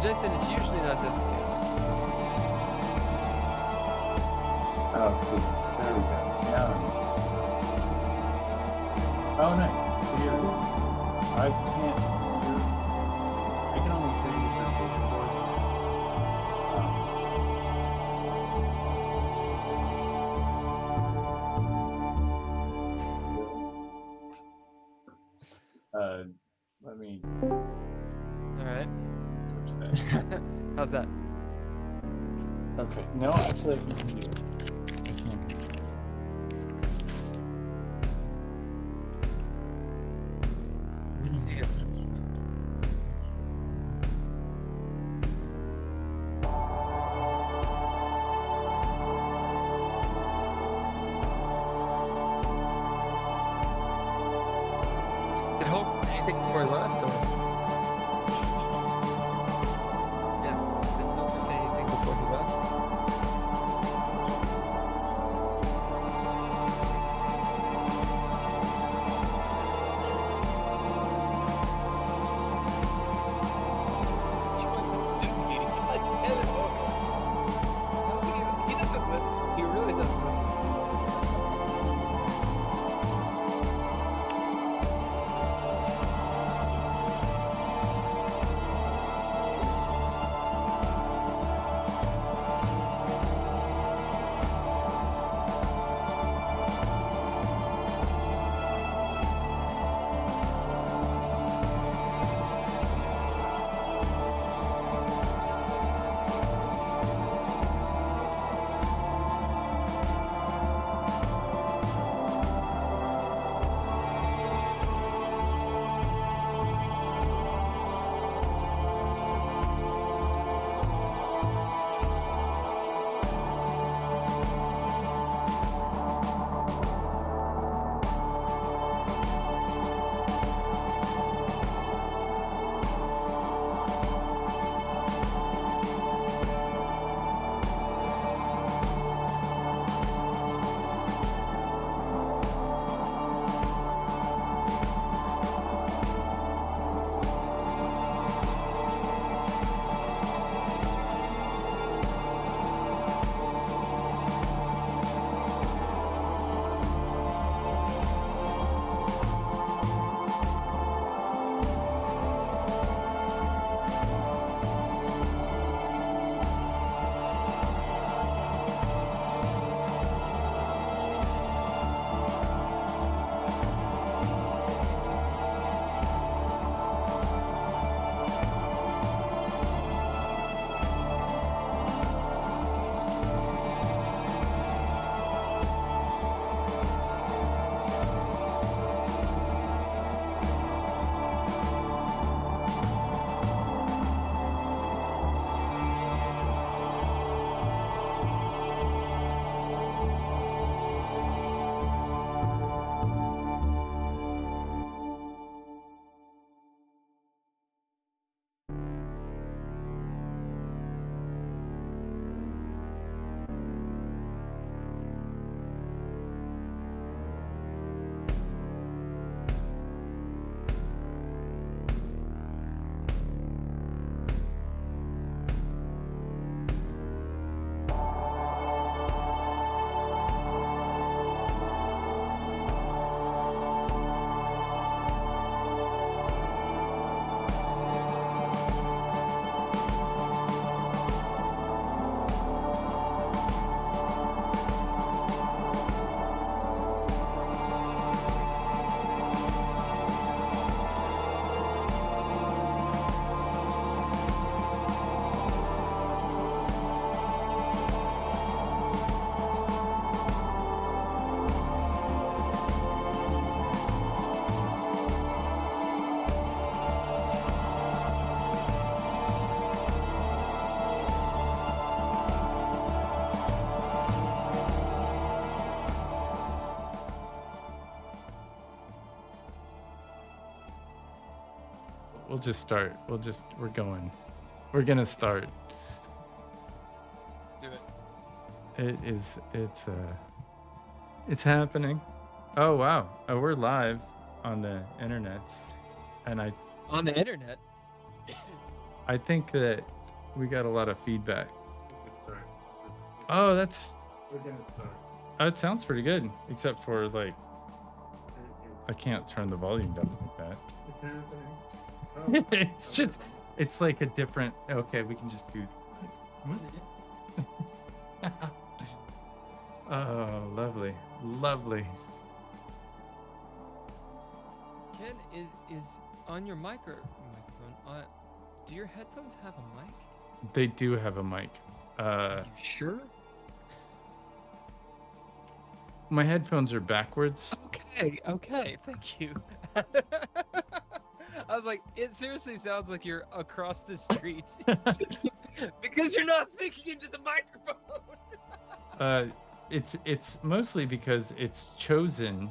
Jason, it's usually not this chaotic. Oh, cool. There we go. Now oh, nice. So I can't hear. I can only hear you through Discord. Let me. All right. Switch that. How's that? Okay. No, actually, I can hear you. I can't hear you. See if did Hulk anything before he left, or yeah, did Hulk say anything before he left? He doesn't listen. He really doesn't listen. We'll just start. We're going. We're gonna start. Do it. It's happening. Oh wow. Oh, we're live on the internet. And On the internet. I think that We got a lot of feedback. Let's start. Oh, that's. We're gonna start. It sounds pretty good, except for like I can't turn the volume down like that. It's happening. Oh, It's just, it's like a different. Okay, we can just do. Oh, lovely, lovely. Ken is on your microphone. Do your headphones have a mic? They do have a mic. Are you sure? My headphones are backwards. Okay, thank you. I was like, it seriously sounds like you're across the street because you're not speaking into the microphone. It's mostly because it's chosen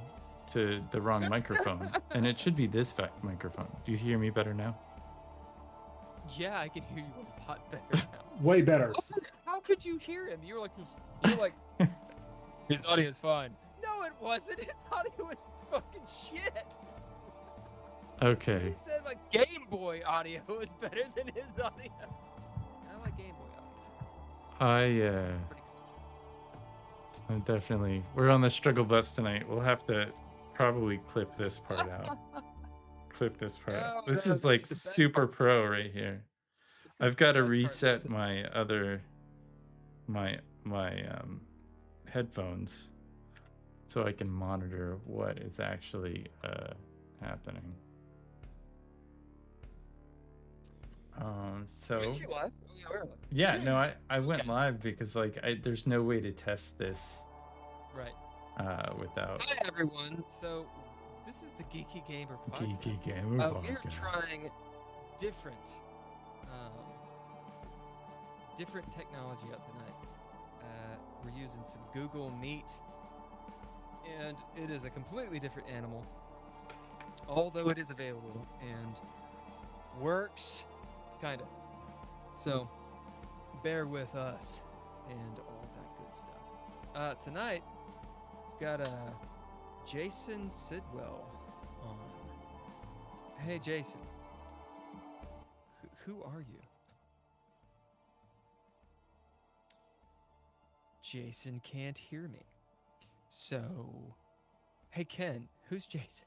to the wrong microphone, and it should be this microphone. Do you hear me better now? Yeah, I can hear you a lot better now. way better. How could you hear him? You're like, his audio is fine. No, it wasn't. His audio was fucking shit. Okay. He said like Game Boy audio was better than his audio. I like Game Boy audio. I'm definitely. We're on the struggle bus tonight. We'll have to probably clip this part out. Clip this part out. Oh, This no, is like this is the best super part. pro right here. This is I've the got to best part. reset Listen. my other my headphones so I can monitor what is actually happening. So Aren't you live? Oh, yeah, we're live. yeah, no, I went Okay. live because like there's no way to test this Right. without Hi everyone. So this is the Geeky Gamer podcast. Geeky Gamer We're podcast. trying different, different technology out tonight. We're using some Google Meet, and it is a completely different animal. Although it is available and works, kind of. So bear with us and all that good stuff. Tonight, got Jason Sidwell on. Hey, Jason. Who are you? Jason can't hear me. So, hey, Ken, who's Jason?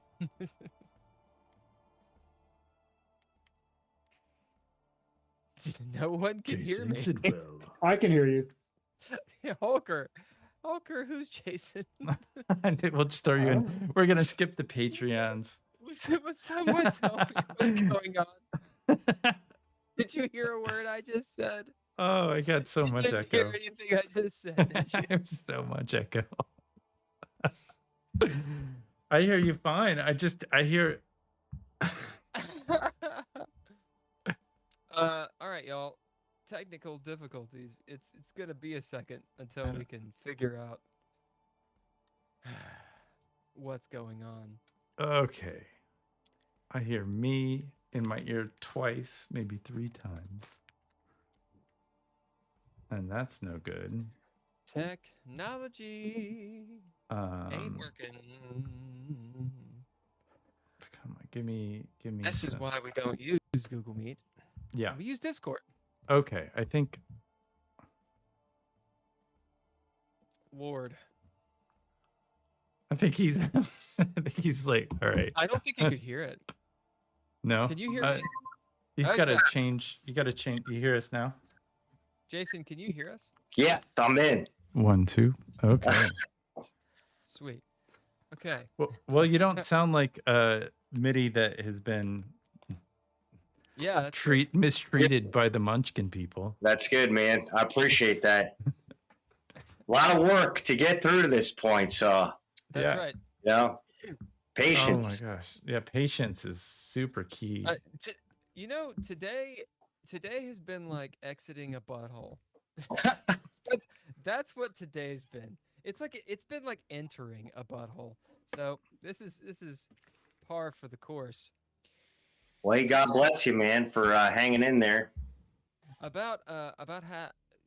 No one can hear me. Sidwell. I can hear you. Hulker, who's Jason? We'll just throw you in. We're gonna skip the Patreons. Would someone tell me what's going on? Did you hear a word I just said? Oh, I got so You much didn't echo. hear anything I just said, did I have so much echo. I hear you fine. I hear. All right, y'all. Technical difficulties. It's gonna be a second until we can figure out what's going on. Okay. I hear me in my ear twice, maybe 3 times. And that's no good. Technology ain't working. Come on, give me. This is some- why we don't use Google Meet. Yeah. We use Discord. Okay. I think. Lord. I think he's. I think he's like. All right. I don't think you could hear it. No. Can you hear me? He's Okay. got to change. You got to change. You hear us now? Jason, can you hear us? Yeah, I'm in. 1, 2. Okay. Sweet. Okay. Well, you don't sound like MIDI that has been Yeah. That's mistreated by the Munchkin people. That's good, man. I appreciate that. A lot of work to get through to this point, so That's Yeah. right. you know, Oh patience. my gosh. Yeah, patience is super key. Today has been like exiting a butthole. That's what today's been. It's been like entering a butthole. So this is par for the course. Well, God bless you, man, for hanging in there. About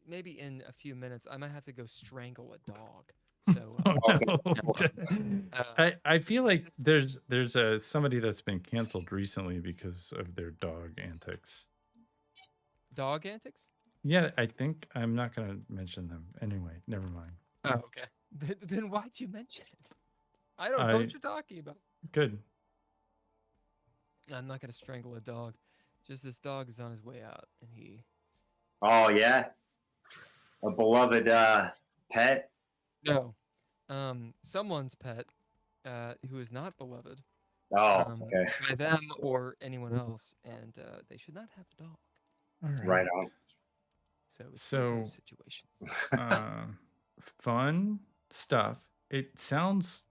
maybe in a few minutes I might have to go strangle a dog. So Oh, no. I feel like there's somebody that's been canceled recently because of their dog antics. dog antics? Yeah, I think I'm not going to mention them. Anyway, never mind. Oh, okay. Then why'd you mention it? I don't know I- what you're talking about. Good. I'm not gonna strangle a dog. Just this dog is on his way out, and he. Oh yeah, a beloved pet. No, someone's pet, who is not beloved. Oh, okay, By them or anyone else, and they should not have a dog. All right. right on. So it's one of those So- situations. Fun stuff. It sounds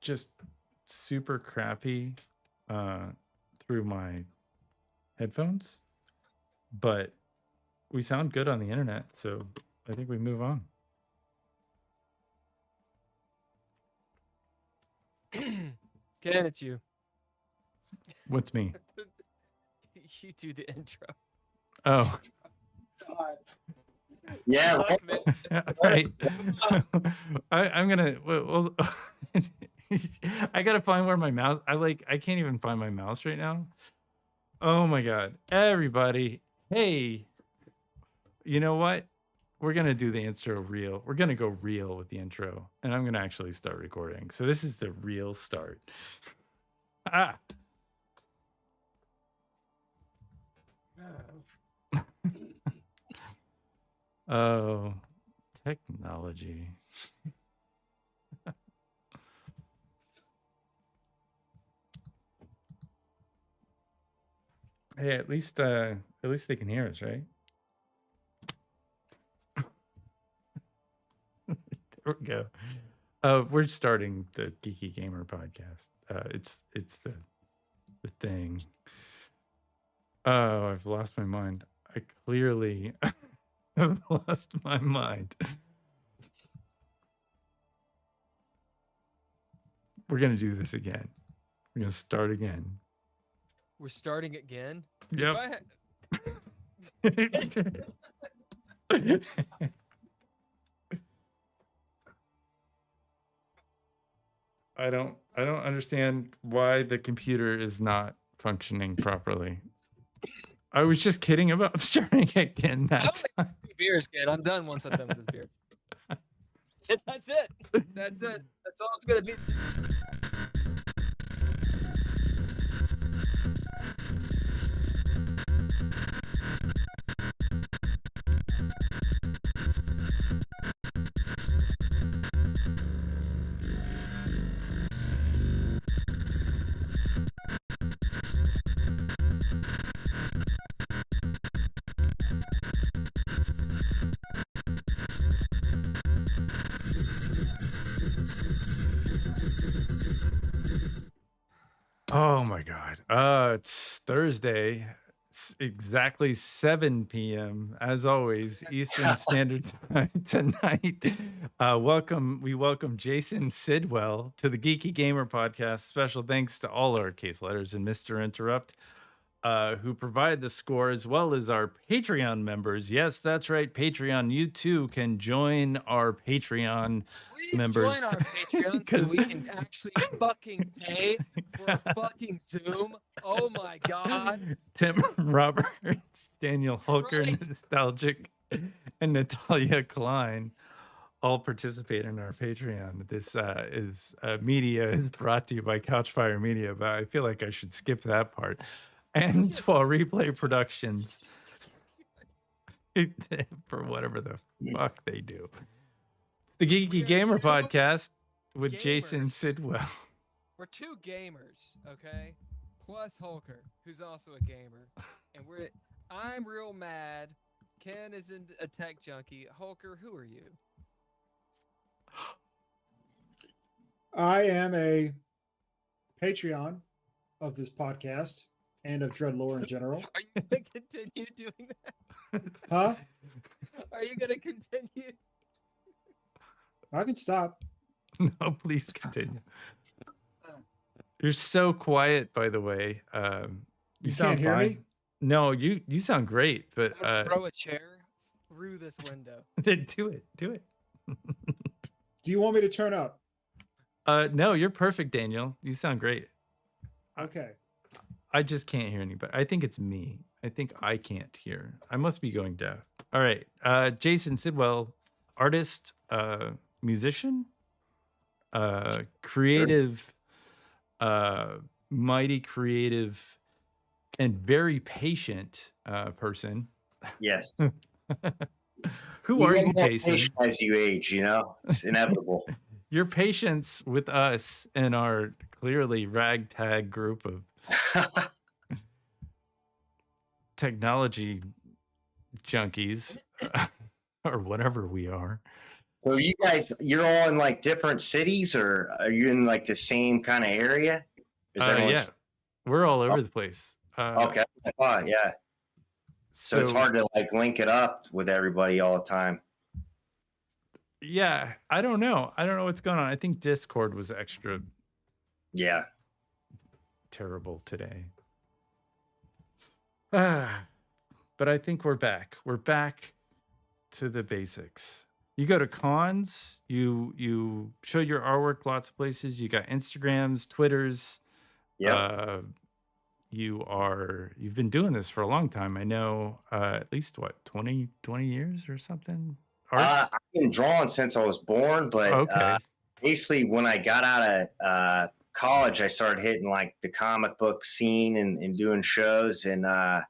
just super crappy through my headphones, but we sound good on the internet, so I think we move on. Ken, it's you. What's me? You do the intro. Oh, Yeah, Fuck, man. all right. I'm gonna. Well, I gotta find where my mouse. I can't even find my mouse right now. Oh my god, everybody! Hey, you know what? We're gonna do the intro real. We're gonna go real with the intro, and I'm gonna actually start recording. So this is the real start. Ah. Oh, technology. Hey, at least they can hear us, right? There we go. We're starting the Geeky Gamer podcast. It's the thing. Oh, I've lost my mind. I clearly have lost my mind. We're gonna do this again. We're gonna start again. We're starting again. Yep. I don't understand why the computer is not functioning properly. I was just kidding about starting again that time. Beers, kid. I'm done once I'm done with this beer. That's it. That's it. That's all it's gonna be. Oh my god. It's Thursday. It's exactly 7 p.m. as always, Eastern Standard Time tonight. We welcome Jason Sidwell to the Geeky Gamer Podcast. Special thanks to all our case letters and Mr. Interrupt, who provide the score, as well as our Patreon members. Yes, that's right, Patreon. You too can join our Patreon Please members. join our Patreon so we can actually fucking pay for a fucking Zoom. Oh my god. Tim Roberts, Daniel Hulker, Christ. Nostalgic, and Natalia Cline all participate in our Patreon. This media is brought to you by Couchfire Media, but I feel like I should skip that part. And Twelve Replay Productions for whatever the fuck they do. The Geeky We are Gamer two Podcast with Jason gamers. Sidwell. We're two gamers, okay? Plus Hulker, who's also a gamer. And I'm real mad. Ken isn't a tech junkie. Hulker, who are you? I am a Patreon of this podcast and of DreadLore in general. Are you gonna continue doing that? Huh? Are you gonna continue? I can stop. No, please continue. You're so quiet, by the way. You sound can't hear fine. me? No, you sound great, but I'm gonna throw a chair through this window. then do it. Do you want me to turn up? No, you're perfect, Daniel. You sound great. Okay. I just can't hear anybody. I think it's me. I think I can't hear. I must be going deaf. All right. Jason Sidwell, artist, musician, creative, mighty creative, and very patient person. Yes. Who are get you, more Jason? patient as you age, it's inevitable. Your patience with us and our clearly ragtag group of technology junkies or whatever we are. So you guys, you're all in like different cities, or are you in like the same kind of area? Yeah, we're all over the place. Okay. Yeah. So it's hard to like link it up with everybody all the time. Yeah, I don't know what's going on. I think Discord was extra terrible today. But I think we're back. We're back to the basics. You go to cons, you show your artwork lots of places. You got Instagrams, Twitters. Yeah. You've been doing this for a long time. I know at least 20 years or something. I've been drawing since I was born, but okay. Basically when I got out of college, I started hitting like the comic book scene and doing shows, and then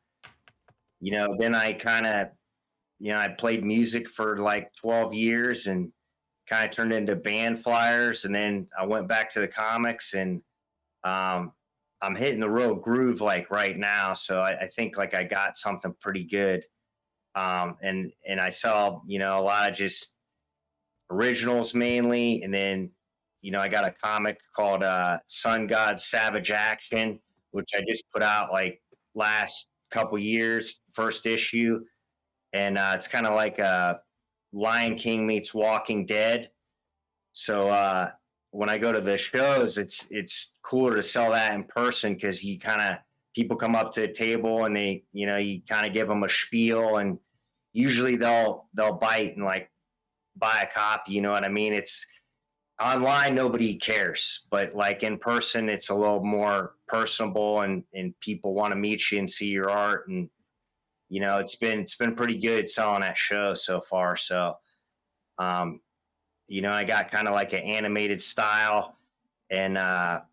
I kind of I played music for like 12 years and kind of turned into band flyers, and then I went back to the comics, and I'm hitting the real groove like right now. So I think like I got something pretty good. And I saw, a lot of just originals mainly. And then, I got a comic called Sun God Savage Action, which I just put out like last couple years, first issue. And it's kind of like Lion King meets Walking Dead. So when I go to the shows, it's cooler to sell that in person, because people come up to a table and they, you kind of give them a spiel, and usually they'll bite and like buy a copy. You know what I mean? It's online, nobody cares, but like in person, it's a little more personable, and people want to meet you and see your art. And, it's been pretty good selling that show so far. So, I got kind of like an animated style, and I'm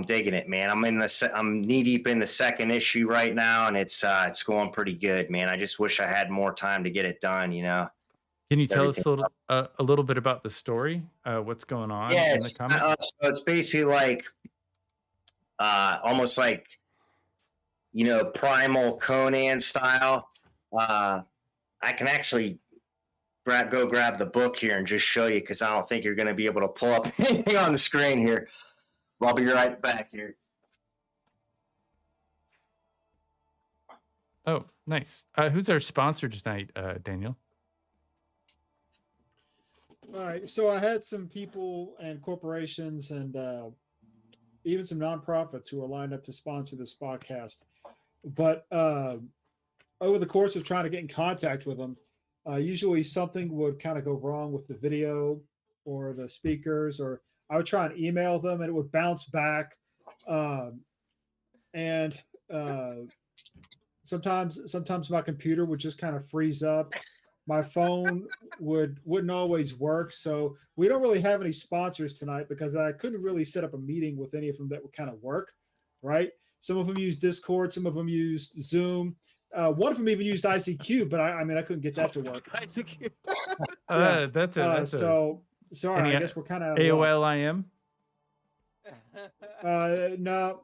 digging it, man. I'm knee deep in the second issue right now, and it's going pretty good, man. I just wish I had more time to get it done. Can you tell us a little bit about the story? What's going on in the comic? So it's basically like almost like primal Conan style. I can actually go grab the book here and just show you, because I don't think you're going to be able to pull up anything on the screen here. I'll be right back here. Oh, nice. Who's our sponsor tonight, Daniel? All right. So I had some people and corporations and even some nonprofits who are lined up to sponsor this podcast. But over the course of trying to get in contact with them, usually something would kind of go wrong with the video or the speakers, or I would try and email them and it would bounce back. Sometimes my computer would just kind of freeze up. My phone wouldn't always work. So we don't really have any sponsors tonight, because I couldn't really set up a meeting with any of them that would kind of work, right? Some of them use Discord, some of them used Zoom. One of them even used ICQ, but I couldn't get that to work. ICQ. So sorry, I guess we're kind of AOL IM. No,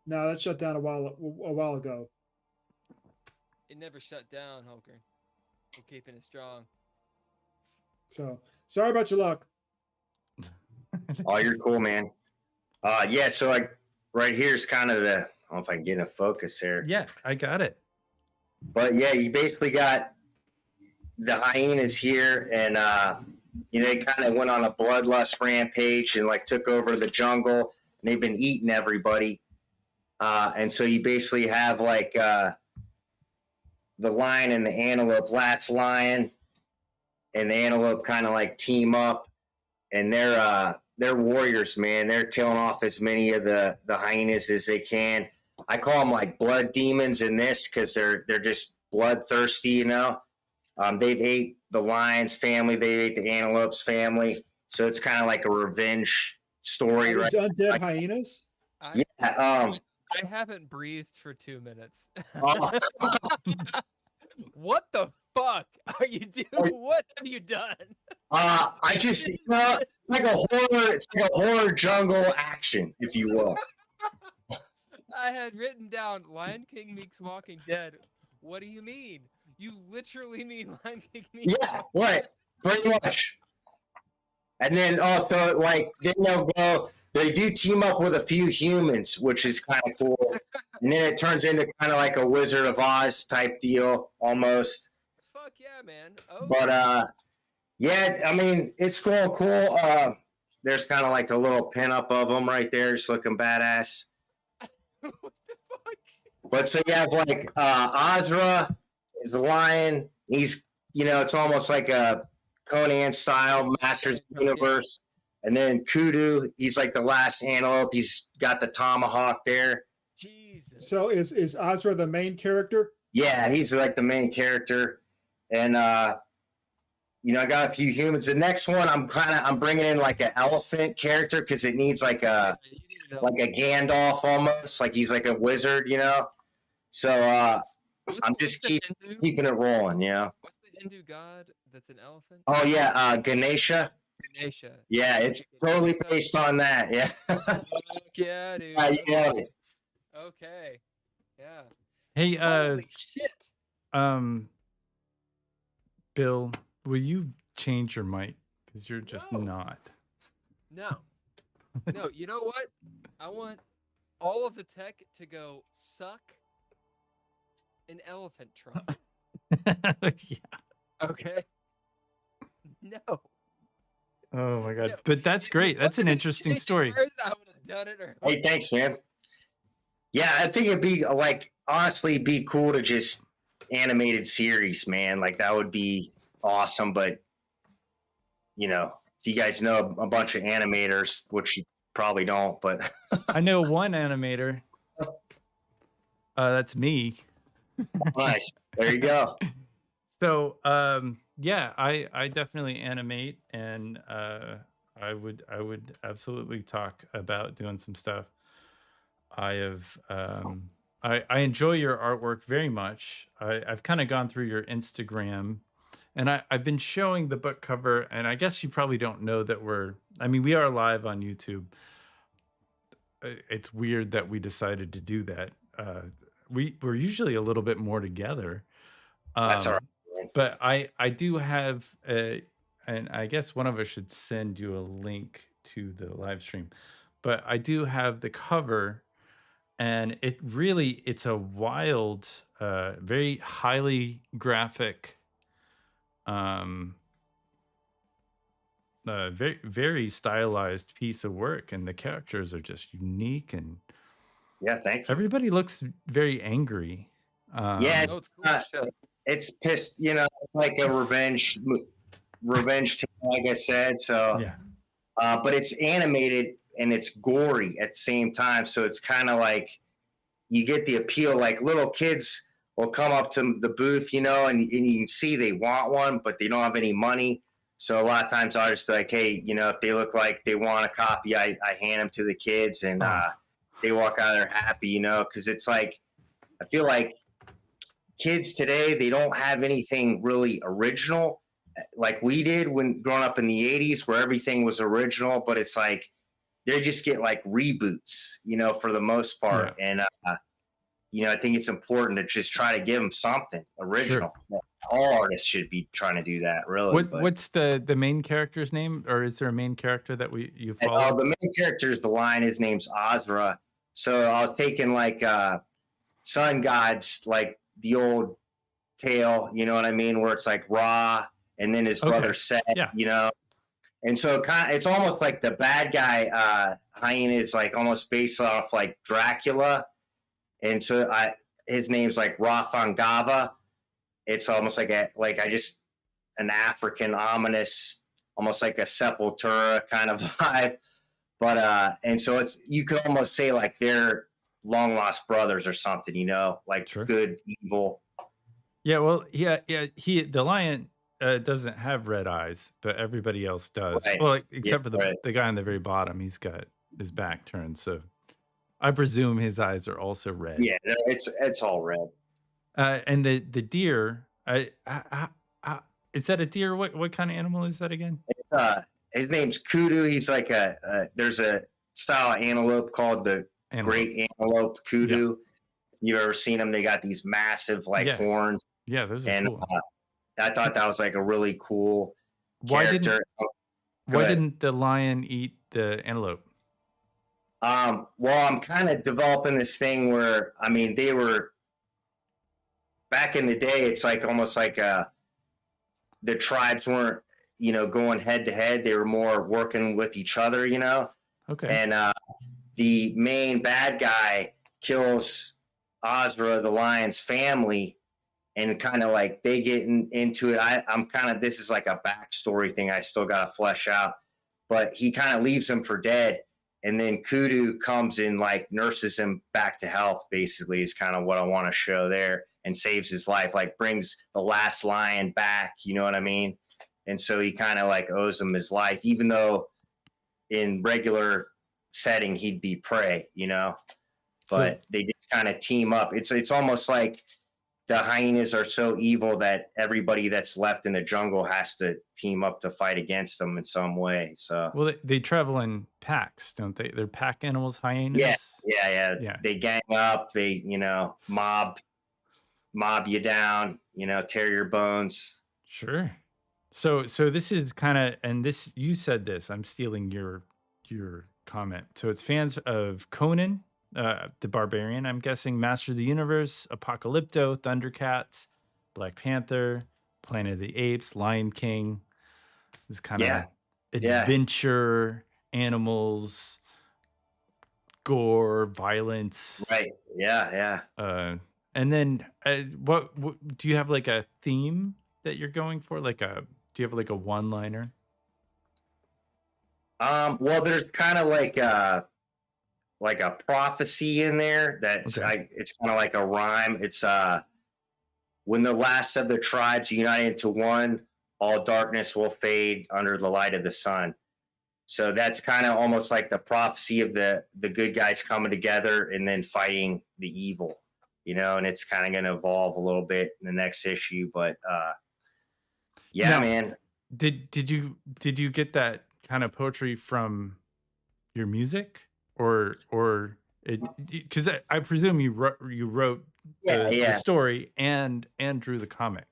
that shut down a while ago. It never shut down, Hulker. We're keeping it strong. So sorry about your luck. Oh, you're cool, man. Yeah. So right here is kind of I don't know if I can get a focus here. Yeah, I got it. But yeah, you basically got the hyenas here, and they kind of went on a bloodlust rampage and like took over the jungle, and they've been eating everybody. And so you basically have like the lion and the antelope, last lion and the antelope kind of like team up, and they're warriors, man. They're killing off as many of the hyenas as they can. I call them like blood demons in this because they're just bloodthirsty, you know. They've ate the lion's family, they ate the antelope's family, so it's kind of like a revenge story, Are right? these undead hyenas? I, Yeah. I haven't breathed for 2 minutes. Oh, What the fuck are you doing? What have you done? I just it's like a horror. It's like a horror jungle action, if you will. I had written down Lion King meets Walking Dead. What do you mean? You literally mean Lion King meets Yeah, what? Pretty much. And then also, like, then they'll go. They do team up with a few humans, which is kind of cool. And then it turns into kind of like a Wizard of Oz type deal, almost. Fuck yeah, man. Oh, But yeah, I mean, it's going cool. There's kind of like a little pinup of them right there, just looking badass. what the fuck? But so you have like Azra is a lion. He's, you know, it's almost like a Conan style Masters of the Universe. And then Kudu, he's like the last antelope. He's got the tomahawk there. Jesus. So is Azra the main character? Yeah, he's like the main character. And you know, I got a few humans. The next one, I'm bringing in like an elephant character because it needs like a Gandalf almost, like he's like a wizard, you know. So I'm just keeping it rolling, you know. What's the Hindu god that's an elephant? Oh yeah, Ganesha. Ganesha. Yeah, it's totally based on that. Yeah. Fuck yeah, dude. Yeah, you know it. Okay. Yeah. Hey, Holy shit. Bill, will you change your mic? Because you're just No. not. No. No, you know what? I want all of the tech to go suck an elephant trunk. Yeah. Okay. No. Oh my God. No. But that's If you great. That's an wanted to interesting change it story. first, I would have done it. Or Hey, thanks, man. Yeah, I think it'd be like honestly be cool to just animated series, man. Like that would be awesome. But you know, if you guys know a bunch of animators, which you probably don't, but I know one animator. That's me. nice. There you go. So yeah, I definitely animate, and I would absolutely talk about doing some stuff. I have I enjoy your artwork very much. I've kind of gone through your Instagram, and I've been showing the book cover, and I guess you probably don't know that we are live on YouTube. It's weird that we decided to do that. We're usually a little bit more together. That's all right. But I do have and I guess one of us should send you a link to the live stream. But I do have the cover, and it's a wild, very highly graphic, very very stylized piece of work, and the characters are just unique, and Yeah, thanks. everybody looks very angry. Yeah, no, it's cool shit. it's pissed, you know, like a revenge tale, like I said. So yeah. but it's animated and it's gory at the same time. So it's kind of like you get the appeal. Like little kids will come up to the booth, you know, and you can see they want one, but they don't have any money. So a lot of times I'll just be like, hey, you know, if they look like they want a copy, I hand them to the kids, and they walk out there happy, you know, because it's like, I feel like kids today, they don't have anything really original like we did when growing up in the 80s, where everything was original, but it's like they just get like reboots, you know, for the most part. Yeah. And you know, I think it's important to just try to give them something original. Sure. All artists should be trying to do that, really. What's the main character's name, or is there a main character that you follow? The main character is the lion. His name's Azra. So I was taking like sun gods, like the old tale, you know what I mean, where it's like Ra, and then his brother Set, Yeah. you know. And so it's almost like the bad guy hyena is like almost based off like Dracula. And so his name's like Rafangava. It's almost like an African ominous, almost like a Sepultura kind of vibe. But and so you could almost say like they're long lost brothers or something, you know, like Sure. good, evil. Yeah, well, the lion doesn't have red eyes, but everybody else does. Right. Well, Yeah, except for right. the guy on the very bottom, he's got his back turned, so I presume his eyes are also red. Yeah, no, it's all red. And the deer, is that a deer? What kind of animal is that again? His name's Kudu. He's like there's a style of antelope called the great antelope kudu. You ever seen them? They got these massive like horns. Yeah, those are and cool. I thought that was like a really cool Why character. didn't the lion eat the antelope? Well, I'm kind of developing this thing where, I mean, they were back in the day. It's like almost like the tribes weren't, you know, going head to head. They were more working with each other, you know. Okay. And the main bad guy kills Azra, the lion's family, and kind of like they get into it. I'm kind of, this is like a backstory thing I still got to flesh out, but he kind of leaves him for dead. And then Kudu comes and like nurses him back to health, basically, is kind of what I want to show there, and saves his life, like brings the last lion back, you know what I mean? And so he kind of like owes him his life, even though in regular setting he'd be prey, you know? But they just kind of team up. It's almost like the hyenas are so evil that everybody that's left in the jungle has to team up to fight against them in some way. So, well, they travel in packs, don't they? They're pack animals, hyenas. Yeah. They gang up. They, you know, mob you down. You know, tear your bones. Sure. So this is kind of, and this, you said this. I'm stealing your comment. So it's fans of Conan the Barbarian, I'm guessing, Master of the Universe, Apocalypto, Thundercats, Black Panther, Planet of the Apes, Lion King. This kind of adventure, animals, gore, violence. Right. Yeah. And then what do you have, like a theme that you're going for? Do you have like a one-liner? Well, there's kind of like a prophecy in there that's it's kind of like a rhyme. It's when the last of the tribes unite into one, all darkness will fade under the light of the sun. So that's kind of almost like the prophecy of the good guys coming together and then fighting the evil, you know, and it's kind of going to evolve a little bit in the next issue. But now, man. Did you get that kind of poetry from your music? Or because I presume you wrote the story and drew the comic.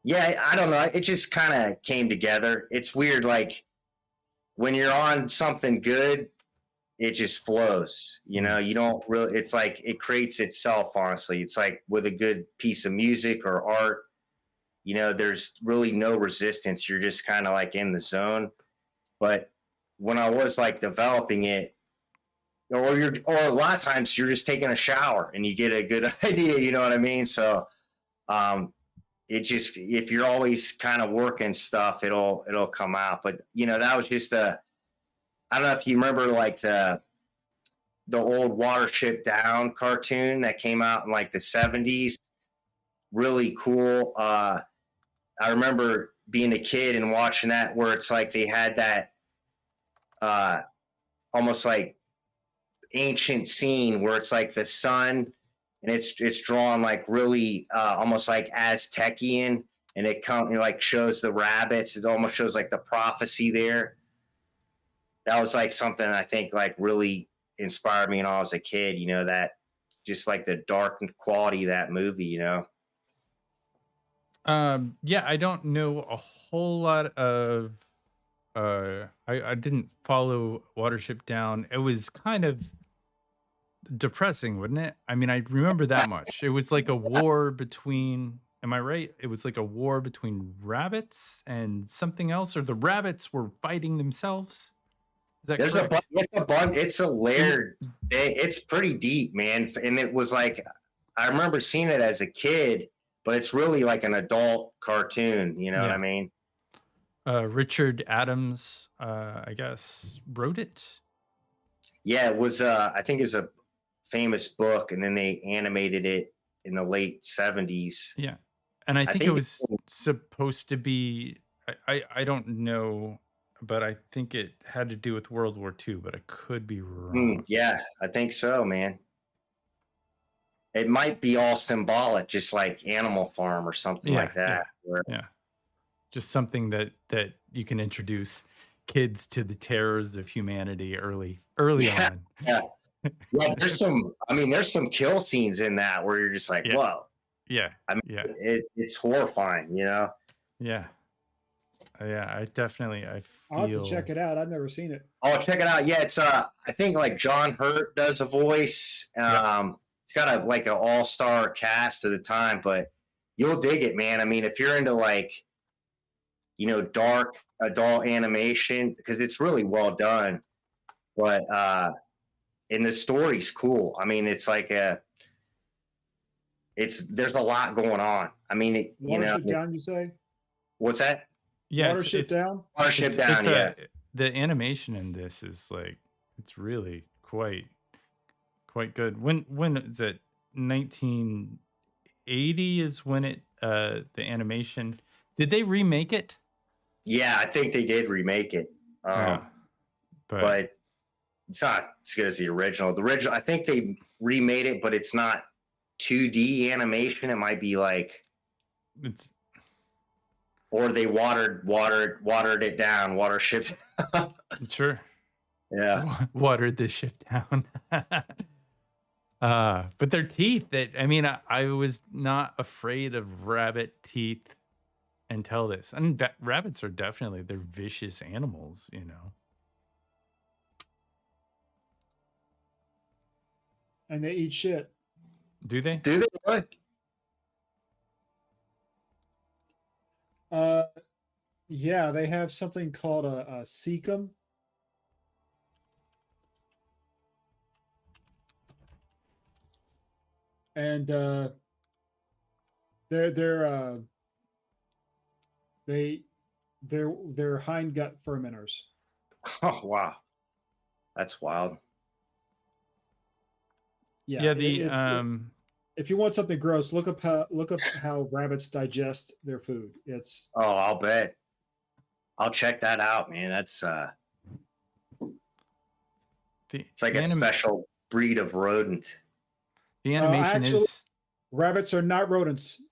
Yeah, I don't know. It just kind of came together. It's weird, like when you're on something good, it just flows. You know, you don't really. It's like it creates itself. Honestly, it's like with a good piece of music or art. You know, there's really no resistance. You're just kind of like in the zone. But when I was like developing it, or a lot of times you're just taking a shower and you get a good idea, you know what I mean? So, it just, if you're always kind of working stuff, it'll come out. But you know, that was just I don't know if you remember like the old Watership Down cartoon that came out in like the 70s. Really cool. I remember being a kid and watching that, where it's like they had that almost like ancient scene where it's like the sun and it's drawn like really almost like Aztecian, and it like shows the rabbits. It almost shows like the prophecy there. That was like something I think like really inspired me when I was a kid, you know, that just like the dark quality of that movie, you know. Yeah, I don't know a whole lot of I didn't follow Watership Down. It was kind of depressing, wasn't it? I mean, I remember that much. It was like a war between, am I right? It was like a war between rabbits and something else, or the rabbits were fighting themselves. Is that correct? It's a layered, it's pretty deep, man. And it was like, I remember seeing it as a kid, but it's really like an adult cartoon, you know what I mean? Richard Adams, I guess, wrote it. Yeah, it was. I think it's famous book, and then they animated it in the late 70s. Yeah. And I think it think was supposed to be, I don't know, but I think it had to do with World War II, but I could be wrong. Yeah, I think so, man. It might be all symbolic, just like Animal Farm or something like that. Yeah. Just something that you can introduce kids to the terrors of humanity early on. Yeah. Yeah, there's some kill scenes in that where you're just like, whoa. Yeah. I mean, it's horrifying, you know? Yeah. Yeah, I feel... I'll have to check it out. I've never seen it. Oh, check it out. Yeah, it's I think like John Hurt does a voice. It's got like an all-star cast at the time, but you'll dig it, man. I mean, if you're into like, you know, dark adult animation, because it's really well done, but and the story's cool. I mean, it's like there's a lot going on. I mean, Watership Down, you say? What's that? Yeah, Watership Down. Watership Down. Yeah. The animation in this is like, it's really quite good. When is it? 1980 is when it the animation. Did they remake it? Yeah, I think they did remake it. But it's not as good as the original. The original, I think they remade it, but it's not 2D animation. It might be like or they watered it down, Watership. Sure. Yeah. Watered the ship down. But their teeth, I was not afraid of rabbit teeth until this. I mean, rabbits are definitely, they're vicious animals, you know. And they eat shit. Do they? Do they? What? Yeah, they have something called a cecum. And they're hindgut fermenters. Oh wow, that's wild. Yeah, if you want something gross, look up how rabbits digest their food. It's I'll bet. I'll check that out, man. That's it's like a special breed of rodent. The animation is rabbits are not rodents.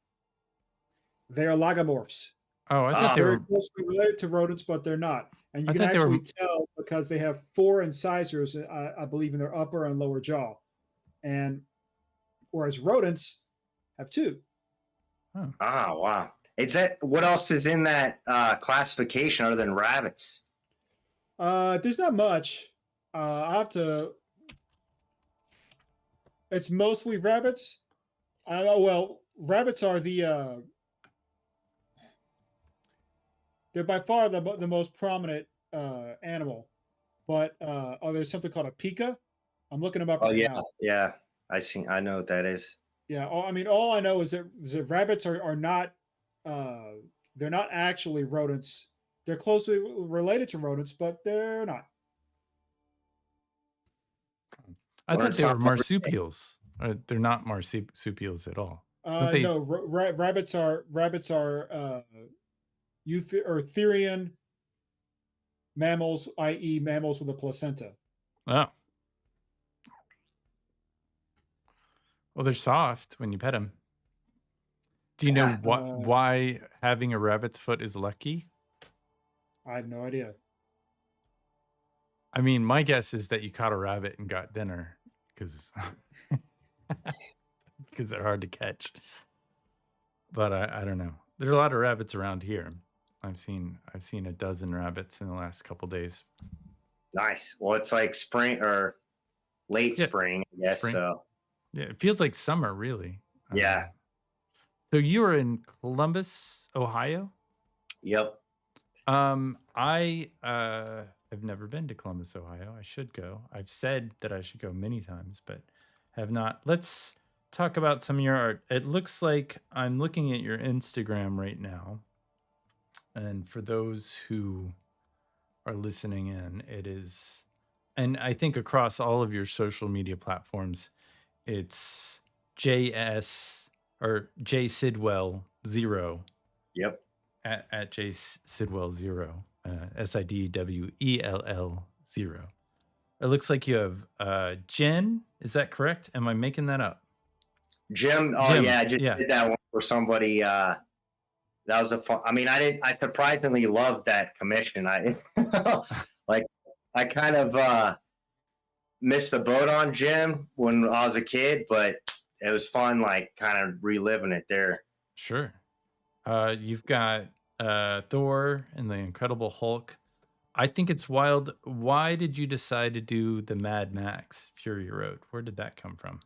They are lagomorphs. Oh, I thought they were closely related to rodents, but they're not. And you can actually tell because they have 4 incisors, I believe, in their upper and lower jaw. And whereas rodents have 2. Oh. Oh, wow. What else is in that classification other than rabbits? There's not much. It's mostly rabbits. Rabbits are they're by far the most prominent animal. But there's something called a pika. I'm looking them up right now. Yeah. I know what that is. Yeah. All I know is that rabbits are not. They're not actually rodents. They're closely related to rodents, but they're not. I thought they were marsupials. They're not marsupials at all. No, rabbits are eutherian mammals, i.e., mammals with a placenta. Oh. Well, they're soft when you pet them. Do you know why having a rabbit's foot is lucky? I have no idea. I mean, my guess is that you caught a rabbit and got dinner because they're hard to catch. But I don't know. There are a lot of rabbits around here. I've seen a dozen rabbits in the last couple days. Nice. Well, it's like spring or late spring, I guess. Spring. So yeah, it feels like summer, really. Yeah. So you were in Columbus, Ohio? Yep. I have never been to Columbus, Ohio. I should go. I've said that I should go many times, but have not. Let's talk about some of your art. It looks like I'm looking at your Instagram right now. And for those who are listening in, it is, and I think across all of your social media platforms, It's JS or J Sidwell 0 Yep. at J Sidwell 0, SIDWELL 0. It looks like you have Jen. Is that correct? Am I making that up? Jim. Oh Jim, yeah, I just yeah. did that one for somebody. That was a fun. I mean, I surprisingly loved that commission. I like. I kind of missed the boat on Jim when I was a kid, but it was fun. Like kind of reliving it there. Sure. You've got Thor and the Incredible Hulk. I think it's wild. Why did you decide to do the Mad Max Fury Road? Where did that come from?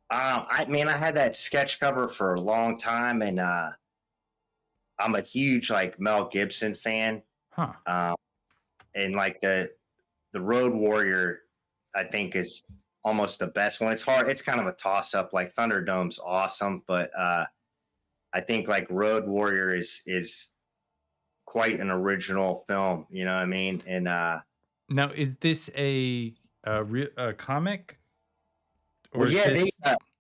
I had that sketch cover for a long time, and I'm a huge like Mel Gibson fan. Huh. And like the Road Warrior, I think is almost the best one. It's hard. It's kind of a toss up. Like Thunderdome's awesome, but I think like Road Warrior is quite an original film. You know what I mean? And now, is this a comic? Or well, is yeah, this...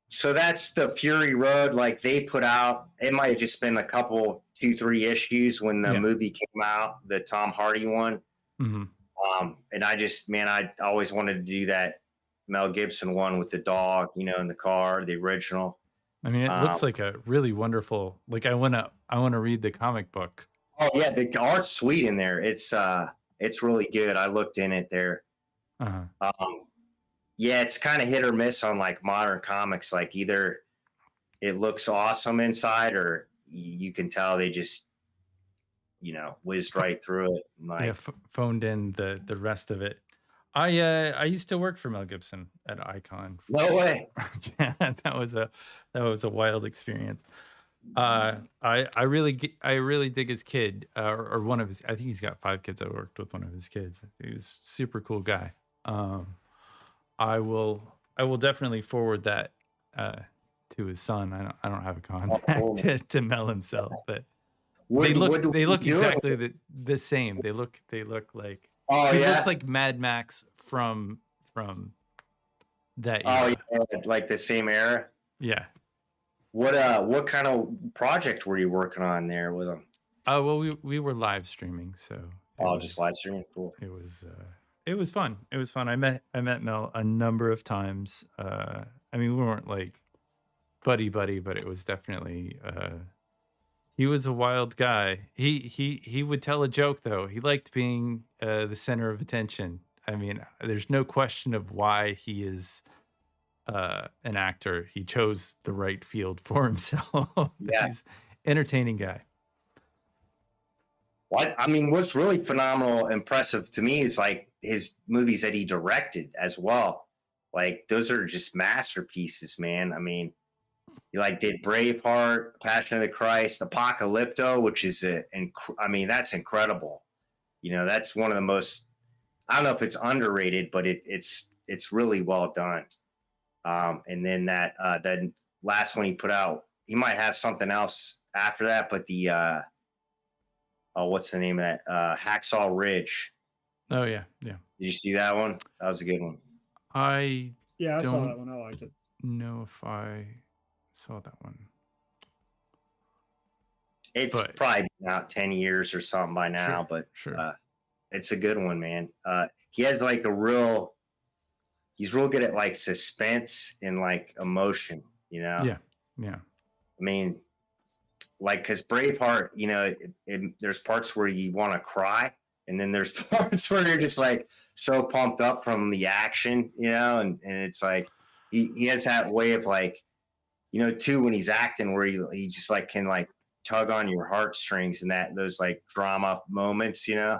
so that's the Fury Road. Like they put out, it might have just been a couple, 2-3 issues when the movie came out, the Tom Hardy one. Mm-hmm. And I always wanted to do that Mel Gibson one with the dog, you know, in the car, the original. I mean, it looks like a really wonderful. Like I wanna read the comic book. Oh yeah, the art's sweet in there. It's really good. I looked in it there. Uh-huh. Yeah, it's kind of hit or miss on like modern comics. Like either it looks awesome inside, or you can tell they just, you know, whizzed right through it. Like, yeah, phoned in the rest of it. I used to work for Mel Gibson at Icon. No way. Yeah, that was a wild experience. I really dig his kid, or one of his. I think he's got 5 kids. I worked with one of his kids. He was a super cool guy. I will definitely forward that to his son. I don't have a contact to Mel himself, but they look exactly the same. They look like he looks like Mad Max from that era. Oh yeah, like the same era. Yeah. What kind of project were you working on there with him? Well, we were live streaming, so just live streaming. Cool. It was fun. It was fun. I met Mel a number of times. I mean, we weren't like buddy, but it was definitely he was a wild guy. He would tell a joke though. He liked being the center of attention. I mean, there's no question of why he is an actor. He chose the right field for himself. Yeah. He's an entertaining guy. What I mean, what's really phenomenal, impressive to me is like his movies that he directed as well. Like those are just masterpieces, man. I mean, he like did Braveheart, Passion of the Christ, Apocalypto, which is that's incredible. You know, that's one of the most. I don't know if it's underrated, but it's really well done. And then that last one he put out, he might have something else after that, but the what's the name of that? Hacksaw Ridge. Oh yeah. Did you see that one? That was a good one. I saw that one. I liked it. Know if I saw that one. It's probably been out 10 years or something by now, sure. It's a good one, man. He has like he's real good at like suspense and like emotion, you know? Yeah. I mean, like, cause Braveheart, you know, there's parts where you want to cry, and then there's parts where you're just like so pumped up from the action, you know, and it's like he has that way of like, you know, too, when he's acting where he just like can like tug on your heartstrings and those like drama moments, you know.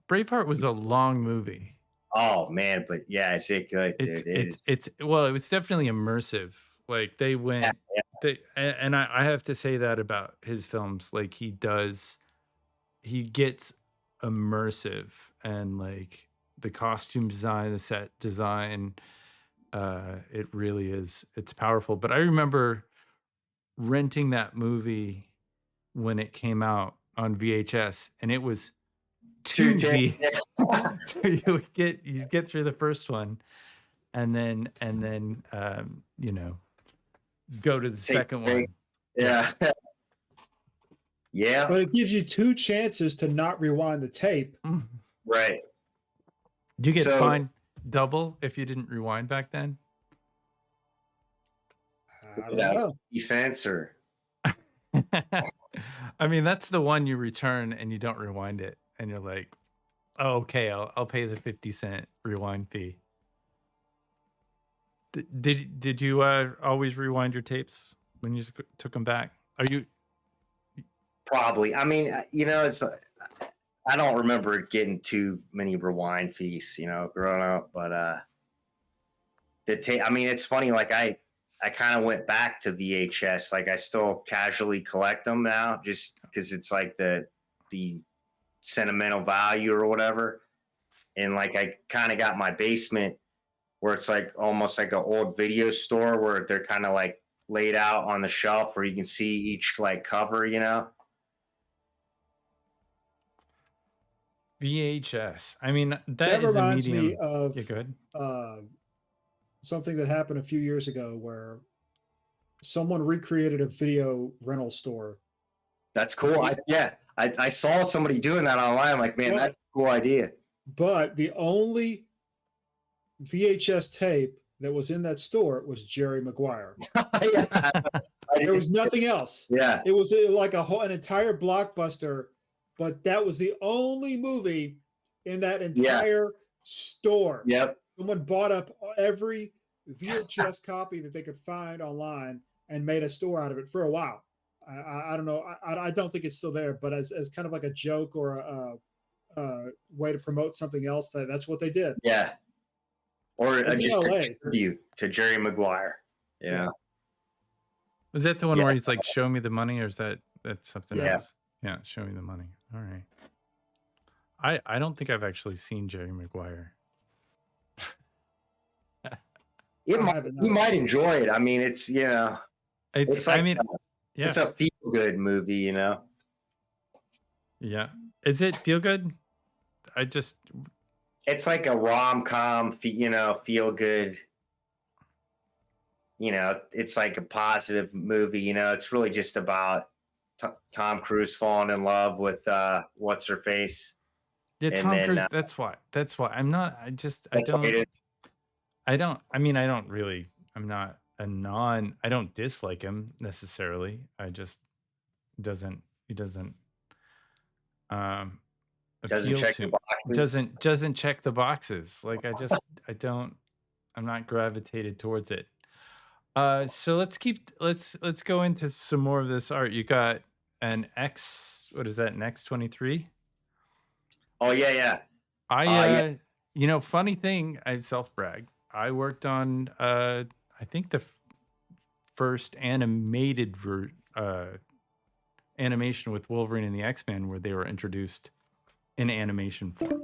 Braveheart was a long movie. Oh man, but yeah, is it good, dude? It was definitely immersive. Like they went, and I have to say that about his films. Like he gets immersive, and like the costume design, the set design, it really is. It's powerful. But I remember renting that movie when it came out on VHS, and it was so you get through the first one, and then you know, go to the second one. Yeah. Yeah. But it gives you 2 chances to not rewind the tape. Right. Do you get So- fined double if you didn't rewind back then? I don't know. 50 cents or I mean, that's the one you return and you don't rewind it, and you're like, oh, okay, I'll pay the 50-cent rewind fee. Did you always rewind your tapes when you took them back? Are you? probably. I mean, you know, it's I don't remember getting too many rewind fees, you know, growing up, but the tape. I mean, it's funny. Like I kind of went back to VHS. Like I still casually collect them now, just because it's like the sentimental value or whatever. And like I kind of got my basement where it's like almost like an old video store where they're kind of like laid out on the shelf where you can see each like cover, you know. VHS. I mean, That that is a reminds medium. me of Yeah, good. something that happened a few years ago where someone recreated a video rental store. That's cool. I saw somebody doing that online. I'm like, man, Well- that's a cool idea. But the only VHS tape that was in that store was Jerry Maguire. Yeah. There was nothing else. Yeah. It was like an entire blockbuster, but that was the only movie in that entire store. Yep. Someone bought up every VHS copy that they could find online and made a store out of it for a while. I don't know. I don't think it's still there, but as kind of like a joke or a way to promote something else, that's what they did. Yeah. Or It's in just LA. a tribute to Jerry Maguire. Yeah. Was that the one Yeah. where he's like, "Show me the money," or is that's something Yeah. else? Yeah, show me the money. All right. I don't think I've actually seen Jerry Maguire. You I haven't known. might enjoy it. I mean, it's, you know, It's. like I mean, yeah, it's a feel good movie, you know. yeah. Is it feel good? It's like a rom-com, you know, feel good. You know, it's like a positive movie, you know. It's really just about Tom Cruise falling in love with what's her face. Yeah, And Tom then, Cruise. That's why. That's why. I'm not. I That's what it don't. is. I don't. I mean, I don't really. I'm not a non. I don't dislike him necessarily. I just doesn't. He doesn't. Doesn't appeal check to the boxes. doesn't check the boxes. Like I don't. I'm not gravitated towards it. So let's go into some more of this art. You got an X. What is that? An X23? Oh yeah. I you know, funny thing, I self brag. I worked on I think the first animated animation with Wolverine and the X-Men where they were introduced in animation form.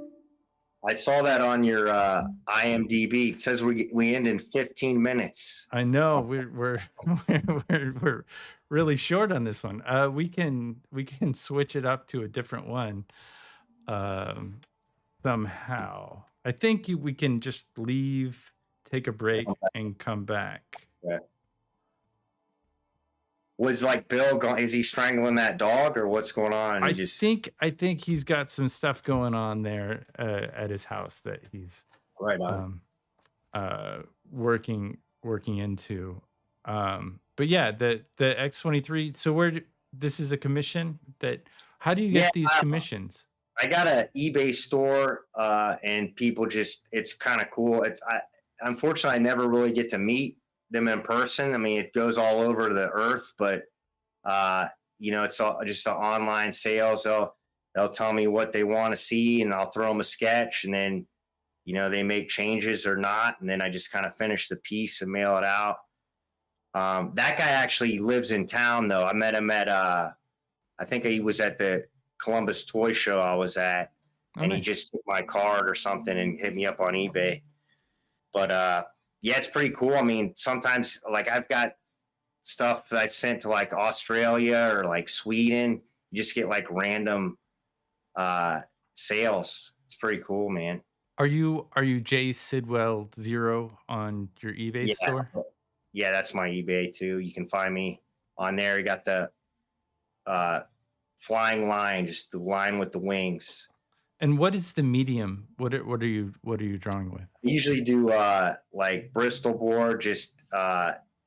I saw that on your IMDb. It says we end in 15 minutes. I know we're we're really short on this one. We can switch it up to a different one somehow. I think we can just leave, take a break, and come back. Was like Bill going? Is he strangling that dog, or what's going on? I think he's got some stuff going on there at his house that he's right on. working into. But yeah, the X23. So this is a commission that. How do you get these commissions? I got an eBay store, and people it's kind of cool. Unfortunately, I never really get to meet them in person. I mean, it goes all over the earth, but you know, it's all just an online sales. They'll tell me what they want to see, and I'll throw them a sketch, and then, you know, they make changes or not, and then I just kind of finish the piece and mail it out. That guy actually lives in town, though. I met him at I think he was at the Columbus Toy Show I was at, and he just took my card or something and hit me up on eBay. But yeah, it's pretty cool. I mean, sometimes like I've got stuff that I've sent to like Australia or like Sweden. You just get like random sales. It's pretty cool, man. Are you J Sidwell 0 on your eBay Yeah. store? Yeah, that's my eBay too. You can find me on there. You got the flying line, just the line with the wings. And what is the medium? What are you drawing with? I usually do like Bristol board, just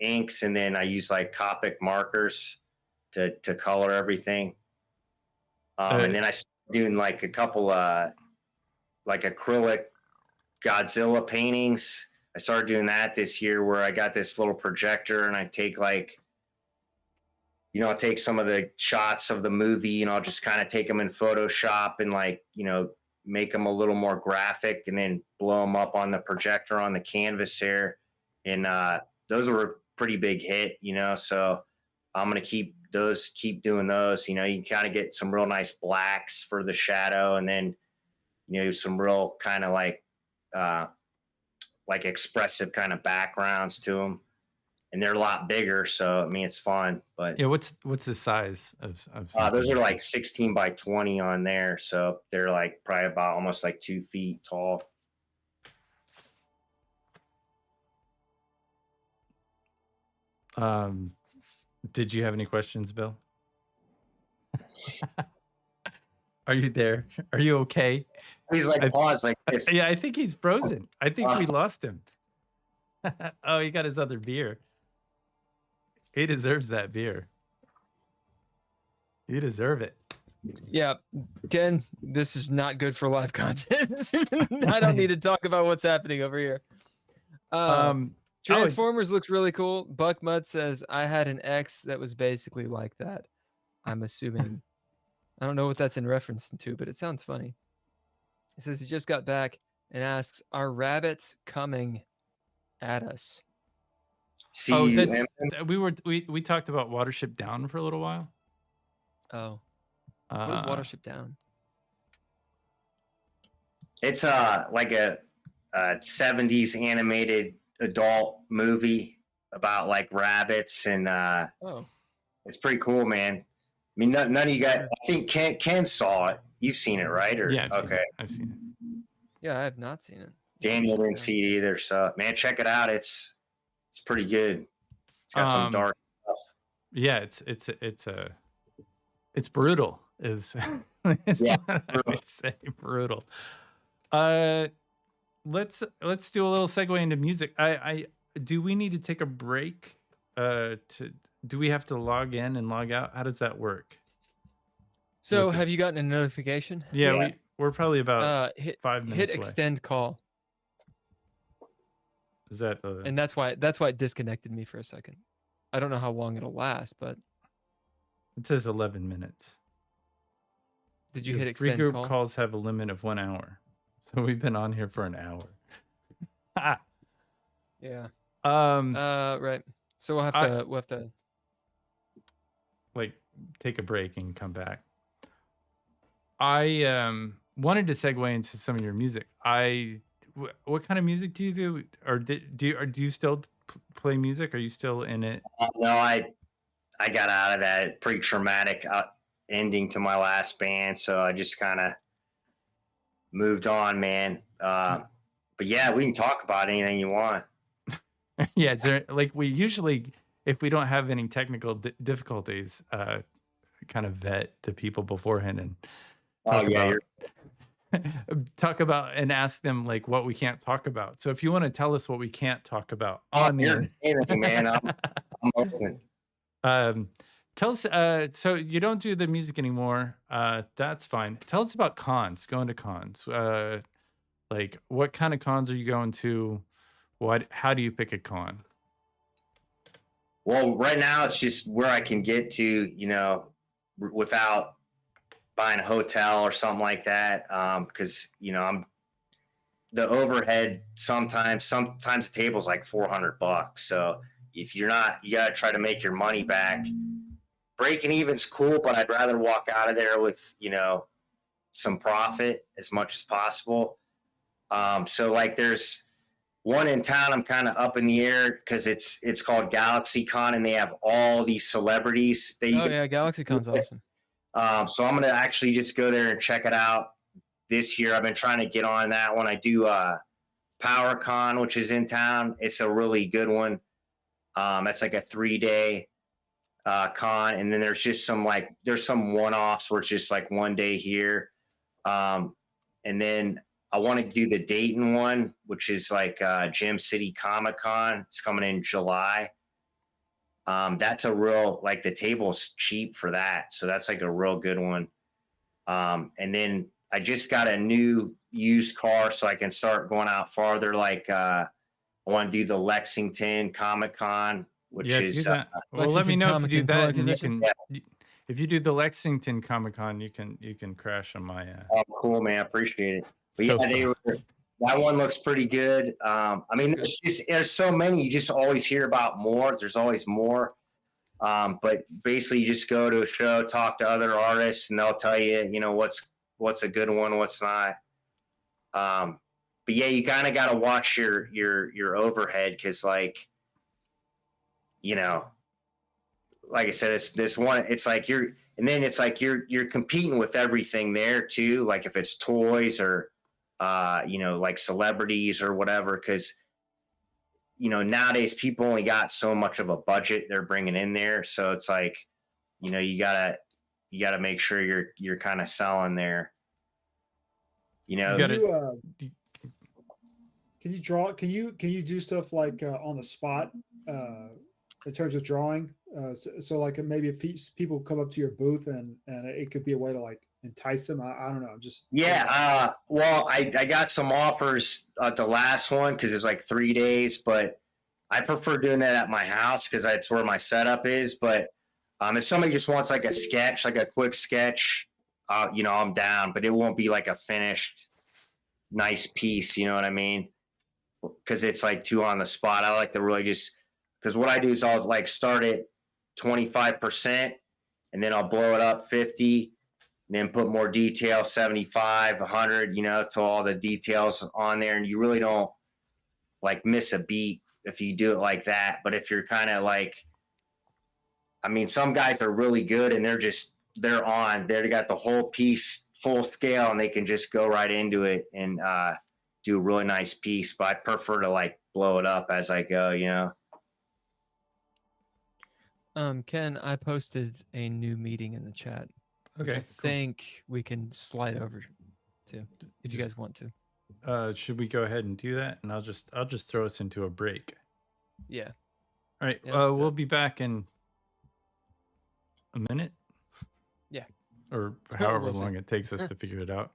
inks, and then I use like Copic markers to color everything. And then I started doing like a couple like acrylic Godzilla paintings. I started doing that this year where I got this little projector and I take like, I'll take some of the shots of the movie and I'll just kind of take them in Photoshop and like, make them a little more graphic and then blow them up on the projector on the canvas there. And those were a pretty big hit, so I'm going to keep doing those. You can kind of get some real nice blacks for the shadow and then, some real kind of like expressive kind of backgrounds to them. And they're a lot bigger, so it's fun. But yeah, what's the size of those are like 16 by 20 on there, so they're like probably about almost like 2 feet tall. Did you have any questions, Bill? Are you there? Are you okay? He's like paused like this. Yeah, I think he's frozen. I think we lost him. Oh, he got his other beer. He deserves that beer. You deserve it. Yeah, Ken, this is not good for live content. I don't need to talk about what's happening over here. Transformers looks really cool. Buck Mudd says, I had an ex that was basically like that. I'm assuming. I don't know what that's in reference to, but it sounds funny. He says he just got back and asks, are rabbits coming at us? We talked about Watership Down for a little while. Oh. What is Watership Down? It's like a 70s animated adult movie about like rabbits and it's pretty cool, man. I mean, none of you guys. I think Ken saw it. You've seen it, right? Or yeah, okay, I've seen it. Yeah, I have not seen it. Daniel didn't see it either. So, man, check it out. It's pretty good. It's got some dark stuff. Yeah, it's brutal. Is yeah, brutal. Let's do a little segue into music. I do we need to take a break? Do we have to log in and log out? How does that work? So have you gotten a notification? Yeah. We're probably about 5 minutes hit away. Extend call. Is that and that's why it disconnected me for a second. I don't know how long it'll last, but it says 11 minutes. Did you hit Extend group call? Calls have a limit of 1 hour. So we've been on here for an hour. Yeah. Right. So we'll have to like take a break and come back. I wanted to segue into some of your music. What kind of music do you do, or do you still play music? Are you still in it? No, I got out of that. It's pretty traumatic ending to my last band, so I just kind of moved on, man. But yeah, we can talk about anything you want. Yeah, is there, like we usually, if we don't have any technical difficulties, kind of vet the people beforehand and talk about and ask them like what we can't talk about. So if you want to tell us what we can't talk about on the anything, man, I'm open. Tell us. So you don't do the music anymore. That's fine. Tell us about cons. Going to cons. Like what kind of cons are you going to? How do you pick a con? Well, right now it's just where I can get to, without buying a hotel or something like that. Because I'm the overhead. Sometimes the table's like $400. So if you're not, you gotta try to make your money back. Breaking even's cool, but I'd rather walk out of there with some profit as much as possible. So like there's one in town I'm kind of up in the air because it's called Galaxy Con and they have all these celebrities. Yeah, Galaxy Con's awesome. So I'm gonna actually just go there and check it out. this year. I've been trying to get on that one. I do PowerCon, which is in town. It's a really good one. That's like a 3-day con, and then there's just some some one-offs where it's just like one day here. And then I want to do the Dayton one, which is like Gem City Comic Con. It's coming in July. That's a real, like, the table's cheap for that, so that's like a real good one. And then I just got a new used car, so I can start going out farther. Like I want to do the Lexington Comic Con, which Yeah, is do that. Well, let me Lexington know if Comic you do and that, Toy and you Convention? can. If you do the Lexington Comic Con, you can crash on my. oh, cool, man. I appreciate it. But So yeah, they fun. were, that one looks pretty good. I mean, That's good. it's just, there's so many. You just always hear about more. There's always more. But basically, you just go to a show, talk to other artists, and they'll tell you, you know, what's a good one, what's not. But yeah, you kind of got to watch your overhead, because, like, you know, like I said, it's this one. It's like you're competing with everything there too. Like if it's toys or, you know, like celebrities or whatever, because, you know, nowadays people only got so much of a budget they're bringing in there, so it's like, you know, you gotta make sure you're kind of selling there. You know, You gotta- Can you draw? Can you do stuff like on the spot in terms of drawing? So like maybe if people come up to your booth and it could be a way to like entice them. I don't know. Just yeah. Well, I got some offers at the last one because it was like 3 days, but I prefer doing that at my house because that's where my setup is. But if somebody just wants like a sketch, like a quick sketch, you know, I'm down, but it won't be like a finished nice piece. You know what I mean? Because it's like too on the spot. I like to really just, because what I do is I'll like start at 25% and then I'll blow it up 50 and then put more detail, 75, 100, you know, to all the details on there. And you really don't like miss a beat if you do it like that. But if you're kind of like, I mean, some guys are really good and they got the whole piece full scale and they can just go right into it and do a really nice piece. But I prefer to like blow it up as I go, you know. Ken, I posted a new meeting in the chat. Which Okay, I think we can slide over to if you guys want to. should we go ahead and do that? And I'll just throw us into a break. Yeah. All right. Yeah, let's do We'll that. be back in a minute. Yeah. Or however We'll see. long it takes us to figure it out.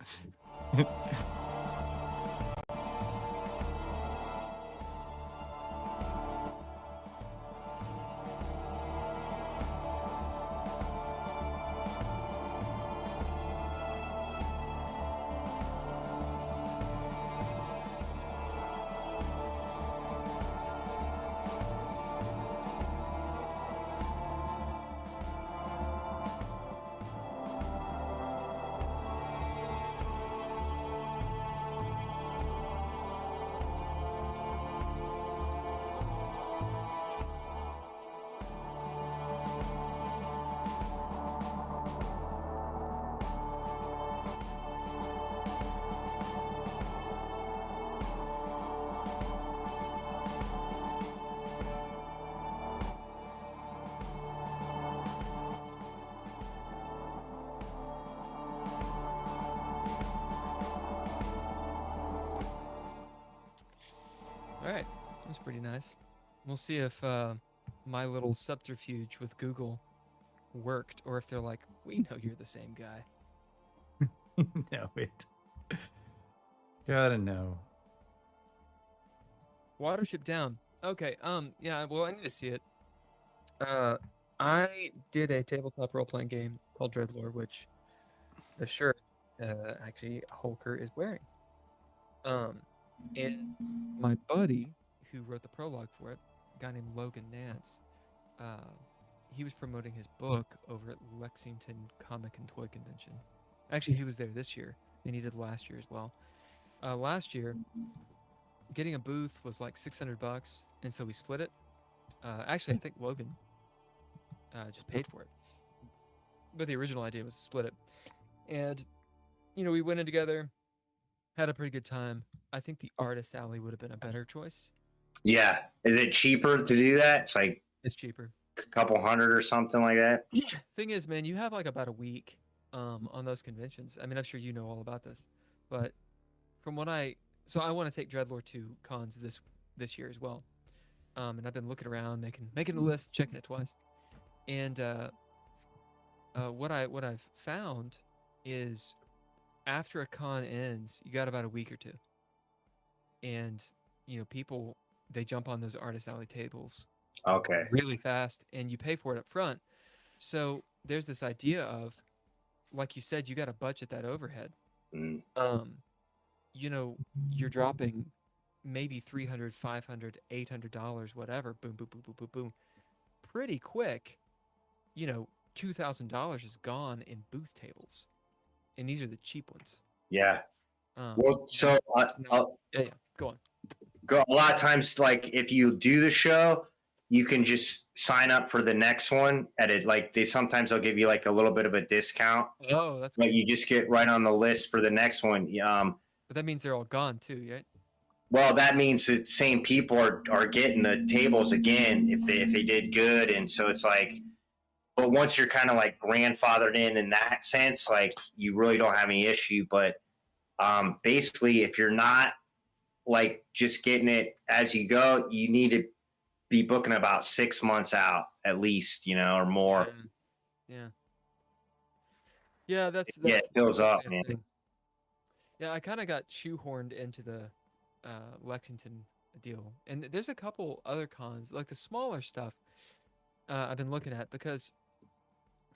All right. That's pretty nice. We'll see if my little subterfuge with Google worked or if they're like, we know you're the same guy. No, wait. Gotta know. Watership Down. Okay. Yeah. Well, I need to see it. I did a tabletop role-playing game called DreadLore, which the shirt actually Holker is wearing. And my buddy who wrote the prologue for it, a guy named Logan Nance, he was promoting his book over at Lexington Comic and Toy Convention. Actually, he was there this year, and he did last year as well. Last year, getting a booth was like $600, and so we split it. Actually, I think Logan just paid for it. But the original idea was to split it. And, you know, we went in together. Had a pretty good time. I think the Artist Alley would have been a better choice. Yeah. Is it cheaper to do that? It's like It's cheaper. a couple hundred or something like that. Thing is, man, you have like about a week on those conventions. I mean, I'm sure you know all about this, but from what I want to take DreadLore to cons this year as well. And I've been looking around, making a list, checking it twice. And what I've found is after a con ends, you got about a week or two. And people, they jump on those Artist Alley tables Okay. really fast, and you pay for it up front. So there's this idea of, like you said, you got to budget that overhead. Mm. You're dropping maybe $300, $500, $800, whatever, boom, boom, boom, boom, boom, boom, pretty quick. $2,000 is gone in booth tables, and these are the cheap ones. Yeah. Well, so yeah, go on. a lot of times, like if you do the show, you can just sign up for the next one at it. Like sometimes they'll give you like a little bit of a discount. Oh, that's but good. you just get right on the list for the next one. But that means they're all gone too, right? Well, that means that same people are getting the tables again if they did good, and so it's like. But once you're kind of like grandfathered in that sense, like you really don't have any issue. But basically, if you're not like just getting it as you go, you need to be booking about 6 months out at least, or more. Yeah, that's it fills up, man. thing. Yeah, I kind of got shoehorned into the Lexington deal, and there's a couple other cons, like the smaller stuff. I've been looking at because,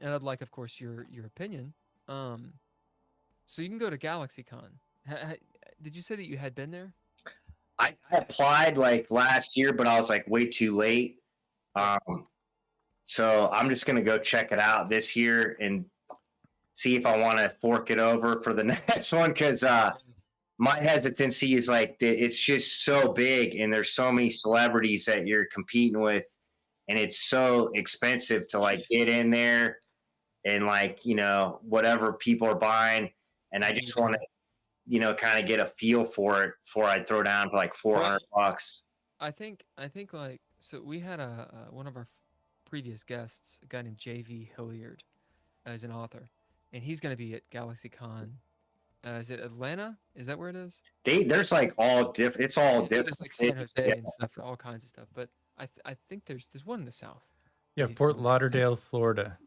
and I'd like, of course, your opinion. So you can go to GalaxyCon. Did you say that you had been there? I applied like last year, but I was like way too late. So I'm just gonna go check it out this year and see if I want to fork it over for the next one, because my hesitancy is like it's just so big and there's so many celebrities that you're competing with, and it's so expensive to like get in there and like whatever people are buying, and I just want to kind of get a feel for it before I throw down for like $400. I think like, so we had one of our previous guests, a guy named J.V. Hilliard, as an author, and he's going to be at GalaxyCon. Is it Atlanta? Is that where it is? There's like all different. It's all different. It's like San Jose and stuff, all kinds of stuff. But I think there's one in the south. Yeah, Fort Lauderdale, Florida.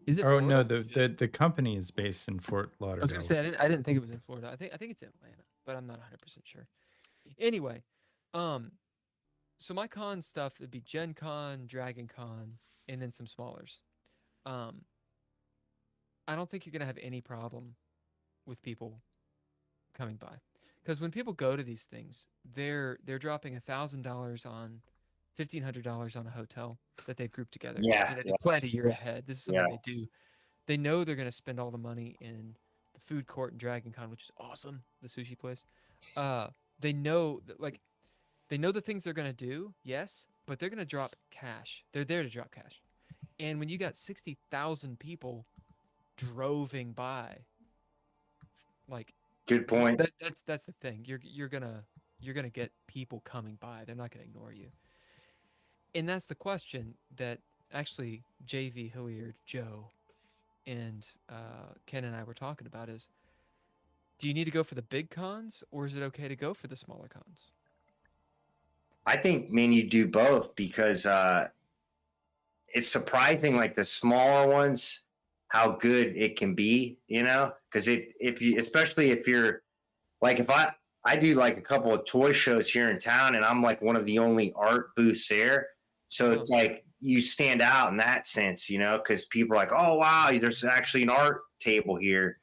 Is it? Oh Florida? no, the company is based in Fort I Lauderdale. was gonna say I didn't think it was in Florida. I think it's Atlanta, but I'm not 100% sure. Anyway, so my con stuff would be Gen Con, Dragon Con, and then some smallers. I don't think you're gonna have any problem with people coming by, because when people go to these things, they're dropping $1,000 on $1,500 on a hotel that they've grouped together. Yeah, They plan a year ahead. This is something they do. They know they're going to spend all the money in the food court in Dragon Con, which is awesome, the sushi place. They know that, they know the things they're going to do, yes, but they're going to drop cash. They're there to drop cash. And when you got 60,000 people droving by, like, good point. That's the thing. You're gonna get people coming by. They're not gonna ignore you. And that's the question that actually J.V. Hilliard, Joe, and Ken and I were talking about is, do you need to go for the big cons, or is it okay to go for the smaller cons? I think, man, you do both, because it's surprising, like the smaller ones, how good it can be, because especially if you're like, if I do like a couple of toy shows here in town, and I'm like one of the only art booths there. So it's like you stand out in that sense, because people are like, oh, wow, there's actually an art table here,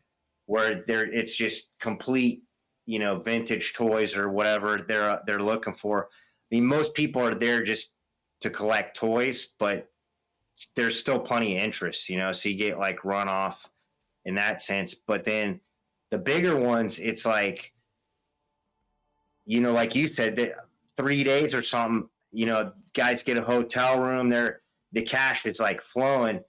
where it's just complete, vintage toys or whatever they're looking for. I mean, most people are there just to collect toys, but there's still plenty of interest, so you get like runoff in that sense. But then the bigger ones, it's like, like you said, that 3 days or something, guys get a hotel room there, the cash is like flowing.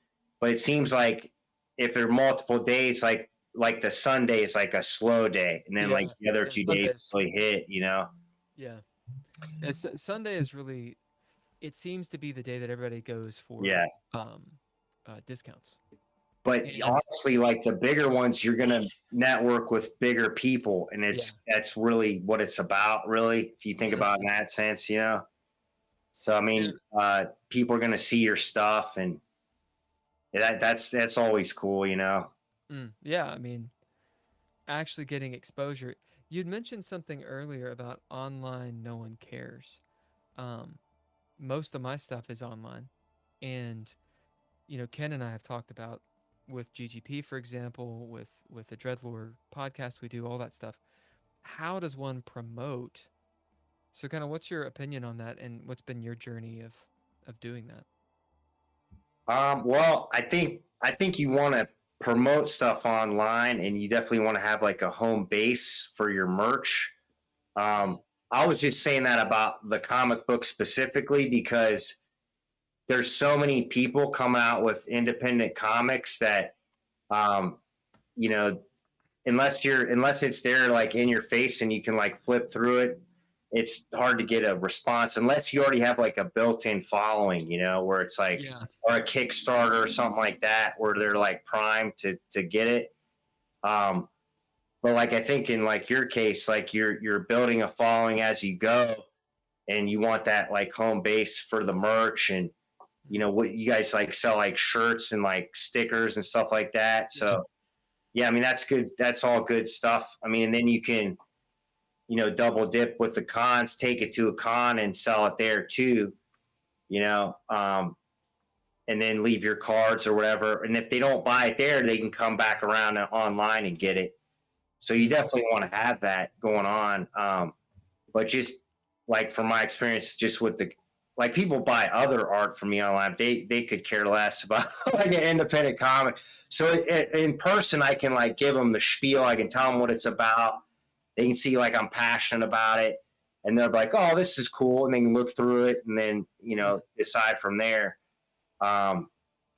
But it seems like if there are multiple days, like like the Sunday is like a slow day, and then Yeah, like the other yeah, 2 days Sundays. really hit, Yeah. Sunday is really, it seems to be the day that everybody goes for Yeah. discounts. But And- honestly, like the bigger ones, you're gonna network with bigger people, and that's really what it's about, really, if you think about it in that sense, So I mean, people are gonna see your stuff, and that's always cool, Yeah, I mean, actually getting exposure. You'd mentioned something earlier about online, no one cares. Most of my stuff is online, and Ken and I have talked about with GGP, for example, with the DreadLore podcast, we do all that stuff. How does one promote? So, kind of, what's your opinion on that, and what's been your journey of doing that? Well, I think you want to promote stuff online, and you definitely want to have like a home base for your merch. I was just saying that about the comic book specifically because there's so many people coming out with independent comics that, unless it's there like in your face and you can like flip through it, it's hard to get a response unless you already have like a built-in following, where it's like, or a Kickstarter or something like that, where they're like primed to get it. But like, I think in like your case, like you're building a following as you go, and you want that like home base for the merch, and what you guys like sell like shirts and like stickers and stuff like that. So yeah, I mean, that's good. That's all good stuff. I mean, and then you can, double dip with the cons, take it to a con and sell it there too, and then leave your cards or whatever. And if they don't buy it there, they can come back around online and get it. So you definitely want to have that going on. But just like from my experience, just with like people buy other art from me online, they could care less about like an independent comic. So in person, I can like give them the spiel. I can tell them what it's about. They can see like I'm passionate about it, and they're like, "Oh, this is cool," and they can look through it and then decide from there. And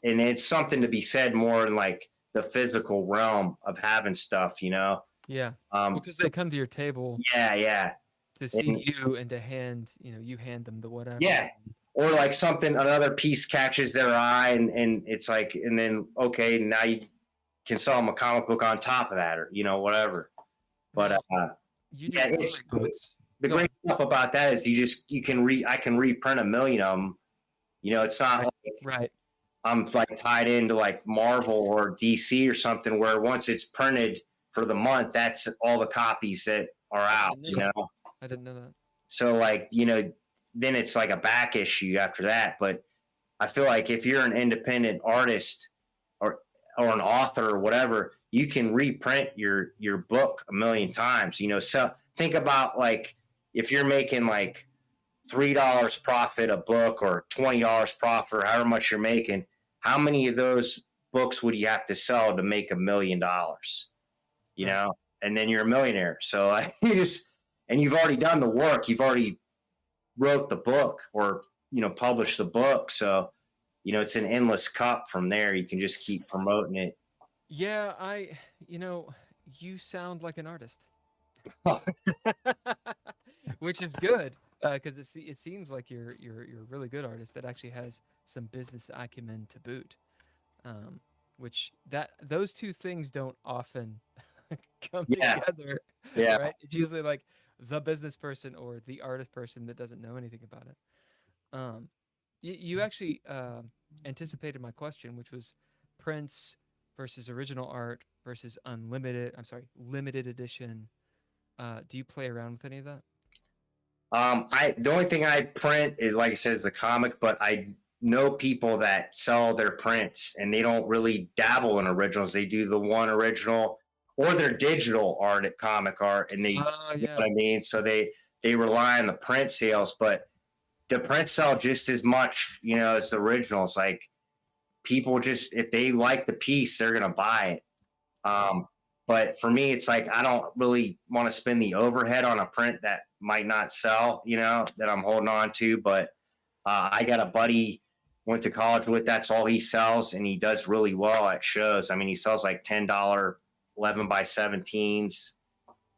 it's something to be said more in like the physical realm of having stuff, Yeah. Because they come to your table. Yeah. To see you and to hand, you hand them the whatever. Yeah. Or like another piece catches their eye, and it's like, and then, okay, now you can sell them a comic book on top of that, or, whatever. But, the great stuff about that is I can reprint 1 million of them. It's not right. I'm like tied into like Marvel or DC or something where once it's printed for the month, that's all the copies that are out, I didn't know that. So like, then it's like a back issue after that. But I feel like if you're an independent artist or an author or whatever, you can reprint your book 1 million times, So think about like, if you're making like $3 profit a book or $20 profit or however much you're making, how many of those books would you have to sell to make $1 million? And then you're a millionaire. So like, and you've already done the work. You've already wrote the book or, published the book. So, it's an endless cup from there. You can just keep promoting it. Yeah. You sound like an artist, which is good. Because it seems like you're a really good artist that actually has some business acumen to boot, which those two things don't often come together. Yeah, right. It's usually like the business person or the artist person that doesn't know anything about it. You actually anticipated my question, which was prints versus original art versus limited edition. Do you play around with any of that? The only thing I print is, like I said, is the comic, but I know people that sell their prints and they don't really dabble in originals. They do the one original or their digital art at comic art, and they, you know what I mean? So they rely on the print sales, but the prints sell just as much, as the originals. Like people just, if they like the piece, they're going to buy it. But for me, it's like, I don't really want to spend the overhead on a print that might not sell, that I'm holding on to. But I got a buddy went to college with, that's all he sells. And he does really well at shows. I mean, he sells like $10 11 by 17s,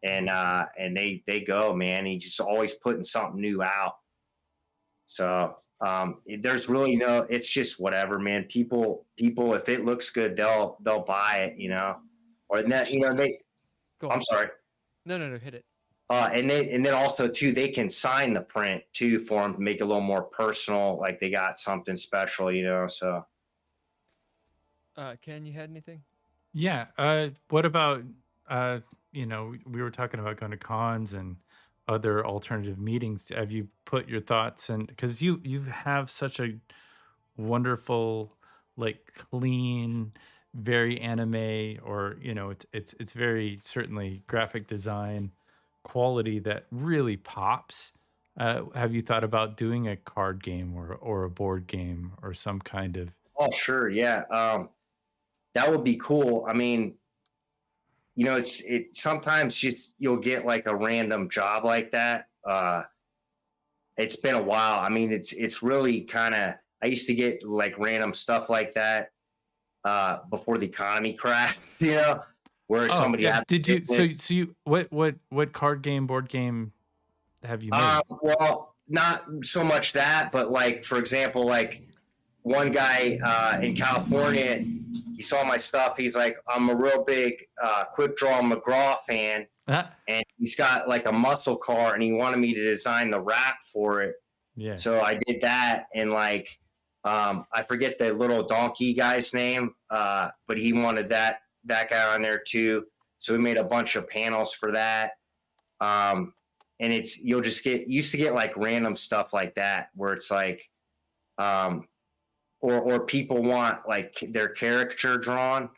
and they go, man. He's just always putting something new out. So there's really no, it's just whatever, man. People, if it looks good, they'll buy it, or that, Go I'm on. sorry. No, hit it. And then also too, they can sign the print too for them to make it a little more personal, like they got something special, so. Ken, you had anything? Yeah. What about we were talking about going to cons and other alternative meetings. Have you put your thoughts in, because you have such a wonderful, like, clean, very anime, or it's very certainly graphic design quality that really pops. Have you thought about doing a card game or a board game or some kind of? Oh, sure. Yeah. That would be cool. I mean, it sometimes just you'll get like a random job like that. It's been a while. I mean, it's really kind of, I used to get like random stuff like that before the economy crashed, where somebody had. Did you? So you what card game, board game have you made? Well, not so much that, but like, for example, like one guy in California, he saw my stuff. He's like, I'm a real big Quick Draw McGraw fan. And he's got like a muscle car, and he wanted me to design the wrap for it. Yeah. So I did that, and like, I forget the little donkey guy's name, but he wanted that guy on there too. So we made a bunch of panels for that. And you'll just used to get like random stuff like that, where it's like, or people want like their caricature drawn.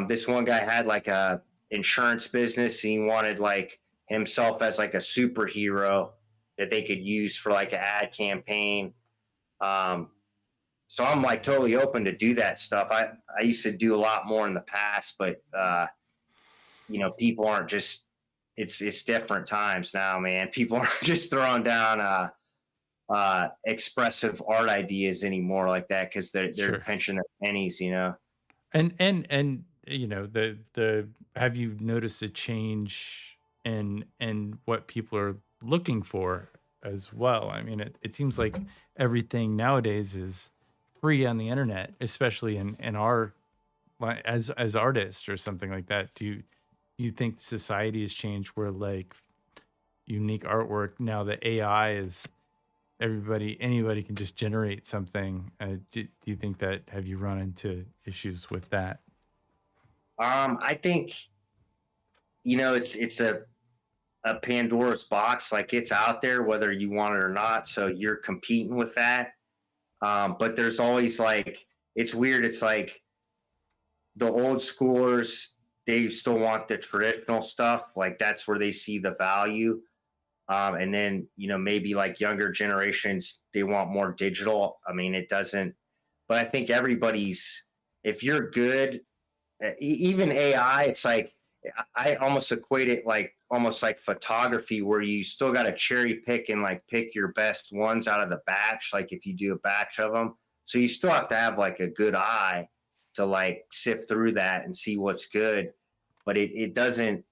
This one guy had like a insurance business, and he wanted like himself as like a superhero that they could use for like an ad campaign. So I'm like totally open to do that stuff. I used to do a lot more in the past, but people aren't just, it's different times now, man. People aren't just throwing down expressive art ideas anymore like that, because they're Sure. pinching their pennies, And the have you noticed a change in what people are looking for as well? I mean, it seems like everything nowadays is free on the internet, especially in our, as artists or something like that. Do you think society has changed where like unique artwork, now that AI is anybody can just generate something? Do you think that, have you run into issues with that? I think, it's a Pandora's box. Like, it's out there whether you want it or not. So you're competing with that. But there's always like, it's weird. It's like the old schoolers, they still want the traditional stuff. Like, that's where they see the value. And then, maybe like younger generations, they want more digital. I mean, it doesn't, but I think if you're good, even AI, it's like, I almost equate it like almost like photography, where you still got to cherry pick and like pick your best ones out of the batch. Like if you do a batch of them, so you still have to have like a good eye to like sift through that and see what's good. But it doesn't,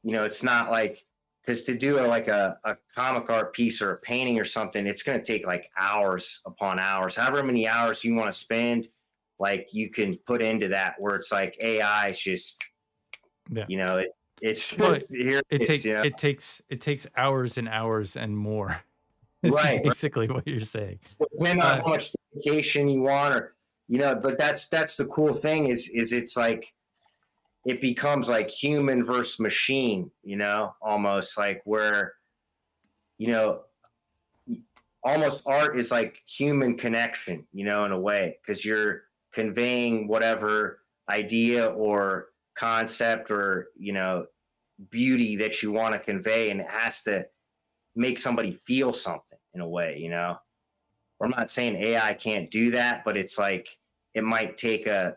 it's not like, because to do like a comic art piece or a painting or something, it's going to take like hours upon hours, however many hours you want to spend, like you can put into that, where it's like AI is just, it's Well, here. it takes hours and hours and more. Is Right. basically what you're saying. Depending on how much dedication you want, or but that's the cool thing is it's like, it becomes like human versus machine, almost like where, almost art is like human connection, in a way, because you're conveying whatever idea or concept or, beauty that you want to convey, and it has to make somebody feel something in a way, I'm not saying AI can't do that, but it's like, it might take a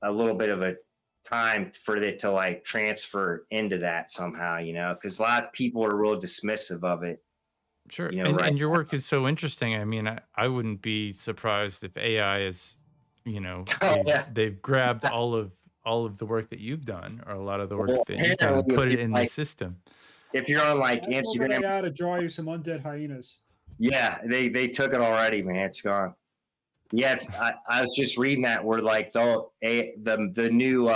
little bit of a time for it to like transfer into that somehow, because a lot of people are real dismissive of it. Sure. Right And your work is so interesting. I mean, I wouldn't be surprised if AI is, Yeah. they've grabbed all all of the work that you've done, or a lot of the work Well, that you've done, and apparently, put if it you in the like, system. if you're on like I told Instagram, AI to draw you some undead hyenas. yeah, they took it already, man. It's gone. Yeah, I was just reading that where like the new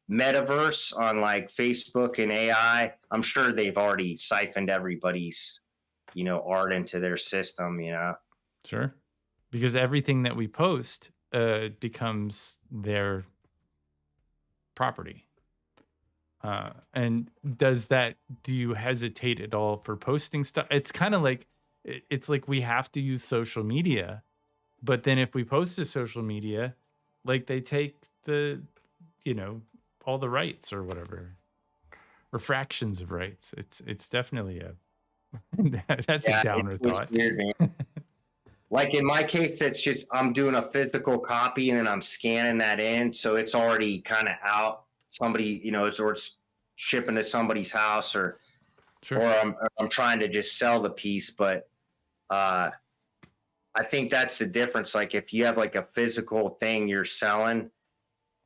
metaverse on like Facebook and AI. I'm sure they've already siphoned everybody's, art into their system. Sure. Because everything that we post becomes their property. And do you hesitate at all for posting stuff? It's kind of like, it's like we have to use social media, but then if we post to social media, like they take the, all the rights or whatever, or fractions of rights. It's definitely that's a downer it's thought. weird, man. Like in my case, it's just I'm doing a physical copy and then I'm scanning that in, so it's already kind of out. Somebody, or it's shipping to somebody's house, or Sure. or I'm trying to just sell the piece. But I think that's the difference. Like if you have like a physical thing you're selling,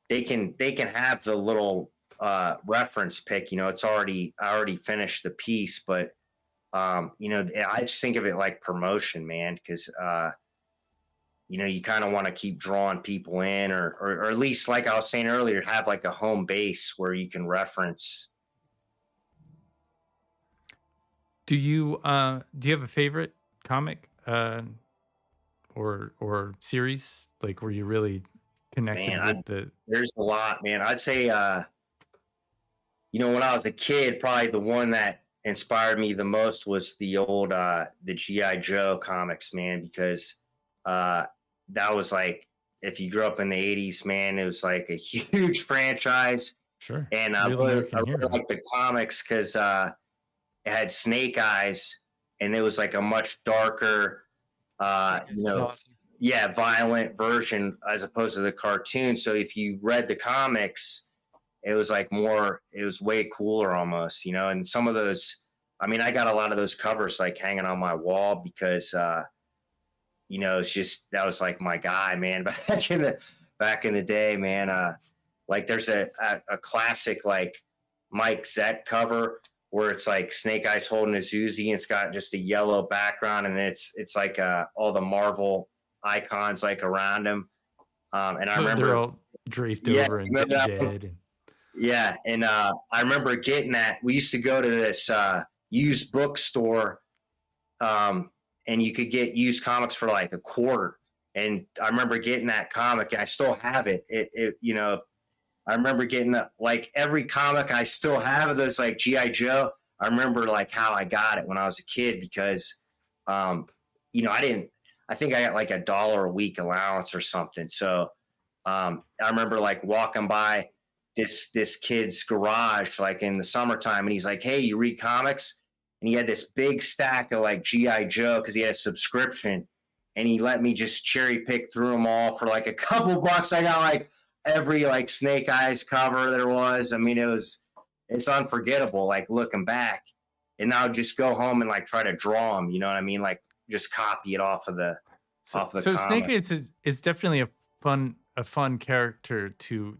they can have the little reference pic. I already finished the piece, but I just think of it like promotion, man, because you kind of want to keep drawing people in, or at least, like I was saying earlier, have like a home base where you can reference. Do you have a favorite comic or series, like where you really connected Man, with there's a lot, man. I'd say when I was a kid, probably the one that inspired me the most was the old the G.I. Joe comics, man, because that was like, if you grew up in the 80s, man, it was like a huge franchise. Sure. And I really like the comics because it had Snake Eyes, and it was like a much darker, awesome. violent version as opposed to the cartoon. So if you read the comics, it was like it was way cooler almost, and some of those, I got a lot of those covers like hanging on my wall because, it's just, that was like my guy, man. Back in the day, man, like there's a classic, like Mike Zett cover where it's like Snake Eyes holding his Uzi and it's got just a yellow background, and it's like all the Marvel icons like around him. And I remember they're all draped over and dead. Yeah, and I remember getting that. We used to go to this used bookstore, and you could get used comics for like a quarter. And I remember getting that comic, and I still have it. I remember getting like every comic I still have of those, like G.I. Joe. I remember like how I got it when I was a kid because, I think I got like $1 a week allowance or something. So I remember like walking by this kid's garage like in the summertime, and he's like, "Hey, you read comics?" And he had this big stack of like G.I. Joe because he had a subscription, and he let me just cherry pick through them all for like a couple bucks. I got like every like Snake Eyes cover there was. It's unforgettable, like looking back. And now just go home and like try to draw them, you know what I mean? Like just copy it off of the So Snake Eyes is definitely a fun character to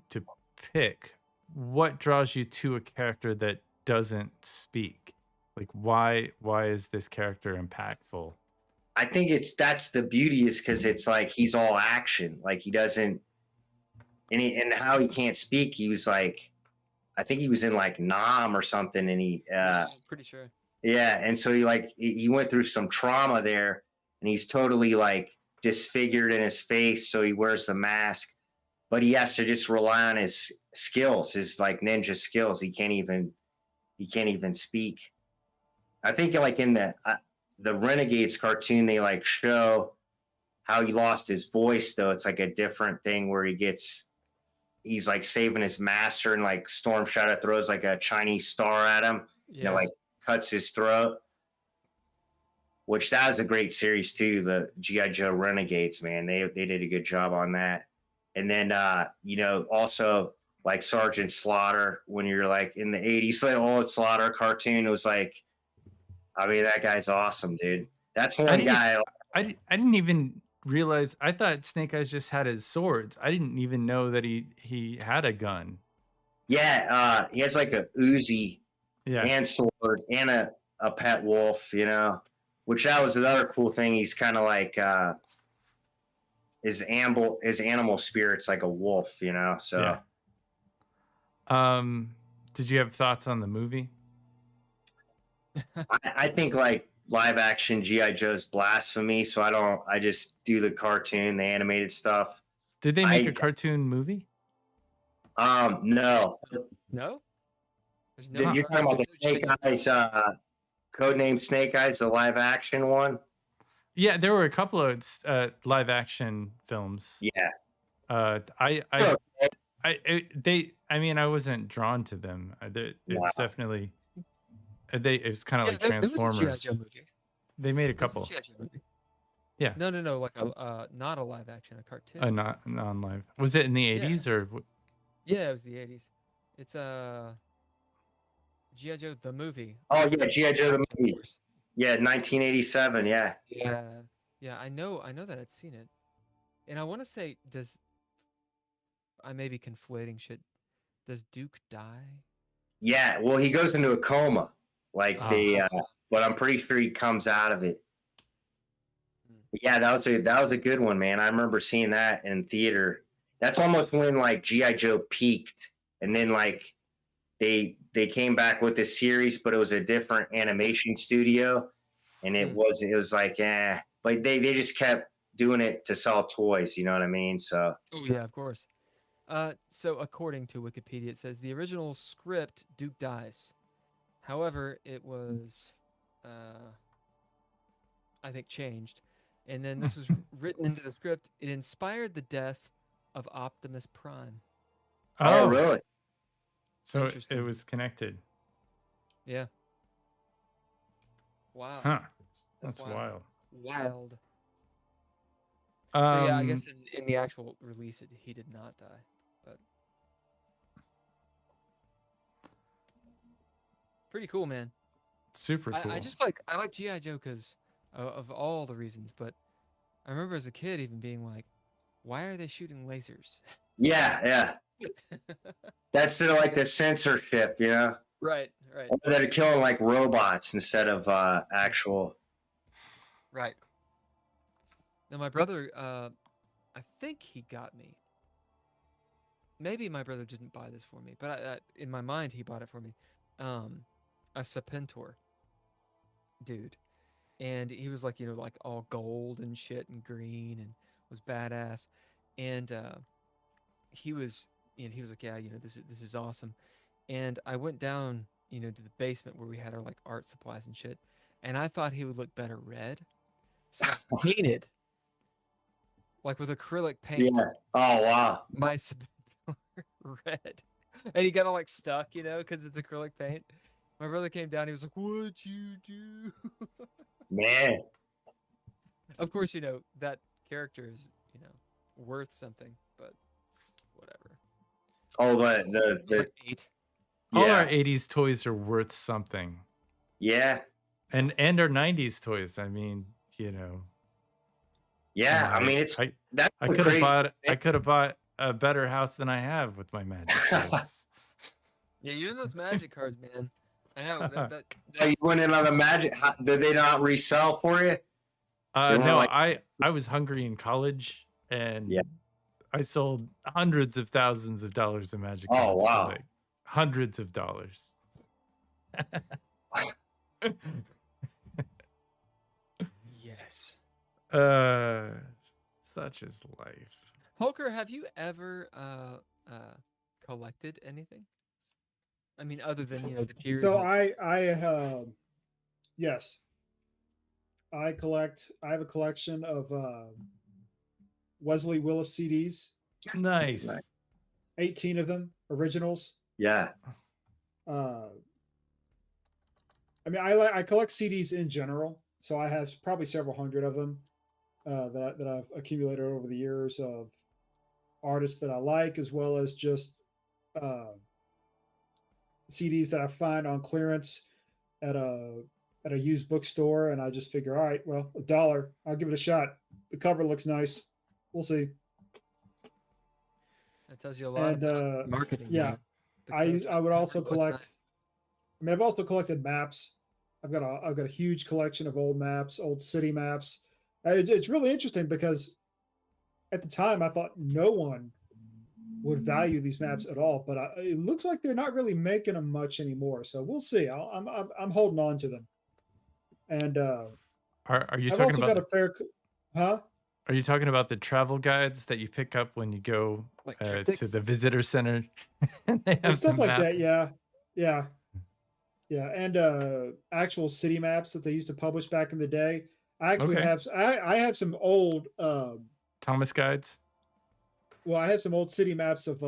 pick. What draws you to a character that doesn't speak? Like why is this character impactful? I think that's the beauty, is because it's like he's all action. Like he doesn't, and how he can't speak. He was like, I think he was in like Nam or something, and I'm pretty sure. Yeah, and so he went through some trauma there, and he's totally like disfigured in his face, so he wears the mask, but he has to just rely on his skills, his like ninja skills. He can't even speak. I think like in the Renegades cartoon, they like show how he lost his voice, though. It's like a different thing where he's like saving his master, and like Storm Shadow throws like a Chinese star at him, like cuts his throat. Which that was a great series too, the G.I. Joe Renegades, man. They did a good job on that. And then also like Sergeant Slaughter, when you're like in the 80s, like old Slaughter cartoon, it was like, that guy's awesome, dude. That's one guy. I didn't even realize I thought Snake Eyes just had his swords. I didn't even know that he had a gun. Yeah, he has like a Uzi Yeah. and sword and a pet wolf, you know, which that was another cool thing. He's kind of like his animal spirit's like a wolf, you know. So Yeah. Did you have thoughts on the movie? I think like live action G.I. Joe's blasphemy, so I just do the cartoon, the animated stuff. Did they make a cartoon movie? No. No? There's You're talking about the Snake Eyes, codename Snake Eyes, the live action one? Yeah, there were a couple of live action films. Yeah. I mean, I wasn't drawn to them. It's definitely it was kind of like Transformers. There was a G.I. Joe movie. They made a couple. G.I. Joe movie. Yeah. No, like a not a live action, a cartoon. Not non-live. Was it in the 80s or? Yeah, it was the 80s. It's G.I. Joe the movie. Oh yeah, G.I. Joe the movie. Yeah, 1987. Yeah. Yeah. I know that I'd seen it, and I want to say, I may be conflating shit. Does Duke die? Yeah. Well, he goes into a coma, but I'm pretty sure he comes out of it. Yeah, that was a good one, man. I remember seeing that in theater. That's almost when like G.I. Joe peaked, and then like they came back with this series, but it was a different animation studio, and it was like but they just kept doing it to sell toys. You know what I mean? So. Oh yeah, of course. So according to Wikipedia, it says the original script Duke dies. However, it was, I think, changed, and then this was written into the script. It inspired the death of Optimus Prime. Oh, really? So it was connected. Yeah. Wow. Huh. That's wild. Wild. So yeah, I guess in the actual release, he did not die, but pretty cool, man. Super cool. I like G.I. Joe because of all the reasons, but I remember as a kid even being like, why are they shooting lasers? Yeah. That's sort of like the censorship, you know? Right. Or they're killing like robots instead of actual. Right. Now my brother, I think he got me. Maybe my brother didn't buy this for me, but in my mind he bought it for me. A Serpentor dude, and he was like, like all gold and shit and green and was badass, and he was like, yeah, this is awesome, and I went down, to the basement where we had our like art supplies and shit, and I thought he would look better red, so I painted like with acrylic paint. Yeah. Oh wow. My Serpentor red, and he got all like stuck, because it's acrylic paint. My brother came down. He was like, "What'd you do?" Man. Of course, that character is, worth something, but whatever. Oh, the like 8. All our 80s toys are worth something. Yeah. And our 90s toys. I mean, Yeah, I mean I could have bought a better house than I have with my magic cards. Yeah, you and those magic cards, man. I know. You went in on a magic. Did they not resell for you? No, I was hungry in college, and I sold hundreds of thousands of dollars of magic cards. Oh wow! For like hundreds of dollars. Yes. Such is life. Holker, have you ever collected anything? I mean, other than the tiers. So yes, I have a collection of Wesley Willis CDs. Nice. 18 of them, originals. Yeah. I mean, I collect CDs in general, so I have probably several hundred of them that I've accumulated over the years of artists that I like, as well as just CDs that I find on clearance at at a used bookstore, and I just figure, all right, well, $1, I'll give it a shot. The cover looks nice. We'll see. That tells you a lot And about marketing. yeah, man. The I would cover also looks collect. nice. I mean, I've also collected maps. I've got a huge collection of old maps, old city maps. It's really interesting because at the time I thought no one would value these maps at all, but it looks like they're not really making them much anymore. So we'll see. I'm holding on to them. And Are you I've talking also about got a fair, huh? Are you talking about the travel guides that you pick up when you go Like to triptychs? the visitor center? And they And have stuff the like map. that. Yeah. And actual city maps that they used to publish back in the day. I actually Okay. have I have some old Thomas guides. well, I have some old city maps of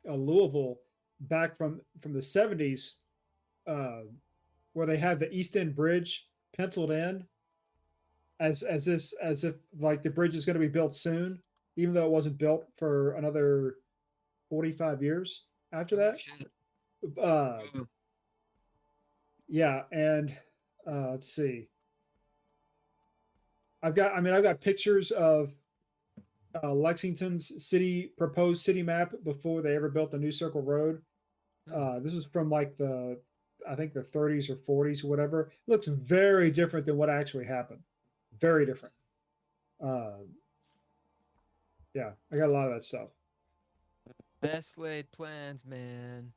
Louisville back from the 70s, where they have the East End Bridge penciled in as if like the bridge is going to be built soon, even though it wasn't built for another 45 years after Oh, that. shit. Uh, Oh, yeah, and let's see. I've got pictures of Lexington's proposed city map before they ever built the New Circle Road. This is from like I think the 30s or 40s or whatever. It looks very different than what actually happened. Very different. Yeah, I got a lot of that stuff. Best laid plans, man.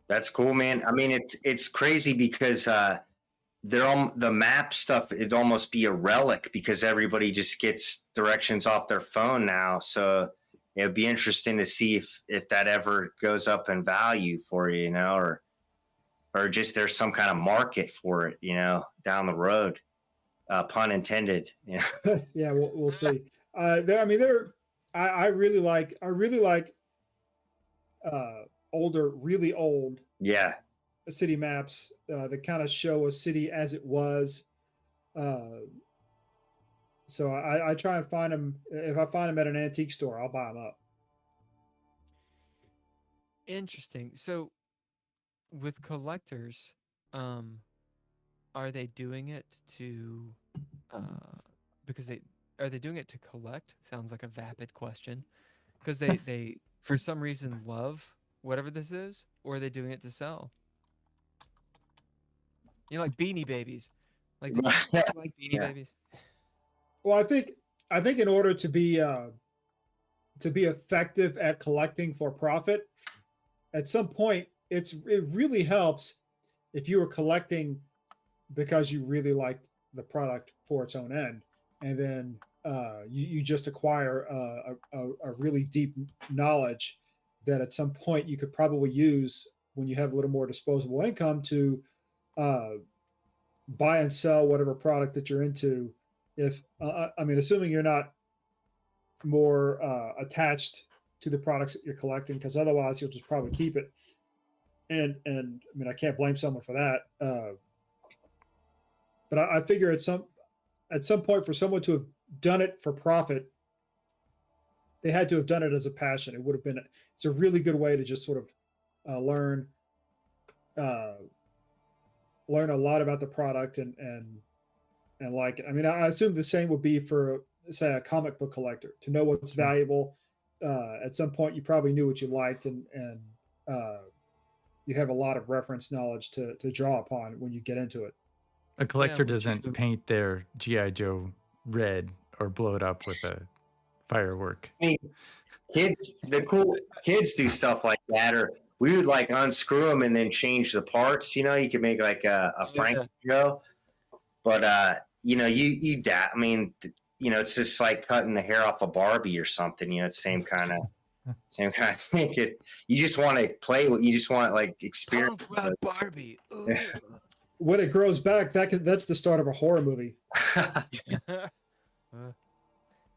That's cool, man. I mean, it's crazy because the map stuff, it'd almost be a relic because everybody just gets directions off their phone now. So it'd be interesting to see if that ever goes up in value for you, or just there's some kind of market for it, down the road. Pun intended. Yeah. Yeah, we'll see. I really like older, really old Yeah. city maps that kind of show a city as it was. So I try and find them. If I find them at an antique store, I'll buy them up. Interesting. So, with collectors, are they doing it to, because are they doing it to collect? Sounds like a vapid question. Because they for some reason love whatever this is, or are they doing it to sell? Like Beanie Babies. Like, did you like Beanie Yeah. Babies? Well, I think in order to be effective at collecting for profit, at some point it really helps if you were collecting because you really like the product for its own end, and then you just acquire a really deep knowledge that at some point you could probably use when you have a little more disposable income to buy and sell whatever product that you're into. If assuming you're not more attached to the products that you're collecting, because otherwise you'll just probably keep it. And I mean, I can't blame someone for that. But I figure at some point, for someone to have done it for profit, they had to have done it as a passion. It would have been. It's a really good way to just sort of learn a lot about the product and like it. I mean, I assume the same would be for, say, a comic book collector, to know what's valuable. At some point, you probably knew what you liked, and you have a lot of reference knowledge to draw upon when you get into it. A collector would doesn't you- paint their GI Joe red or blow it up with a firework. I mean, the cool kids do stuff like that, or we would like unscrew them and then change the parts. You could make like a Frank Joe, but you I mean, it's just like cutting the hair off a Barbie or something. It's same kind of thing. You just want to play with. You just want like experience. Punk rock Barbie. Ooh. When it grows back, that's the start of a horror movie.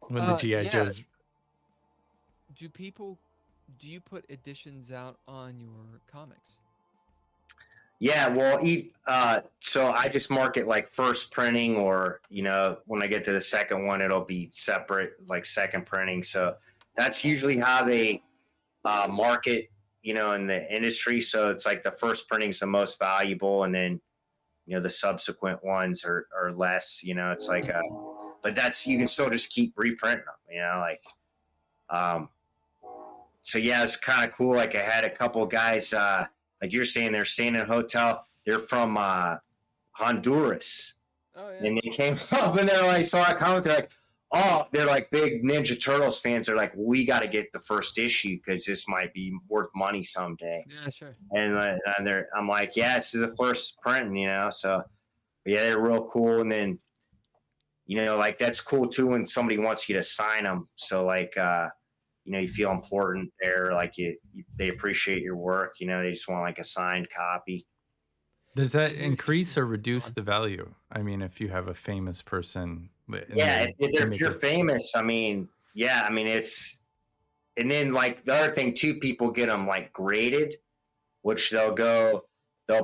When the GI yeah. Joes. Do you put editions out on your comics? Yeah, well, so I just mark it like first printing, or when I get to the second one, it'll be separate, like second printing. So that's usually how they market, in the industry. So it's like the first printing's the most valuable, and then the subsequent ones are less. It's like but that's, you can still just keep reprinting them. So yeah, it's kind of cool. Like I had a couple of guys, like you're saying, they're staying in a hotel. They're from Honduras, Oh yeah. and they came up and they're like, saw a comment. They're like, oh, they're like big Ninja Turtles fans. They're like, we got to get the first issue because this might be worth money someday. Yeah, sure. And I'm like, yeah, this is the first print, So yeah, they're real cool. And then, like that's cool too when somebody wants you to sign them. So like, you feel important there. Like they appreciate your work. They just want like a signed copy. Does that increase or reduce the value? I mean, if you have a famous person. Yeah, if you're famous, it's, and then like the other thing too, people get them like graded, which they'll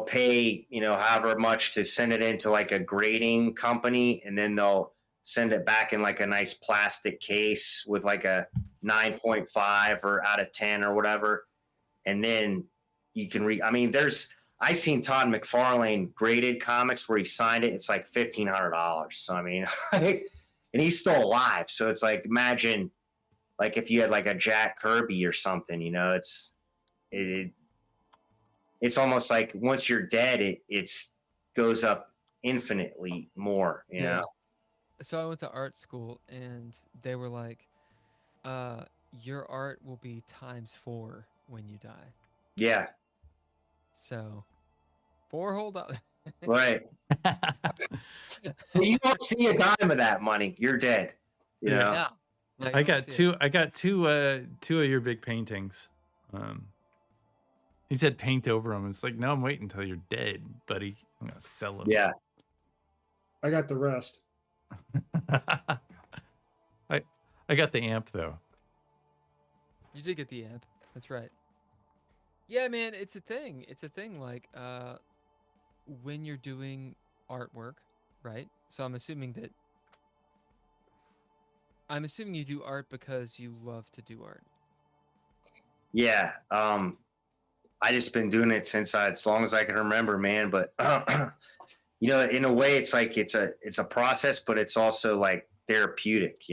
pay, however much to send it into like a grading company, and then they'll send it back in like a nice plastic case with like a 9.5 or out of 10 or whatever. And then you can I seen Todd McFarlane graded comics where he signed it. It's like $1,500. So, and he's still alive. So it's like, imagine like if you had like a Jack Kirby or something, it's almost like once you're dead, it goes up infinitely more, you know? So I went to art school and they were like, your art will be ×4 when you die. Yeah. So $4 Right. You don't see a dime of that money. You're dead. Yeah. I got two of your big paintings. He said paint over them. It's like, no, I'm waiting until you're dead, buddy. I'm gonna sell them. Yeah. I got the rest. I got the amp though. You did get the amp. That's right. Yeah, man, it's a thing. It's a thing. Like, when you're doing artwork, right? So I'm assuming you do art because you love to do art. Yeah. I just been doing it since as long as I can remember, man. But in a way, it's like it's a process, but it's also like therapeutic.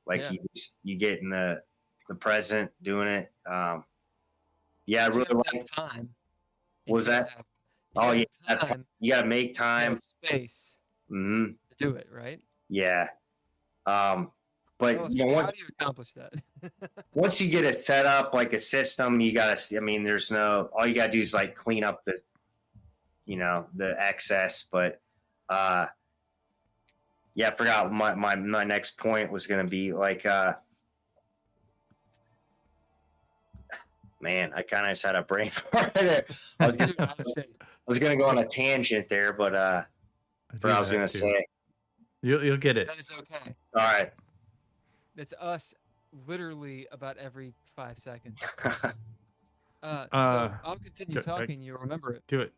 Like you get in the present doing it. Yeah, I really like time. What was that? You gotta make time, space to do it, right? Yeah. But how do you accomplish that? Once you get it set up like a system, you gotta. There's all you gotta do is like clean up the excess. But I forgot my next point was gonna be like. Man, I kind of just had a brain fart. I was gonna go on a tangent there, but what I was gonna say. You'll get it. That is okay. All right. It's us literally about every 5 seconds. So I'll continue talking. You'll remember it. Do it.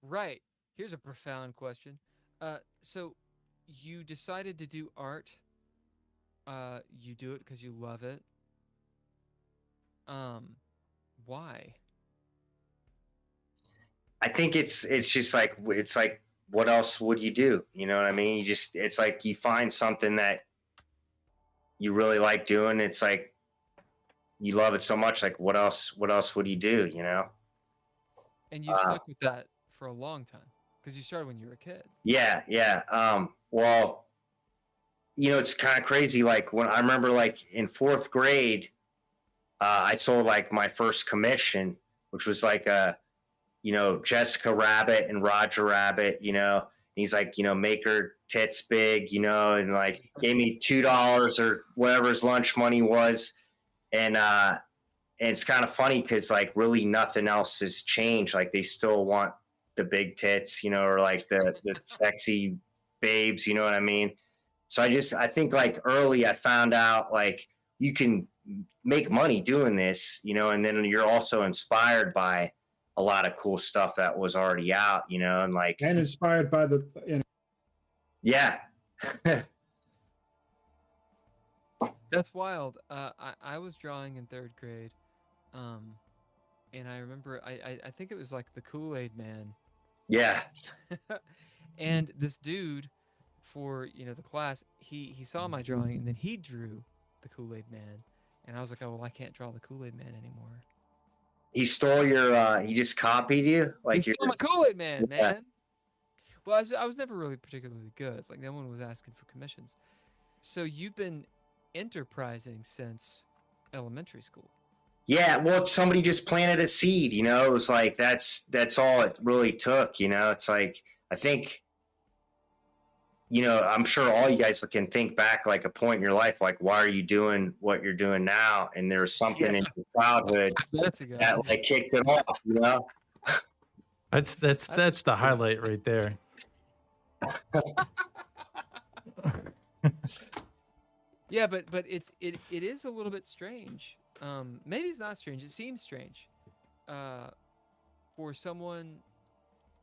Right. Here's a profound question. So you decided to do art. You do it because you love it. Why? I think it's just like what else would you do? You know what I mean? It's like you find something that you really like doing. It's like you love it so much. Like what else would you do? And you stuck with that for a long time because you started when you were a kid. Yeah. Well, it's kind of crazy. Like when I remember, like in 4th grade. I sold like my first commission, which was like Jessica Rabbit and Roger Rabbit, he's like, make her tits big, and like gave me $2 or whatever his lunch money was. And it's kind of funny because like really nothing else has changed. Like they still want the big tits, or like the sexy babes, you know what I mean? So I think like early I found out like you can make money doing this, and then you're also inspired by a lot of cool stuff that was already out, and like and inspired by the yeah. That's wild. I was drawing in 3rd grade, and I remember I think it was like the Kool-Aid Man Yeah. And this dude, for the class, he saw my drawing and then he drew the Kool-Aid Man, and I was like, oh well, I can't draw the Kool-Aid Man anymore. He stole your. He just copied you. Like He stole my Kool-Aid Man, man. Well, I was never really particularly good. Like, no one was asking for commissions. So you've been enterprising since elementary school. Yeah, well, somebody just planted a seed. It was like that's all it really took. It's like I think. I'm sure all you guys can think back like a point in your life, like why are you doing what you're doing now? And there was something in your childhood that like kicked it off. That's the highlight right there. Yeah, but it is a little bit strange. Maybe it's not strange. It seems strange for someone,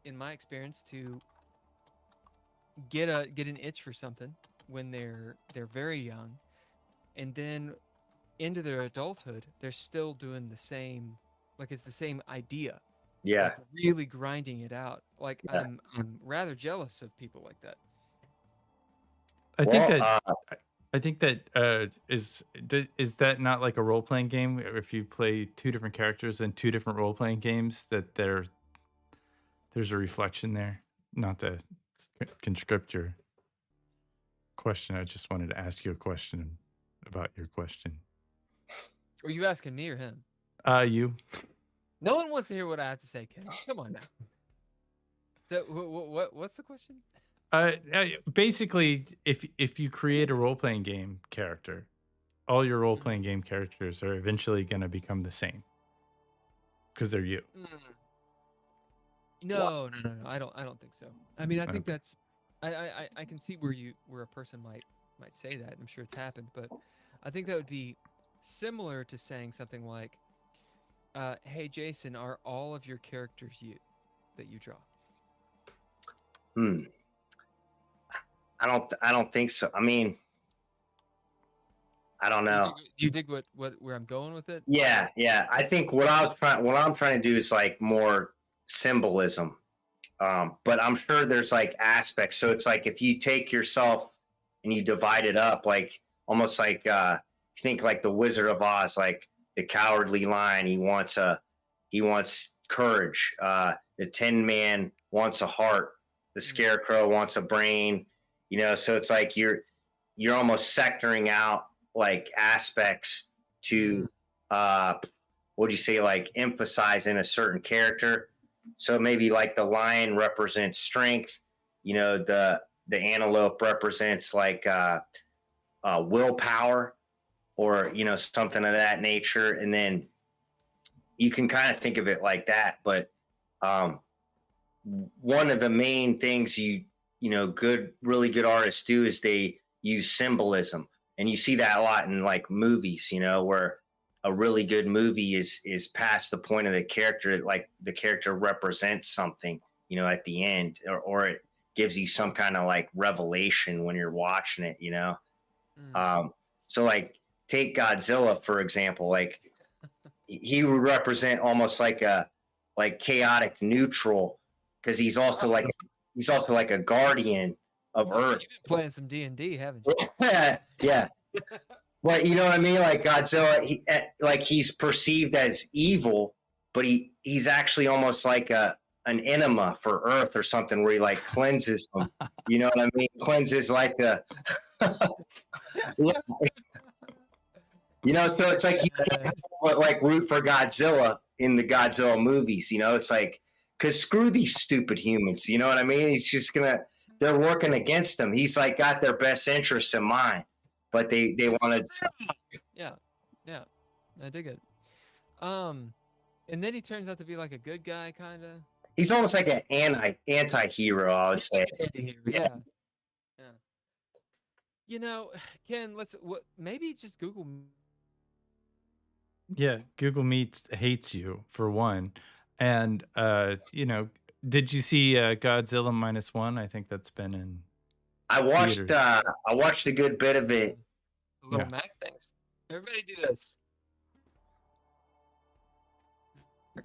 in my experience, to get an itch for something when they're very young, and then into their adulthood they're still doing the same, like it's the same idea. Yeah. Like really grinding it out. Like Yeah. I'm rather jealous of people like that. I think that is that not like a role playing game? If you play two different characters in two different role playing games, that there's a reflection there. Not to conscript your question, I just wanted to ask you a question about your question. Are you asking me or him? You. No one wants to hear what I have to say, Ken. Come on now. So what's the question? Basically, if you create a role playing game character, all your role playing game characters are eventually going to become the same because they're you. No. I don't think so. I mean, I think that's I can see where a person might say that. I'm sure it's happened, but I think that would be similar to saying something like, "Hey, Jason, are all of your characters you that you draw?" I don't think so. I mean, I don't know. You dig where I'm going with it? Yeah. I think what I'm trying to do is like more symbolism. But I'm sure there's like aspects. So it's like if you take yourself and you divide it up, like almost like think like the Wizard of Oz, like the Cowardly Lion, he wants courage. The Tin Man wants a heart. The Scarecrow wants a brain. So it's like you're almost sectoring out like aspects to what do you say, like emphasize in a certain character. So maybe like the lion represents strength, the antelope represents like willpower, or something of that nature, and then you can kind of think of it like that. But one of the main things really good artists do is they use symbolism, and you see that a lot in like movies, where a really good movie is past the point of the character, like the character represents something, at the end, or it gives you some kind of like revelation when you're watching it, So like take Godzilla, for example, like he would represent almost like a chaotic neutral, because he's also like a guardian of Earth. You've been playing some D&D, haven't you? Yeah. But you know what I mean? Like Godzilla, he's perceived as evil, but he's actually almost like an enema for Earth or something, where he like cleanses them. You know what I mean? Cleanses like the, so it's like you can't like root for Godzilla in the Godzilla movies. It's like, because screw these stupid humans. You know what I mean? He's just they're working against him. He's like got their best interests in mind. But they want to. Yeah, I dig it. And then he turns out to be like a good guy, kind of. He's almost like an anti-hero, I would say. Yeah. Ken, maybe just Google. Yeah, Google Meet hates you for one, and did you see Godzilla -1? I think that's been in. I watched a good bit of it. Little Mac things. Everybody do this.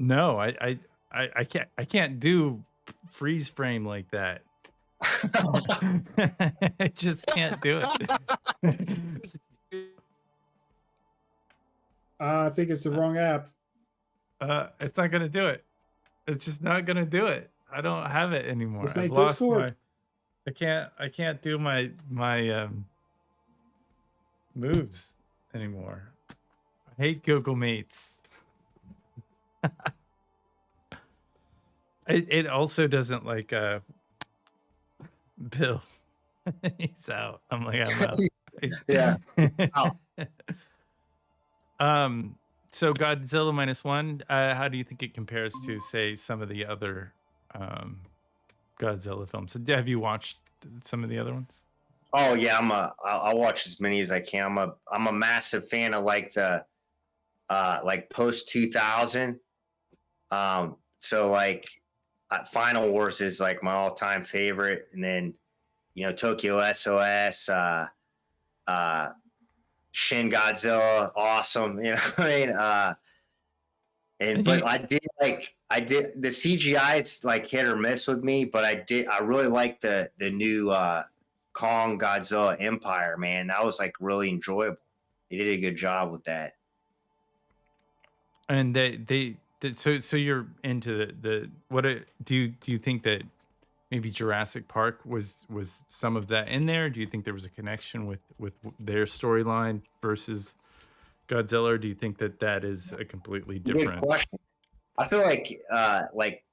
No, I can't do freeze frame like that. I just can't do it. I think it's the wrong app. It's not gonna do it. It's just not gonna do it. I don't have it anymore. This I've ain't lost Discord. I can't do my moves anymore. I hate Google Mates. It also doesn't like Bill. He's out. I'm like, I'm out. Yeah. So Godzilla -1, how do you think it compares to, say, some of the other Godzilla films? Have you watched some of the other ones? Oh yeah, I'll watch as many as I can. I'm a massive fan of like the like post 2000. So like Final Wars is like my all-time favorite, and then Tokyo SOS, Shin Godzilla, awesome. You know what I mean? But I did the CGI. It's like hit or miss with me, but I really like the new Kong Godzilla Empire. Man, that was like really enjoyable. They did a good job with that. And so you're into the what? Do you think that maybe Jurassic Park was some of that in there? Do you think there was a connection with their storyline versus Godzilla, or do you think that is a completely different? Good question. I feel like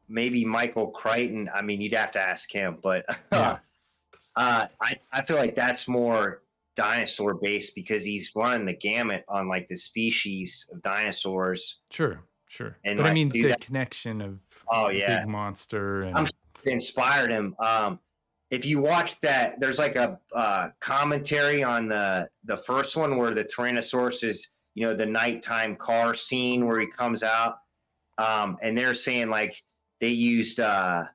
maybe Michael Crichton. I mean, you'd have to ask him, but Yeah. I feel like that's more dinosaur based because he's running the gamut on like the species of dinosaurs. Sure. And But I like, mean, dude, the connection of yeah, big monster and I'm sure it inspired him. If you watch that, there's like a commentary on the first one where the Tyrannosaurus is, the nighttime car scene where he comes out, and they're saying like they used I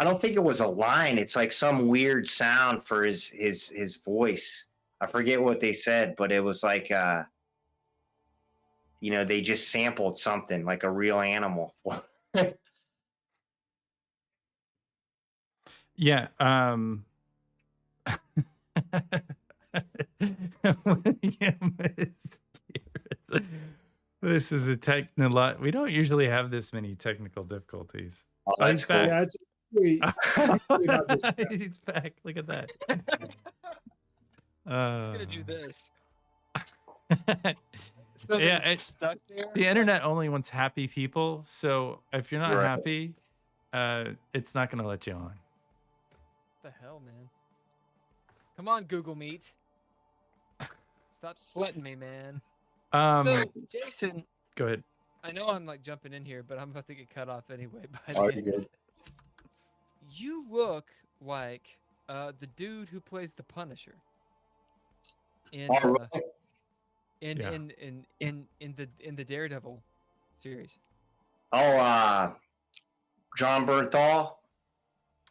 don't think it was a line. It's like some weird sound for his voice. I forget what they said, but it was like they just sampled something like a real animal. yeah. This is a technical. We don't usually have this many technical difficulties. Oh, Oh, that's he's cool. back. Yeah, it's actually not this bad. He's back. Look at that. I'm just gonna do this. Yeah, So that it's stuck there. the internet only wants happy people. So if you're not Right. happy, it's not gonna let you on. What the hell, man? Come on, Google Meet. Stop sweating me, man. So, Jason, Go ahead. I know I'm like jumping in here, but I'm about to get cut off anyway. By Oh, the you're end. good. You look like the dude who plays the Punisher in Oh, really? Yeah. in the Daredevil series. Oh, John Bernthal.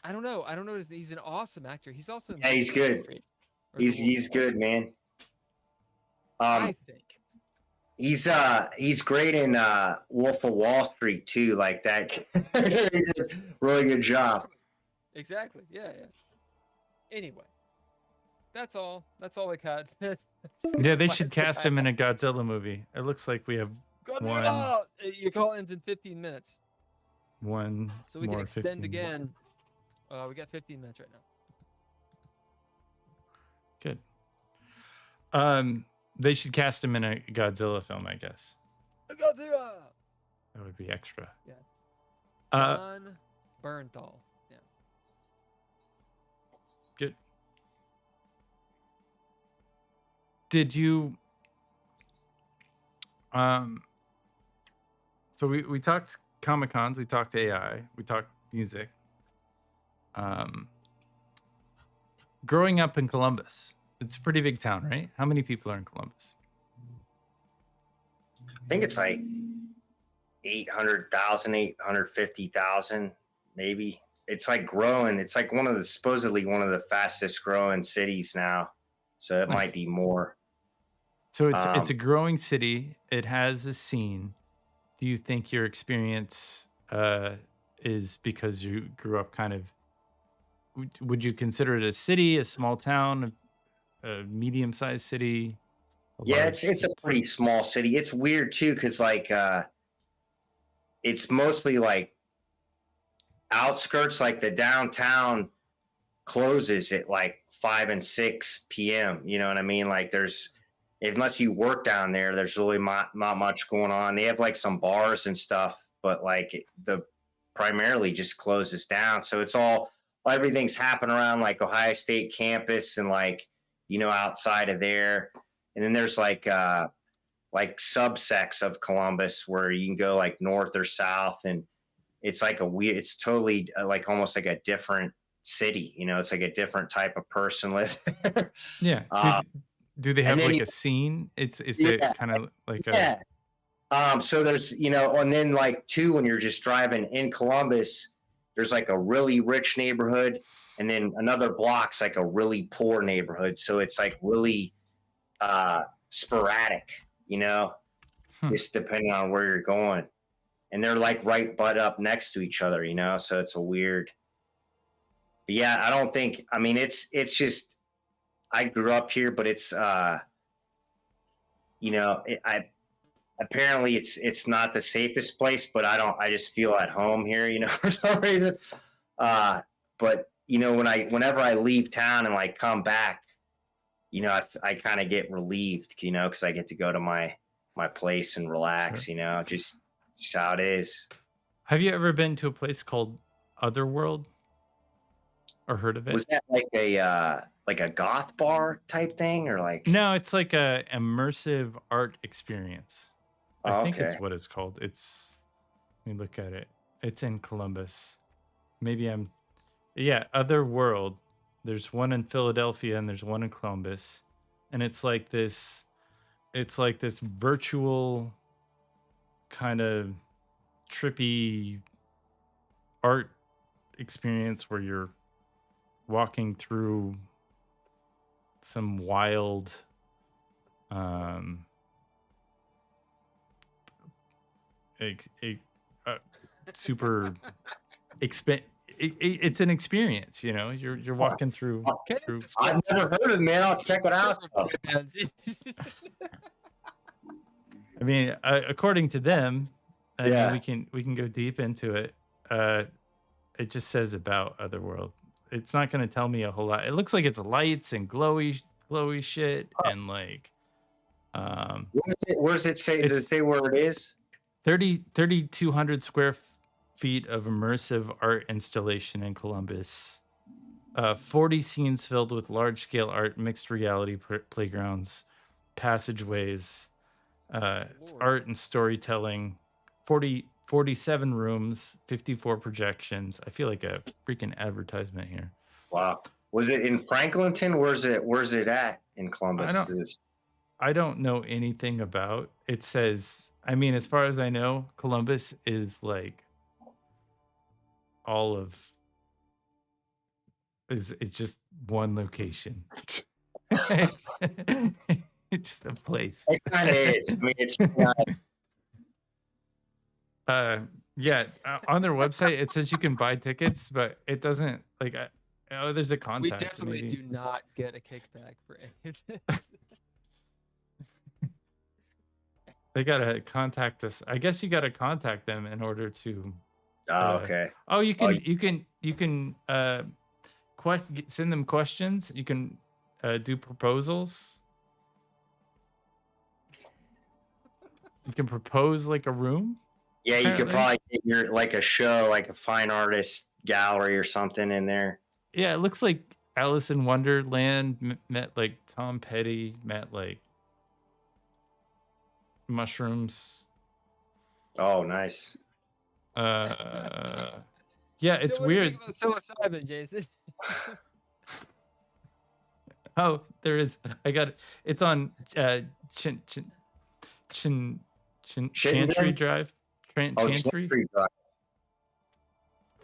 I don't know. He's an awesome actor. He's also in Yeah, he's Wolf of Wall good. Street, or The Wolf He's of Wall good, Street, man. I think. He's great in Wolf of Wall Street too. Like that, he does a really good job. Exactly. Yeah. Anyway, that's all. That's all I got. Yeah, they should cast him in a Godzilla movie. It looks like we have Godzilla! Your call ends in 15 minutes, one so we more can extend 15. again. We got 15 minutes right now. Good. They should cast him in a Godzilla film, I guess. Godzilla. That would be extra. Yeah. Uh, John Bernthal. Yeah. Good. Did you so we talked Comic-Cons, we talked AI, we talked music. Growing up in Columbus, it's a pretty big town, right? How many people are in Columbus? I think it's like 800,000, 850,000, maybe. It's like growing. It's like supposedly one of the fastest growing cities now. So it Nice. might be more. So it's a growing city. It has a scene. Do you think your experience is because you grew up kind of? Would you consider it a city, a small town, a medium-sized city? Yeah, it's a city? pretty small city. It's weird too, because like it's mostly like outskirts, like the downtown closes at like 5 and 6 p.m. You know what I mean? Like there's, unless you work down there, there's really not much going on. They have like some bars and stuff, but like the primarily just closes down. So it's all, everything's happening around like Ohio State campus and like, you know, outside of there. And then there's like subsects of Columbus where you can go like north or south, and it's like it's totally like almost like a different city. You know, it's like a different type of person lives there. Yeah. Do they have like a scene? Is it kind of like a so there's, you know, and then like too, when you're just driving in Columbus, there's like a really rich neighborhood, and then another block's like a really poor neighborhood. So it's like really sporadic, you know, just depending on where you're going. And they're like right butt up next to each other, you know, so it's a weird. But yeah, I don't think, I mean, it's just, I grew up here, but it's you know, apparently it's not the safest place, but I just feel at home here, you know, for some reason. But you know, whenever I leave town and like come back, you know, I kind of get relieved, you know, because I get to go to my place and relax, you know, just how it is. Have you ever been to a place called Otherworld or heard of it? Was that like a goth bar type thing, or like? No, it's like a immersive art experience. I think it's okay. what it's called. Let me look at it. It's in Columbus. Otherworld. There's one in Philadelphia and there's one in Columbus. And it's like this virtual kind of trippy art experience where you're walking through some wild super it's an experience, you know. You're walking through. I've never heard of it, man. I'll check it out. I mean, according to them, I mean, we can go deep into it. It just says about Otherworld. It's not going to tell me a whole lot. It looks like it's lights and glowy shit and like. Where does it say? Does it say where it is? 3,200 square feet of immersive art installation in Columbus. 40 scenes filled with large-scale art, mixed reality playgrounds, passageways. It's art and storytelling. 47 rooms, 54 projections. I feel like a freaking advertisement here. Wow. Was it in Franklinton? Where's it at in Columbus? I don't know anything about. It says, I mean, as far as I know, Columbus is like all of it's just one location. It's just a place. It kind of is. I mean, it's on their website it says you can buy tickets, but it doesn't like there's a contact. We definitely do not get a kickback for any of this. They gotta contact us. I guess you gotta contact them in order to. Okay. Oh, you can send them questions. You can do proposals. You can propose like a room. Yeah, apparently. You could probably get your like a show, like a fine artist gallery or something in there. Yeah, it looks like Alice in Wonderland met like Tom Petty, met like mushrooms. Oh, nice. Yeah, it's so weird. Psilocybin, Jason. Oh, there is. I got it. It's on Chantry Drive. Chantry.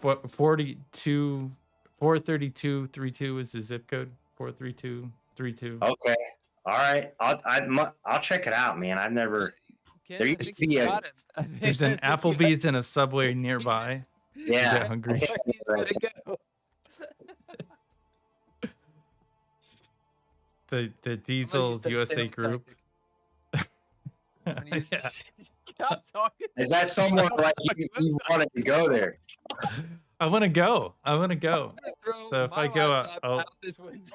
43232 is the zip code. 43232. Okay. All right, I'll check it out, man. I've never. Ken, There I used think to be you a- got him. I think- There's I an think you Applebee's and actually a Subway nearby. exist. Yeah. Get hungry. Where he's gonna go. The I'm Diesel's gonna use that USA sales group. tactic. I'm gonna use- Yeah. Stop talking. Is that somewhere like you wanted to go there? I want to go. I'm gonna throw So if my I go out- laptop oh. out this window.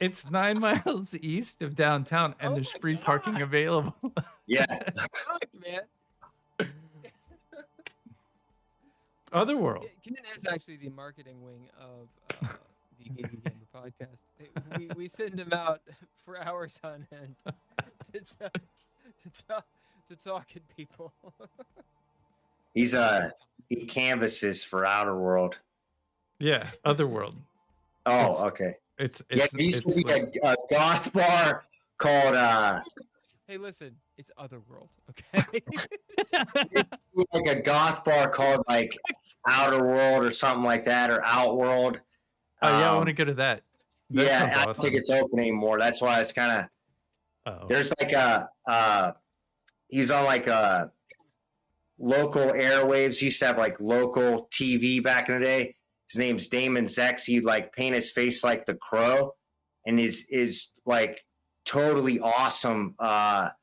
It's 9 miles east of downtown, and Oh there's my free parking God. available. Yeah. Fuck, man. Otherworld. Ken is actually the marketing wing of the Geeky Gamer podcast. We send him out for hours on end to talk at people. He canvases for Outer World. Yeah, Otherworld. Oh, okay. It's Yeah, there used to be like- a goth bar called Hey, listen, it's Otherworld, okay? like a goth bar called like Outer World or something like that, or Outworld. Oh yeah, I want to go to that. That Yeah, sounds I don't awesome. think it's open anymore. That's why it's kind of. Oh. There's like he's on like a local airwaves. He used to have like local TV back in the day. His name's Damon Zex. He'd like paint his face like the Crow, and is like totally awesome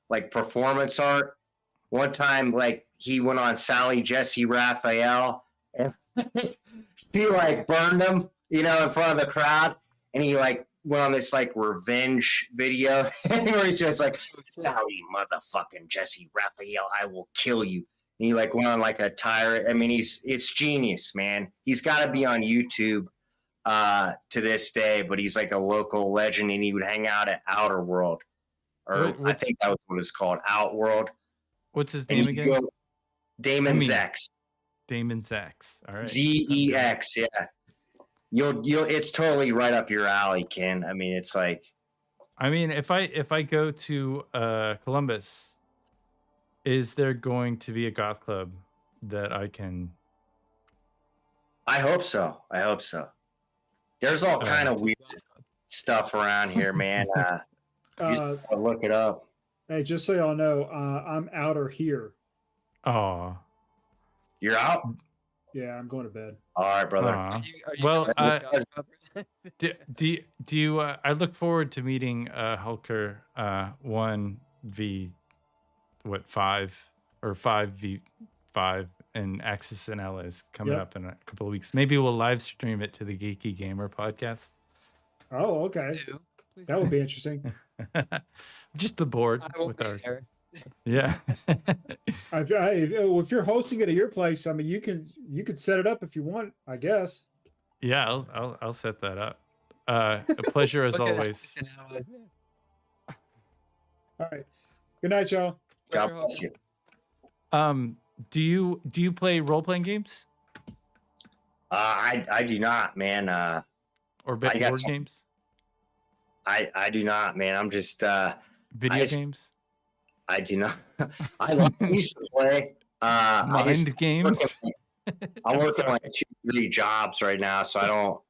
like performance art. One time, like he went on Sally Jesse Raphael, and he like burned him, in front of the crowd, and he like went on this like revenge video where he's just like, Sally motherfucking Jesse Raphael, I will kill you. And he like went on like a tirade. I mean, it's genius, man. He's got to be on YouTube to this day, but he's like a local legend, and he would hang out at Outer World, or I think that was what it's called, Outworld. What's his And name he'd again? go- Damon I mean, Zex. Damon Zax. All right. Zex. Yeah. You'll. It's totally right up your alley, Ken. I mean, it's like. I mean, if I go to Columbus, is there going to be a goth club that I can? I hope so. There's all kind of weird stuff around here, man. You just gotta look it up. Hey, just so y'all know, I'm outer here. Oh. You're out. Yeah, I'm going to bed. All right, brother. Aw. Are you Well, gonna go to the do you? I look forward to meeting Hulker 5 or 5v5 and Axis and Ella is coming Yep. up in a couple of weeks. Maybe we'll live stream it to the Geeky Gamer podcast. Oh, okay. do? Please That would be interesting. Just the board I won't with be our there. yeah. If you're hosting it at your place, I mean, you could set it up if you want, I guess. Yeah, I'll set that up. A pleasure as Look at always. Alex and Alex. All right. Good night, y'all. God Pleasure, bless Hulk. you. Do you play role playing games I do not, man. or I board got some- games? I do not, man. I'm just. Video just- games? I do not. I used to play. I just Mind games? I'm working sorry. like 2-3 jobs right now, so I don't.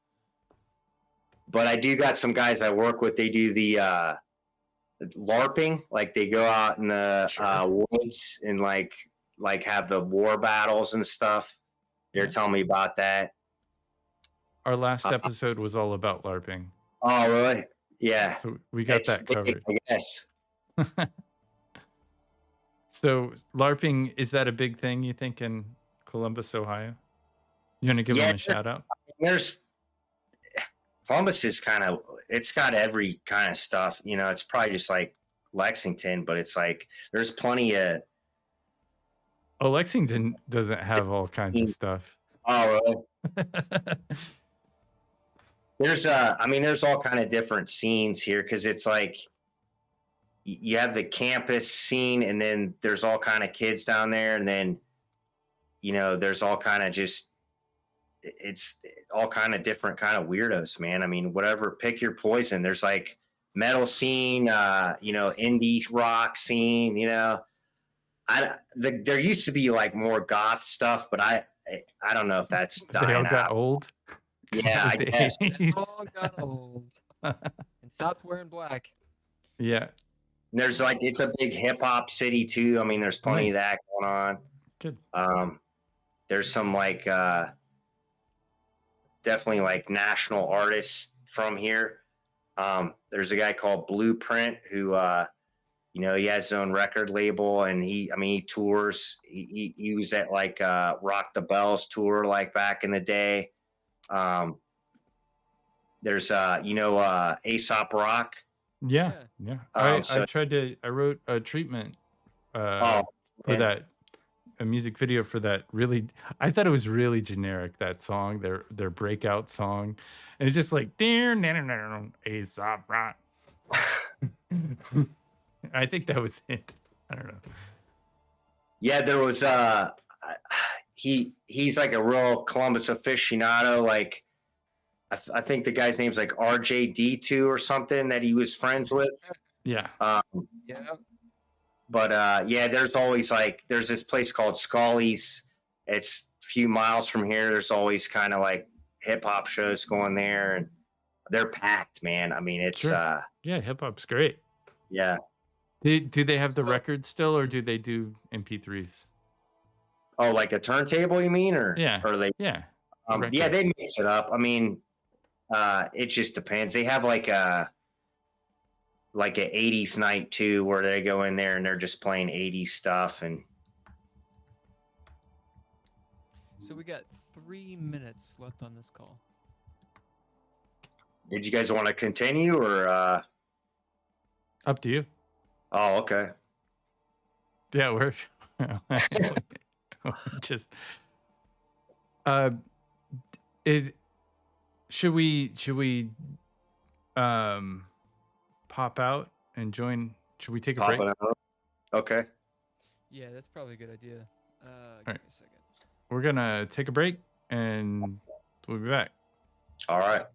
But I do got some guys I work with. They do the LARPing, like they go out in the woods and like have the war battles and stuff. They're telling me about that. Our last episode was all about LARPing. Oh, really? Yeah. So we got It's that big, covered. I guess. So LARPing, is that a big thing you think in Columbus, Ohio? You want to give Yeah, them a shout out? There's Columbus is it's got every kind of stuff. It's probably just like Lexington, but it's like there's plenty of. Oh, Lexington doesn't have all kinds of stuff. Oh, really? There's there's all kind of different scenes here because it's like you have the campus scene, and then there's all kind of kids down there, and then there's all kind of just it's all kind of different kind of weirdos, man. I mean, whatever, pick your poison. There's like metal scene, indie rock scene, there used to be like more goth stuff, but I don't know if that's They all dying got out. old. 'Cause Yeah, that was I the guess. 80s. Oh, got old. And stopped wearing black. Yeah. There's like it's a big hip hop city too. I mean, there's plenty of Nice. that going on. Good. There's some like definitely like national artists from here. There's a guy called Blueprint who you know, he has his own record label and he tours. He was at like Rock the Bells tour like back in the day. There's you know Aesop Rock. Yeah. Yeah. Yeah. So- I wrote a treatment Oh, for man. that, a music video for that. Really, I thought it was really generic, that song, their breakout song. And it's just like, dear Aesop Rock. I think that was it. I don't know. Yeah, there was he's like a real Columbus aficionado. Like I think the guy's name's like RJD2 or something that he was friends with. Yeah. Yeah. But yeah, there's always like there's this place called Scully's. It's a few miles from here. There's always kind of like hip hop shows going there, and they're packed, man. I mean, it's Sure. Yeah, hip hop's great. yeah. Do they have the records still, or do they do MP3s? Oh, like a turntable, you mean, or Yeah. or they Yeah. yeah, records. they mix it up. I mean, it just depends. They have like an 80s night too, where they go in there and they're just playing 80s stuff. And So we got 3 minutes left on this call. did you guys want to continue or? Up to you. Oh, okay. Yeah, we're just it should we pop out and join? Should we take a Pop break? it out. Okay. Yeah, that's probably a good idea. Give right. me a second. We're gonna take a break and we'll be back. All right.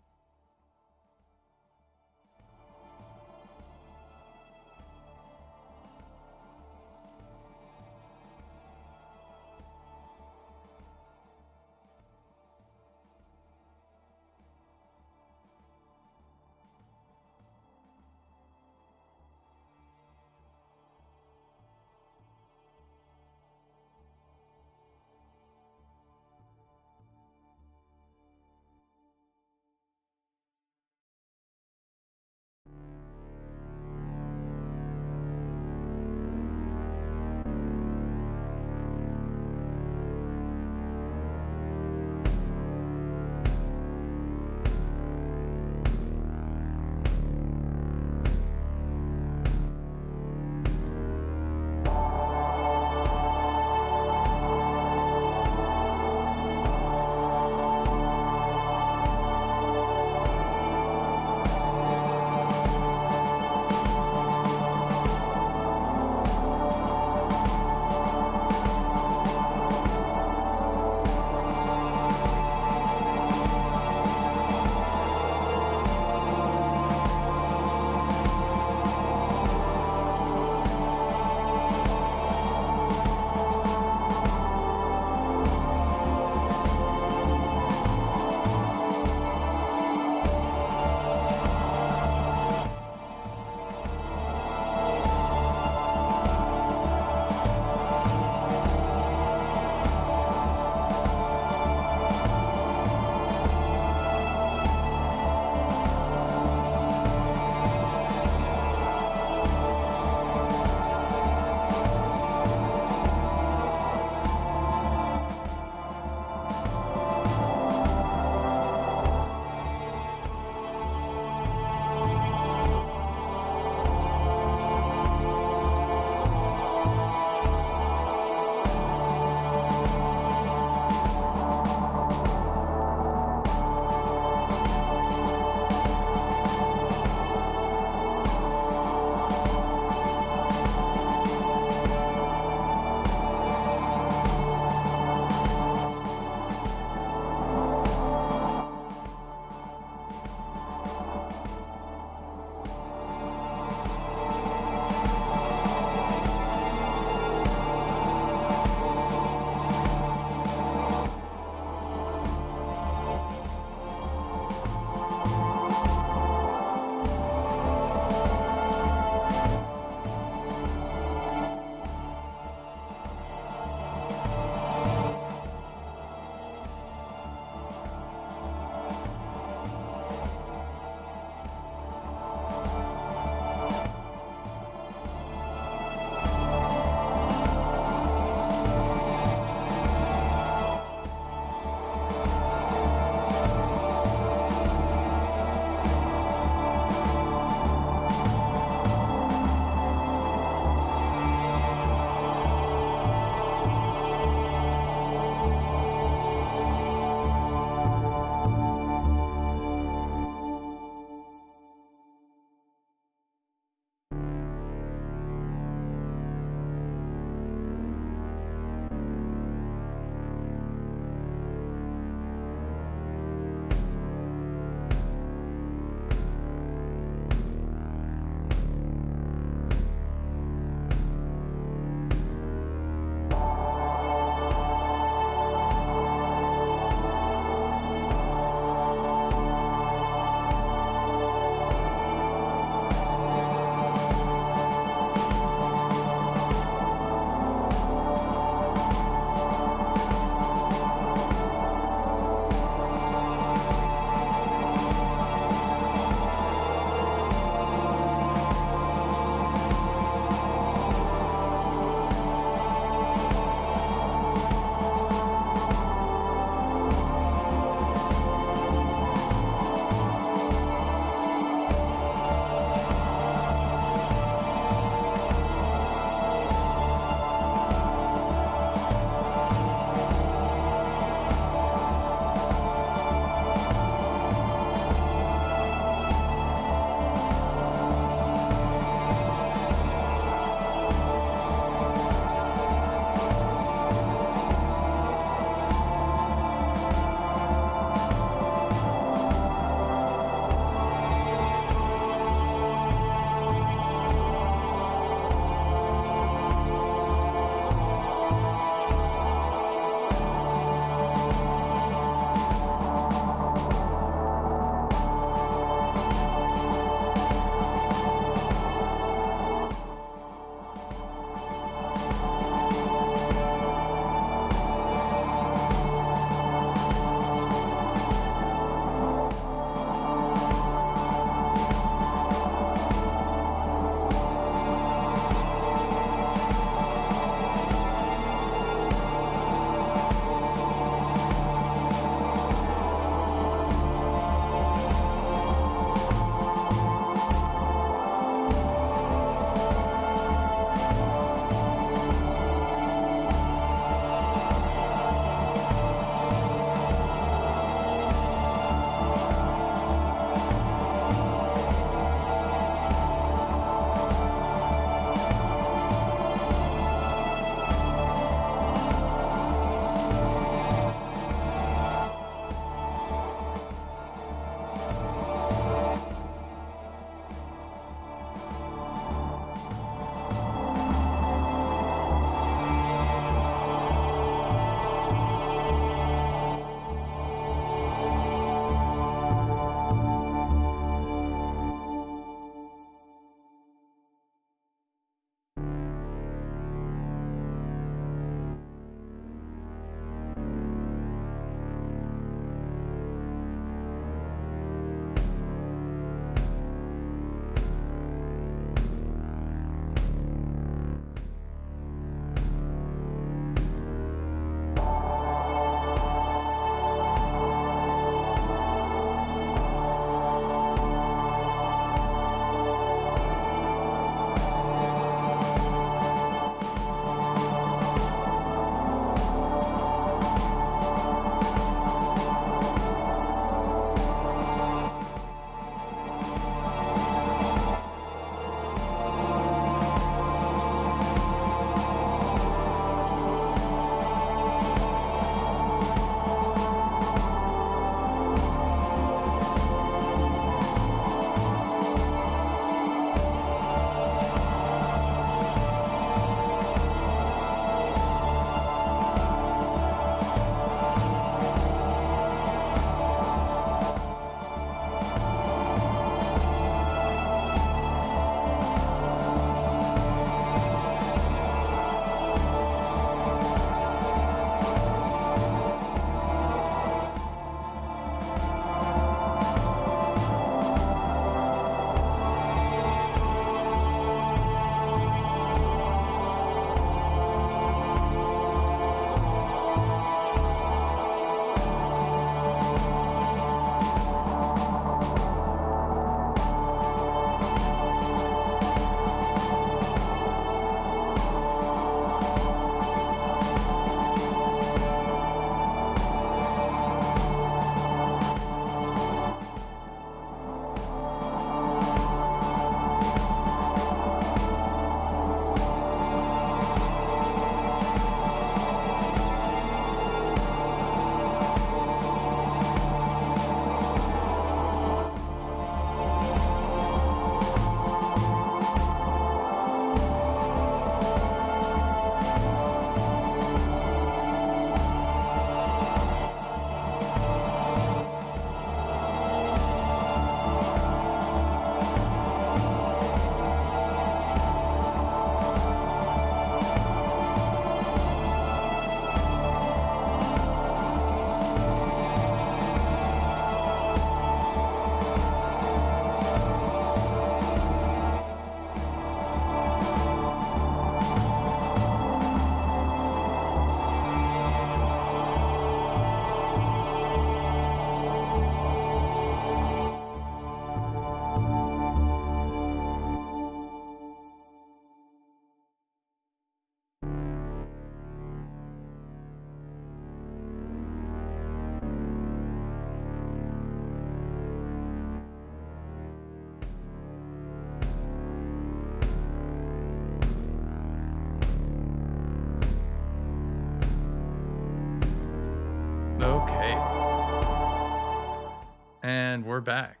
And we're back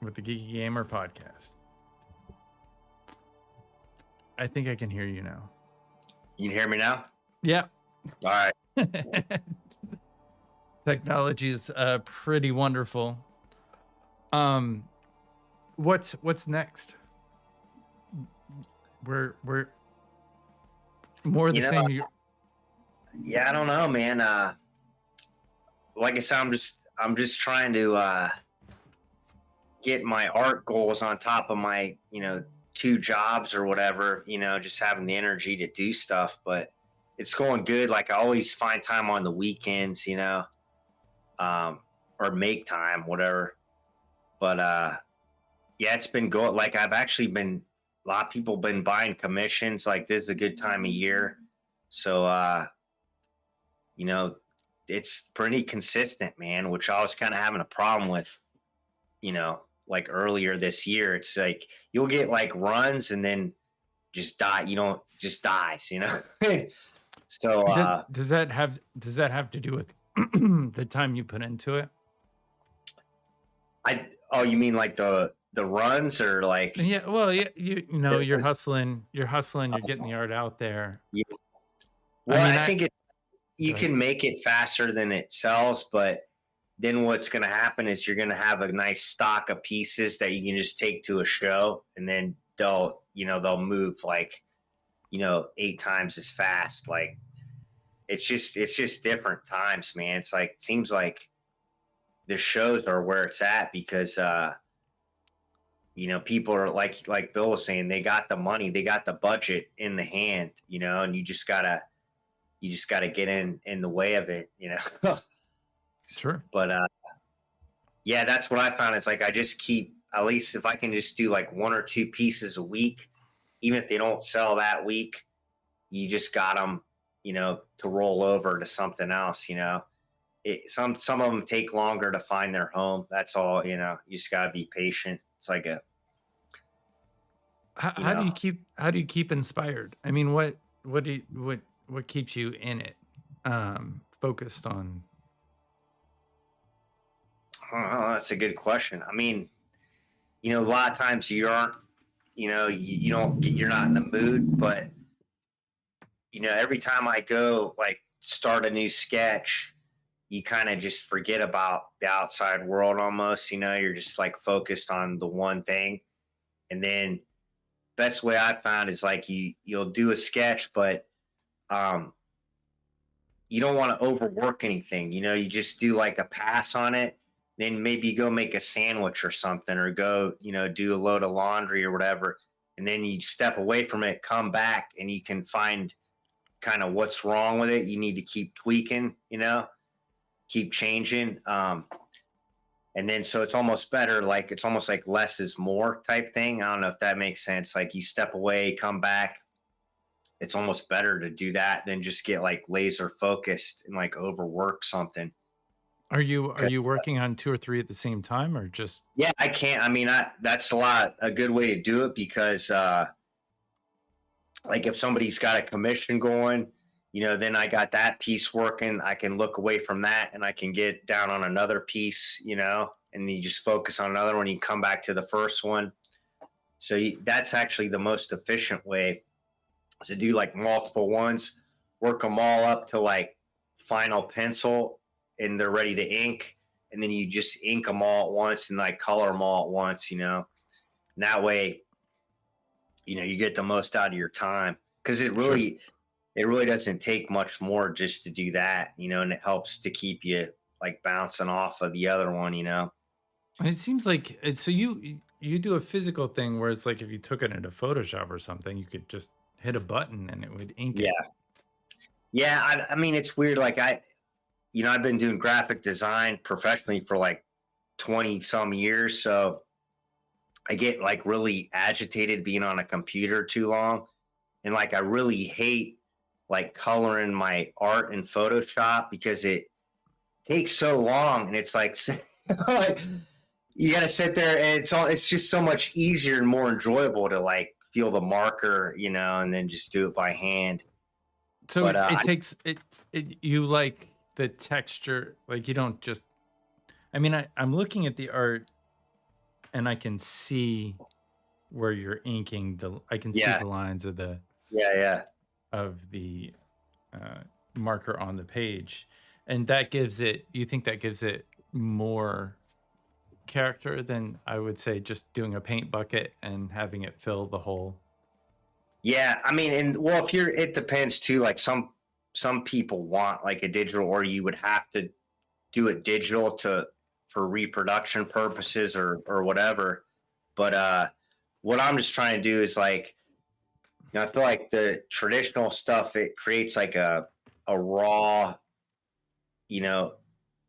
with the Geeky Gamer podcast. I think I can hear you now. You can hear me now? Yeah. All right. Technology is pretty wonderful. What's next? We're more of the same. Yeah, I don't know, man. Like I said, I'm just trying to get my art goals on top of my, 2 jobs or whatever, just having the energy to do stuff. But it's going good. Like I always find time on the weekends, or make time, whatever. But yeah, it's been going. Like I've actually been, a lot of people been buying commissions. Like this is a good time of year. So, it's pretty consistent, man, which I was kind of having a problem with, like earlier this year. It's like you'll get like runs and then just die. Just dies, So does that have to do with the time you put into it? You mean like the runs or like? Yeah, well, yeah, you're hustling, you're getting the art out there. Yeah. Well, I think you Go can make it faster than it sells, but then what's going to happen is you're going to have a nice stock of pieces that you can just take to a show, and then they'll move like 8 times as fast. Like it's just different times, man. It's like it seems like the shows are where it's at because people are like Bill was saying, they got the money, they got the budget in the hand, and you just gotta get in the way of it, Sure. But yeah, that's what I found. It's like I just keep, at least if I can just do like 1 or 2 pieces a week, even if they don't sell that week, you just got them, to roll over to something else. Some of them take longer to find their home. That's all. You just gotta be patient. It's like how do you keep inspired? I mean, what keeps you in it, focused on? Oh, that's a good question. I mean, a lot of times you aren't, you're not in the mood, but every time I go like start a new sketch, you kind of just forget about the outside world almost, you're just like focused on the one thing. And then best way I found is like you'll do a sketch, but you don't want to overwork anything. You just do like a pass on it. Then maybe you go make a sandwich or something, or go, do a load of laundry or whatever. And then you step away from it, come back, and you can find kind of what's wrong with it. You need to keep tweaking, keep changing. And then, so it's almost better. Like, it's almost like less is more type thing. I don't know if that makes sense. Like you step away, come back. It's almost better to do that than just get like laser focused and like overwork something. Are you working on 2 or 3 at the same time, or just? Yeah, I can't. I mean, that's a good way to do it because, like if somebody's got a commission going, then I got that piece working. I can look away from that and I can get down on another piece, and then you just focus on another one. You come back to the first one. So that's actually the most efficient way to do like multiple ones, work them all up to like final pencil, and they're ready to ink, and then you just ink them all at once and like color them all at once, and that way, you get the most out of your time, because it really doesn't take much more just to do that, and it helps to keep you like bouncing off of the other one, And it seems like so you do a physical thing where it's like if you took it into Photoshop or something, you could just hit a button and it would ink it. Yeah. I mean, it's weird. Like I've been doing graphic design professionally for like 20 some years. So I get like really agitated being on a computer too long. And like, I really hate like coloring my art in Photoshop because it takes so long. And it's like, you got to sit there, and it's just so much easier and more enjoyable to like feel the marker, and then just do it by hand. So it takes it. You like the texture, like you don't just I mean, I'm looking at the art, and I can see where you're inking I can see Yeah. the lines of the Yeah. marker on the page, and that gives it. You think that gives it more character than, I would say, just doing a paint bucket and having it fill the whole. Yeah, I mean, and well, it depends too. Like some people want like a digital, or you would have to do it digital for reproduction purposes or whatever. But what I'm just trying to do is like, I feel like the traditional stuff, it creates like a raw,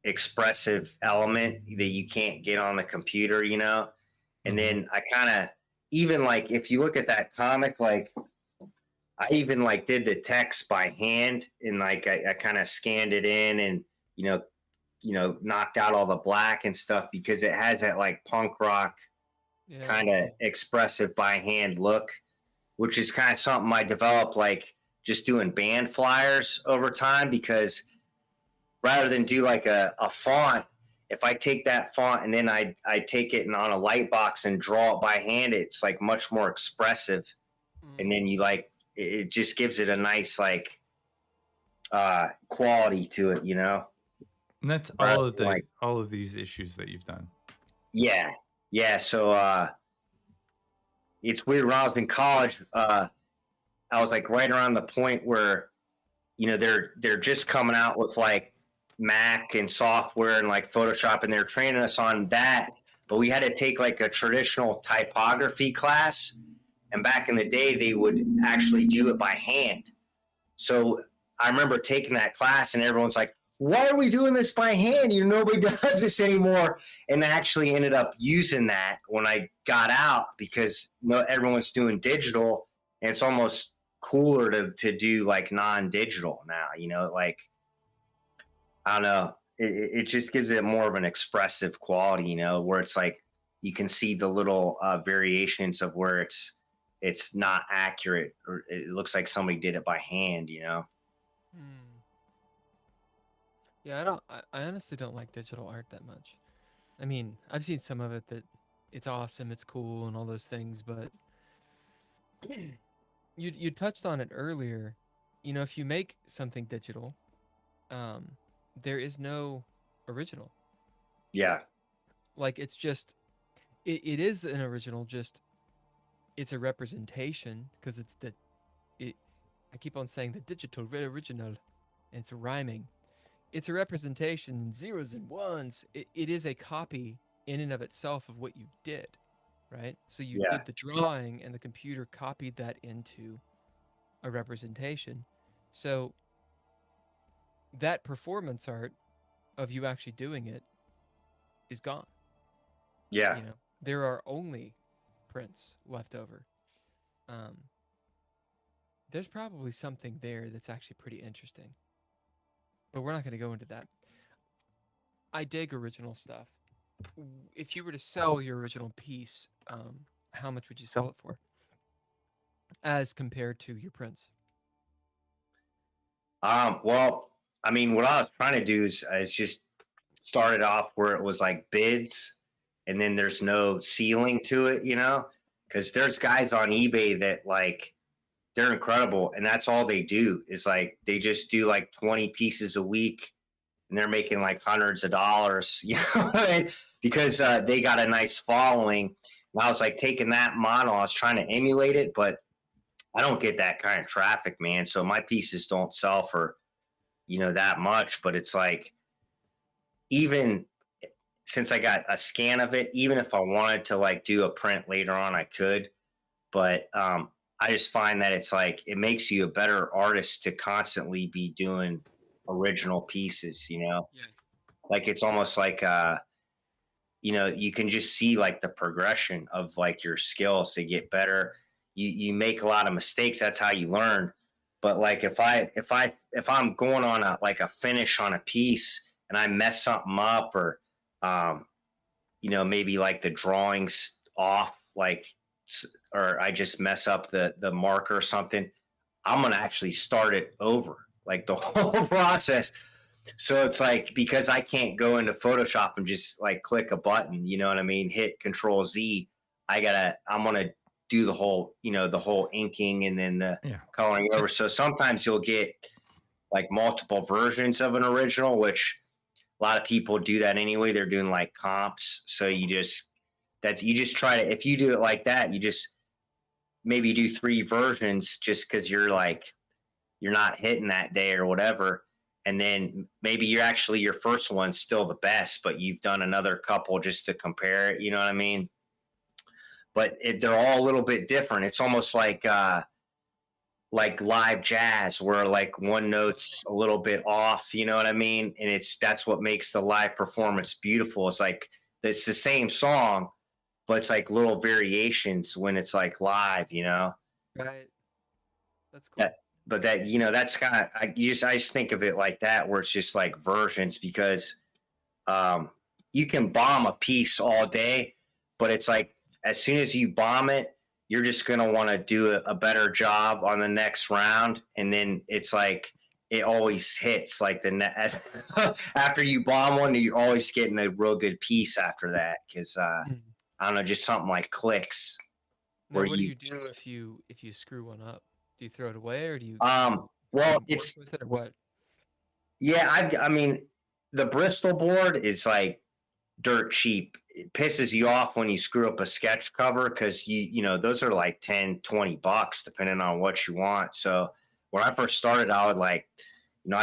expressive element that you can't get on the computer, And then I kind of, even like, if you look at that comic, like I even like did the text by hand, and like I kind of scanned it in and, knocked out all the black and stuff, because it has that like punk rock kind of expressive by hand look, which is kind of something I developed like just doing band flyers over time, because rather than do like a font, if I take that font and then I take it and on a light box and draw it by hand, it's like much more expressive. And then you like, it just gives it a nice like quality to it, And that's all of these issues that you've done. Yeah. So it's weird. When I was in college, I was like right around the point where, they're just coming out with like Mac and software and like Photoshop, and they're training us on that. But we had to take like a traditional typography class. And back in the day, they would actually do it by hand. So I remember taking that class, and everyone's like, why are we doing this by hand? Nobody does this anymore. And I actually ended up using that when I got out, because everyone's doing digital, and it's almost cooler to do like non-digital now, like, I don't know. It just gives it more of an expressive quality, where it's like you can see the little variations of where it's not accurate, or it looks like somebody did it by hand, Yeah, I honestly don't like digital art that much. I mean, I've seen some of it that it's awesome, it's cool, and all those things, but you touched on it earlier. If you make something digital, there is no original. Yeah. Like, it's just, it is an original, just it's a representation, because I keep on saying the digital original, and it's rhyming. It's a representation, zeros and ones. It is a copy in and of itself of what you did, right? So you did the drawing, and the computer copied that into a representation. So that performance art of you actually doing it is gone. Yeah. There are only prints left over. There's probably something there that's actually pretty interesting, but we're not going to go into that. I dig original stuff. If you were to sell your original piece, how much would you sell it for, as compared to your prints? Well, I mean, what I was trying to do is just started off where it was like bids, and then there's no ceiling to it, because there's guys on eBay that like, they're incredible, and that's all they do is like, they just do like 20 pieces a week, and they're making like hundreds of dollars, because they got a nice following. And I was like taking that model, I was trying to emulate it, but I don't get that kind of traffic, man. So my pieces don't sell for, that much. But it's like, even since I got a scan of it, even if I wanted to like do a print later on, I could. But I just find that it's like, it makes you a better artist to constantly be doing original pieces, like it's almost like, you can just see like the progression of like your skills to get better. You make a lot of mistakes. That's how you learn. But like, if I'm going on a finish on a piece and I mess something up, or, maybe like the drawing's off, like, or I just mess up the marker or something, I'm going to actually start it over, like the whole process. So it's like, because I can't go into Photoshop and just like click a button, you know what I mean? Hit Control Z. I'm going to do the whole, the whole inking and then the coloring over. So sometimes you'll get like multiple versions of an original, which a lot of people do that anyway. They're doing like comps. So you just try to, if you do it like that, you just maybe do 3 versions just because you're not hitting that day or whatever. And then maybe your first one's still the best, but you've done another couple just to compare it. You know what I mean? But they're all a little bit different. It's almost like live jazz where like one note's a little bit off, you know what I mean? And that's what makes the live performance beautiful. It's like, it's the same song, but it's like little variations when it's like live, Right. That's cool. But that's kind of, I just think of it like that, where it's just like versions, because you can bomb a piece all day, but it's like, as soon as you bomb it, you're just going to want to do a better job on the next round. And then it's like, it always hits like after you bomb one, you're always getting a real good piece after that. Cause I don't know, just something like clicks. Now, what do you do if you screw one up? Do you throw it away, or do you? Well, it's with it or what? Yeah, I mean, the Bristol board is like dirt cheap. It pisses you off when you screw up a sketch cover, because those are like $10-$20 depending on what you want. So when I first started, I would I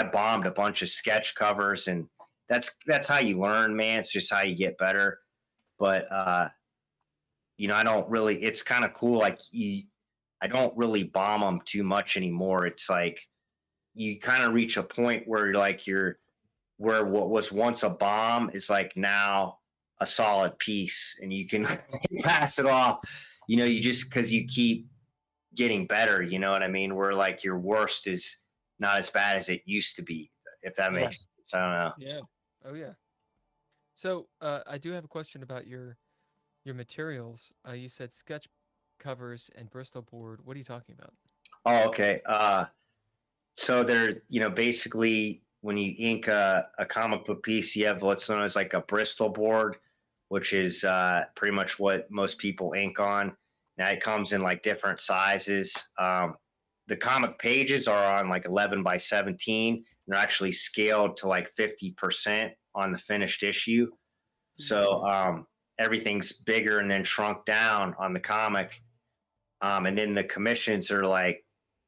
bombed a bunch of sketch covers, and that's how you learn, man. It's just how you get better. But I don't really. It's kind of cool. Like I don't really bomb them too much anymore. It's like you kind of reach a point where where what was once a bomb is like now a solid piece, and you can pass it off. You just, because you keep getting better. You know what I mean? Where like your worst is not as bad as it used to be. If that makes sense, I don't know. Yeah. Oh yeah. So I do have a question about your materials. You said sketch covers and Bristol board. What are you talking about? Oh, okay. So they're, basically when you ink a comic book piece, you have what's known as like a Bristol board, which is pretty much what most people ink on. Now it comes in like different sizes. The comic pages are on like 11 by 17. And they're actually scaled to like 50% on the finished issue. So everything's bigger and then shrunk down on the comic. And then the commissions are like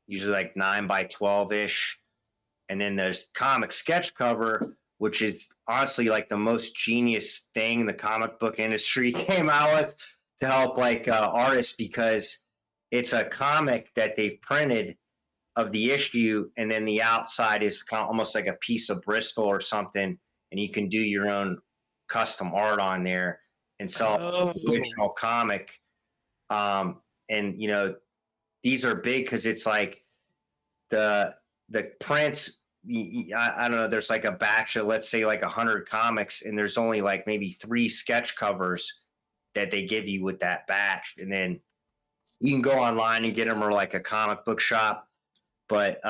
usually like 9 by 12 ish. And then there's comic sketch cover, which is honestly like the most genius thing the comic book industry came out with to help like artists, because it's a comic that they've printed of the issue, and then the outside is almost like a piece of Bristol or something, and you can do your own custom art on there and sell the original comic. And these are big because it's like the prints. I don't know. There's like a batch of, let's say, like 100 comics, and there's only like maybe 3 sketch covers that they give you with that batch, and then you can go online and get them, or like a comic book shop. But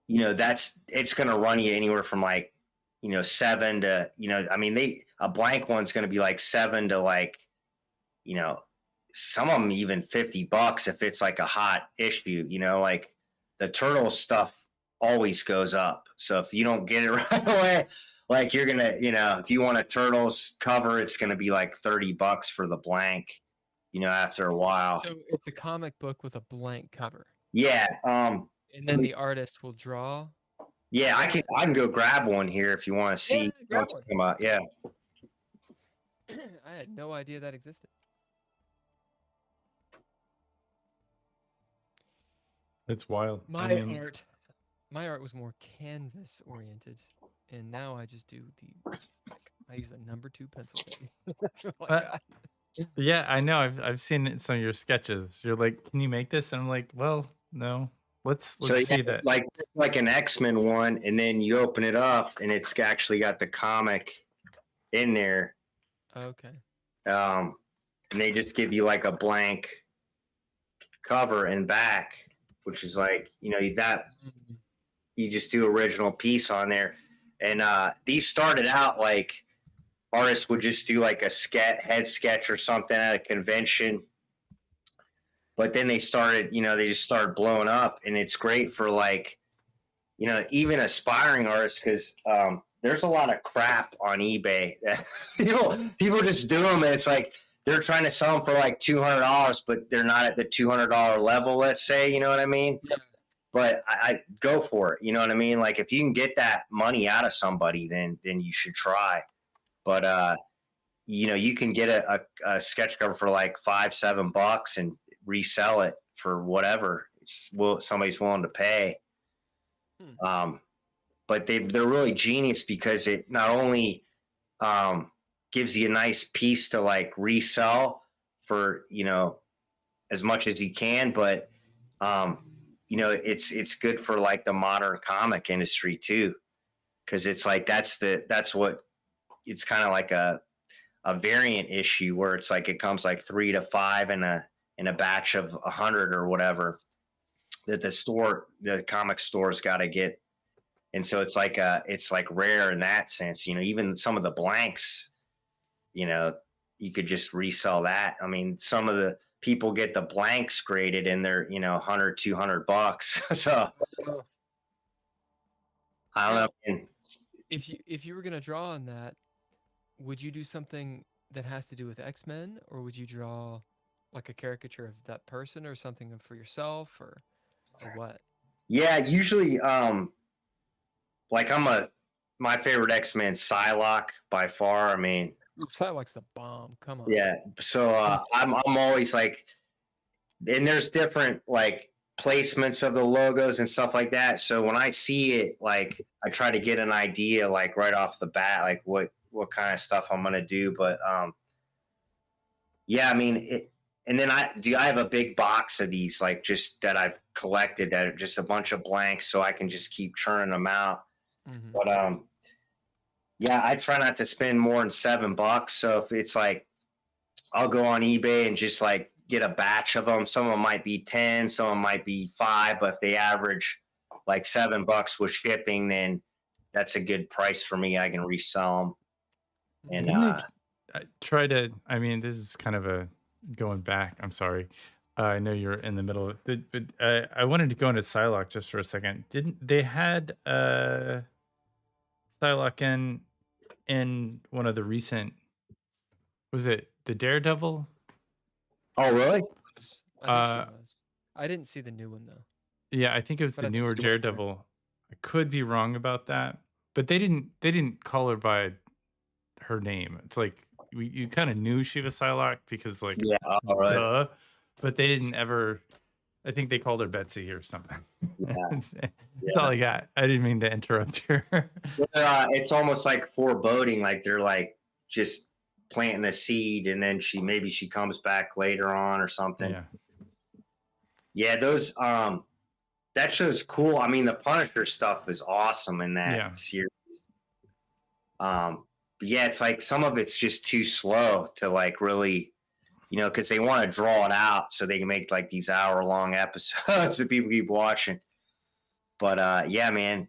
it's going to run you anywhere from like $7 to a blank one's going to be like $7 to like some of them even $50 if it's like a hot issue. Like the Turtles stuff always goes up. So if you don't get it right away, like you're gonna, if you want a Turtles cover, it's gonna be like $30 for the blank, after a while. So it's a comic book with a blank cover. Yeah. And then the artist will draw. Yeah, I can go grab one here if you want to see what I'm talking about. Yeah. I had no idea that existed. It's wild. My art was more canvas oriented, and now I just do I use a number 2 pencil. That's all I got. Yeah, I know. I've seen it in some of your sketches. You're like, can you make this? And I'm like, well, no. Let's see that. Like an X-Men one, and then you open it up, and it's actually got the comic in there. Okay. And they just give you like a blank cover and back, which is like, you just do original piece on there. And these started out like artists would just do like a head sketch or something at a convention. But then they started, they just started blowing up, and it's great for like, even aspiring artists, because there's a lot of crap on eBay that people just do them, and it's like they're trying to sell them for like $200, but they're not at the $200 level. Let's say, you know what I mean? Yeah. But I go for it. You know what I mean? Like if you can get that money out of somebody, then you should try. But you can get a sketch cover for like $5-7 and resell it for whatever somebody's willing to pay. But they're really genius, because it not only gives you a nice piece to like resell for as much as you can, but it's good for like the modern comic industry too, because it's like that's what it's kind of like a variant issue where it's like it comes like 3 to 5 in a batch of 100 or whatever that the comic store's got to get. And so it's like rare in that sense. Even some of the blanks, you could just resell that. I mean, some of the people get the blanks graded and they're $100-$200. So I don't know. If you were gonna draw on that, would you do something that has to do with X-Men, or would you draw like a caricature of that person or something for yourself, or what? Yeah, usually like my favorite X-Men, Psylocke by far. I mean, Psylocke's the bomb. Come on. yeah. So I'm always like, and there's different like placements of the logos and stuff like that. So when I see it, like I try to get an idea like right off the bat, like what kind of stuff I'm gonna do. But yeah, I mean, and then I have a big box of these, like just that I've collected, that are just a bunch of blanks, so I can just keep churning them out. Mm-hmm. But yeah, I try not to spend more than $7. So if it's like, I'll go on eBay and just like get a batch of them. Some of them might be 10, some of them might be 5, but if they average like $7 with shipping, then that's a good price for me. I can resell them. And I mean, this is kind of a going back. I'm sorry. I know you're in the middle of it, but I wanted to go into Psylocke just for a second. Didn't they had Psylocke in one of the recent, was it the Daredevil? Oh, really? I think she was. I didn't see the new one though. Yeah, I think it was But the I think newer she was there. Daredevil. I could be wrong about that, but they didn't call her by her name. It's like you kind of knew she was Psylocke because like Yeah, all right. duh, but they didn't ever. I think they called her Betsy or something. Yeah. That's all I got. I didn't mean to interrupt her. It's almost like foreboding, like they're like just planting a seed, and then maybe she comes back later on or something. Yeah. Yeah, those that show's cool. I mean, the Punisher stuff is awesome in that series. But yeah, it's like some of it's just too slow to like really, because they want to draw it out so they can make like these hour-long episodes that people keep watching. But yeah, man,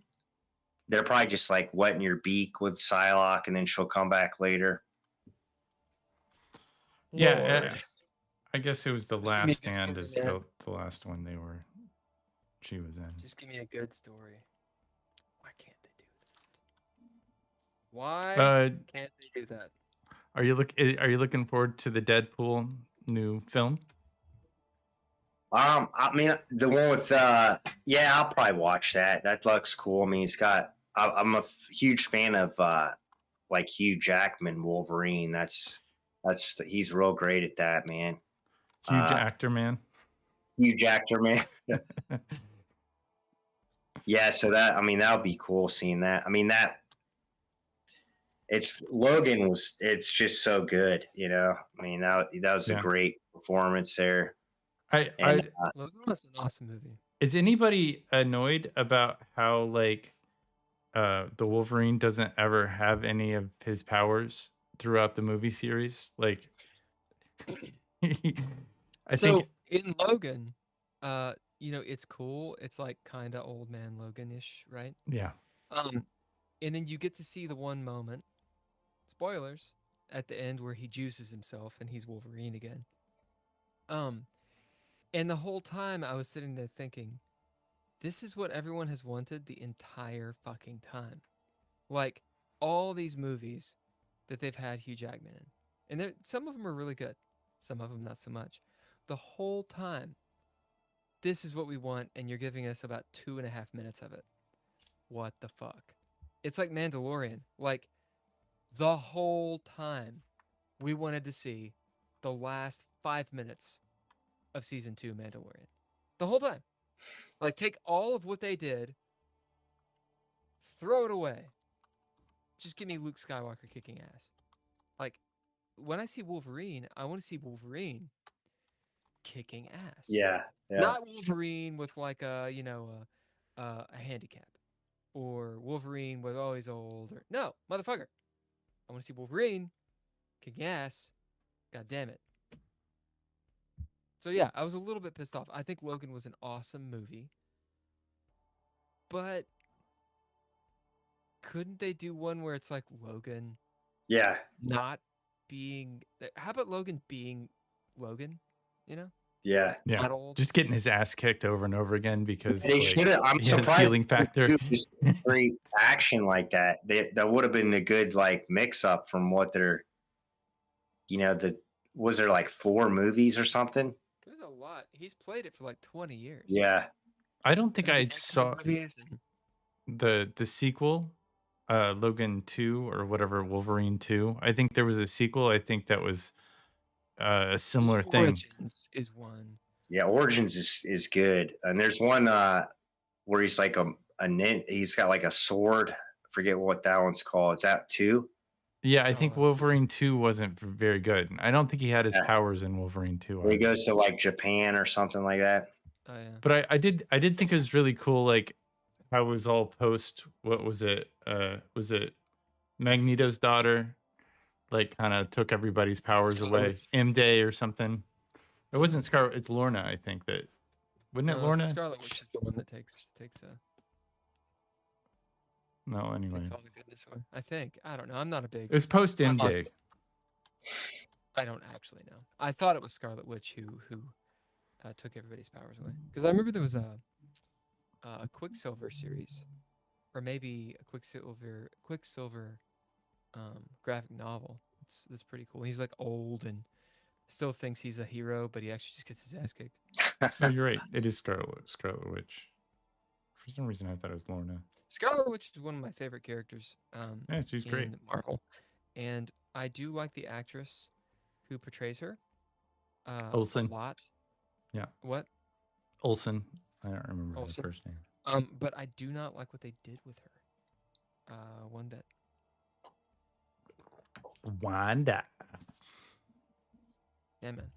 they're probably just like wetting your beak with Psylocke, and then she'll come back later. Yeah, Lord. I guess it was the Just give me a Last good Stand story, is man. the last one she was in. Just give me a good story. Why can't they do that? Why can't they do that? Are you looking forward to the Deadpool new film? I mean, the one with yeah, I'll probably watch that. That looks cool. I mean, I'm a huge fan of like Hugh Jackman Wolverine. He's real great at that, man. Huge actor, man. Huge actor, man. Yeah, so that would be cool seeing that. I mean, it's just so good, I mean, that was a great performance there. Logan was an awesome movie. Is anybody annoyed about how like the Wolverine doesn't ever have any of his powers throughout the movie series? Like I think in Logan, it's cool. It's like kind of old man Logan-ish, right? Yeah. And then you get to see the one moment, spoilers, at the end where he juices himself and he's Wolverine again. And the whole time I was sitting there thinking, this is what everyone has wanted the entire fucking time. Like all these movies that they've had Hugh Jackman in. And some of them are really good. Some of them not so much. The whole time, this is what we want, and you're giving us about 2.5 minutes of it. What the fuck? It's like Mandalorian. Like, the whole time, we wanted to see the last 5 minutes of season 2 Mandalorian. The whole time. Like, take all of what they did, throw it away. Just give me Luke Skywalker kicking ass. Like, when I see Wolverine, I want to see Wolverine kicking ass. Yeah. Not Wolverine with like a handicap, or Wolverine with he's old, or no, motherfucker. I want to see Wolverine kicking ass. God damn it. So yeah, I was a little bit pissed off. I think Logan was an awesome movie, but couldn't they do one where it's like Logan Yeah. not being? How about Logan being Logan? Yeah. Yeah. Not old. Just getting his ass kicked over and over again because They should have. I'm he has surprised. healing factor. they didn't do great action like that. That would have been a good like mix up from what they're. Was there like 4 movies or something? There's a lot. He's played it for like 20 years. Yeah. I don't think And the I X-Men saw movies and- the sequel, Logan 2 or whatever, Wolverine 2. I think there was a sequel. I think that was a similar Just thing. Origins is one. Yeah. Origins is good, and there's one where he's like he's got like a sword. I forget what that one's called. Is that 2? Yeah, I think Oh. Wolverine 2 wasn't very good. I don't think he had his Yeah. powers in Wolverine 2. Where he either. goes to like Japan or something like that. Oh yeah. But I did think it was really cool, like how it was all post. What was it? Was it Magneto's daughter? Like kind of took everybody's powers Scarlet away. Witch. M-Day or something. It wasn't Scarlet. It's Lorna, I think. That wasn't it. No, Lorna? Scarlet Witch is the one that takes No, anyway. all the goodness away. I think. I don't know. I'm not a big. It was post M-Day. I don't actually know. I thought it was Scarlet Witch who took everybody's powers away. Because I remember there was a Quicksilver series, or maybe a Quicksilver graphic novel. That's pretty cool. He's like old and still thinks he's a hero, but he actually just gets his ass kicked. No, you're right. It is Scarlet Witch. For some reason, I thought it was Lorna. Scarlet Witch is one of my favorite characters. Yeah, she's great. In Marvel, and I do like the actress who portrays her. Olsen. A lot. Yeah. What? Olsen. I don't remember his Olsen. first name. But I do not like what they did with her. One bit. Wanda. Yeah, man.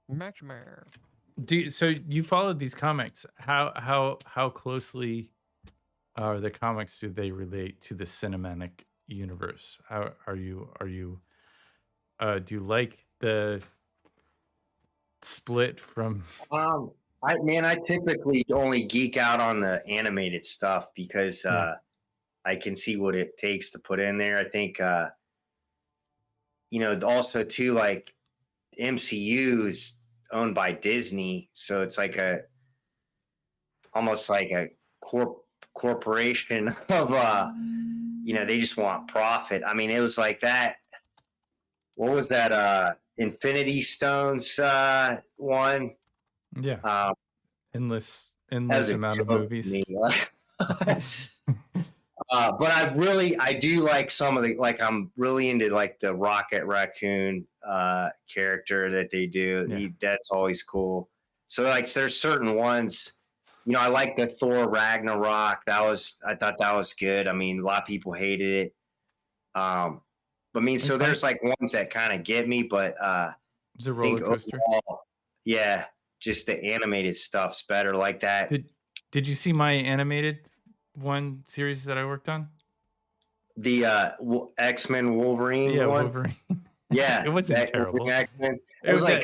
Match man. So you followed these comics. How closely are the comics? Do they relate to the cinematic universe? How are you? Do you like the split from? I typically only geek out on the animated stuff because I can see what it takes to put in there. I think also too, like MCU is owned by Disney, so it's like almost like a corporation of they just want profit. I mean, it was like that. What was that? Infinity Stones one. Yeah. Endless As a amount of joke to movies. me. But I do like some of I'm really into like the Rocket Raccoon character that they do. Yeah. That's always cool. So like there's certain ones, I like the Thor Ragnarok. I thought that was good. I mean, a lot of people hated it. But I mean, so there's like ones that kind of get me, but It's a roller coaster. overall, yeah, just the animated stuff's better like that. Did you see my animated one series that I worked on? The X-Men Wolverine one? Wolverine. Yeah. It wasn't that terrible. X-Men. It It was was like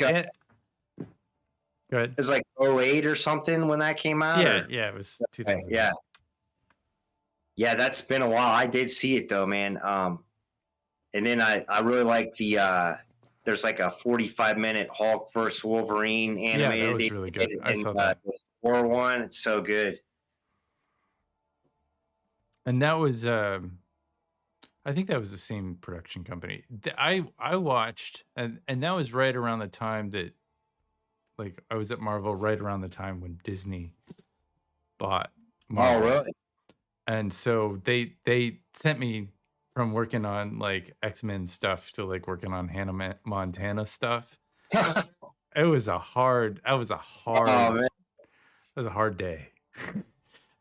Go Go ahead. It was like 08 or something when that came out. Yeah, or? yeah, it was Okay, 2000. yeah. Yeah, that's been a while. I did see it though, man. And then I really like the there's like a 45-minute Hulk versus Wolverine animated. Yeah, that was they really did, good. I and saw that. the Thor one, it's so good. And that was I think that was the same production company. I watched, and that was right around the time that, like, I was at Marvel right around the time when Disney bought Marvel. Oh, really? And so they sent me from working on like X-Men stuff to like working on Hannah Montana stuff. It was a hard Oh, man. it was a hard day.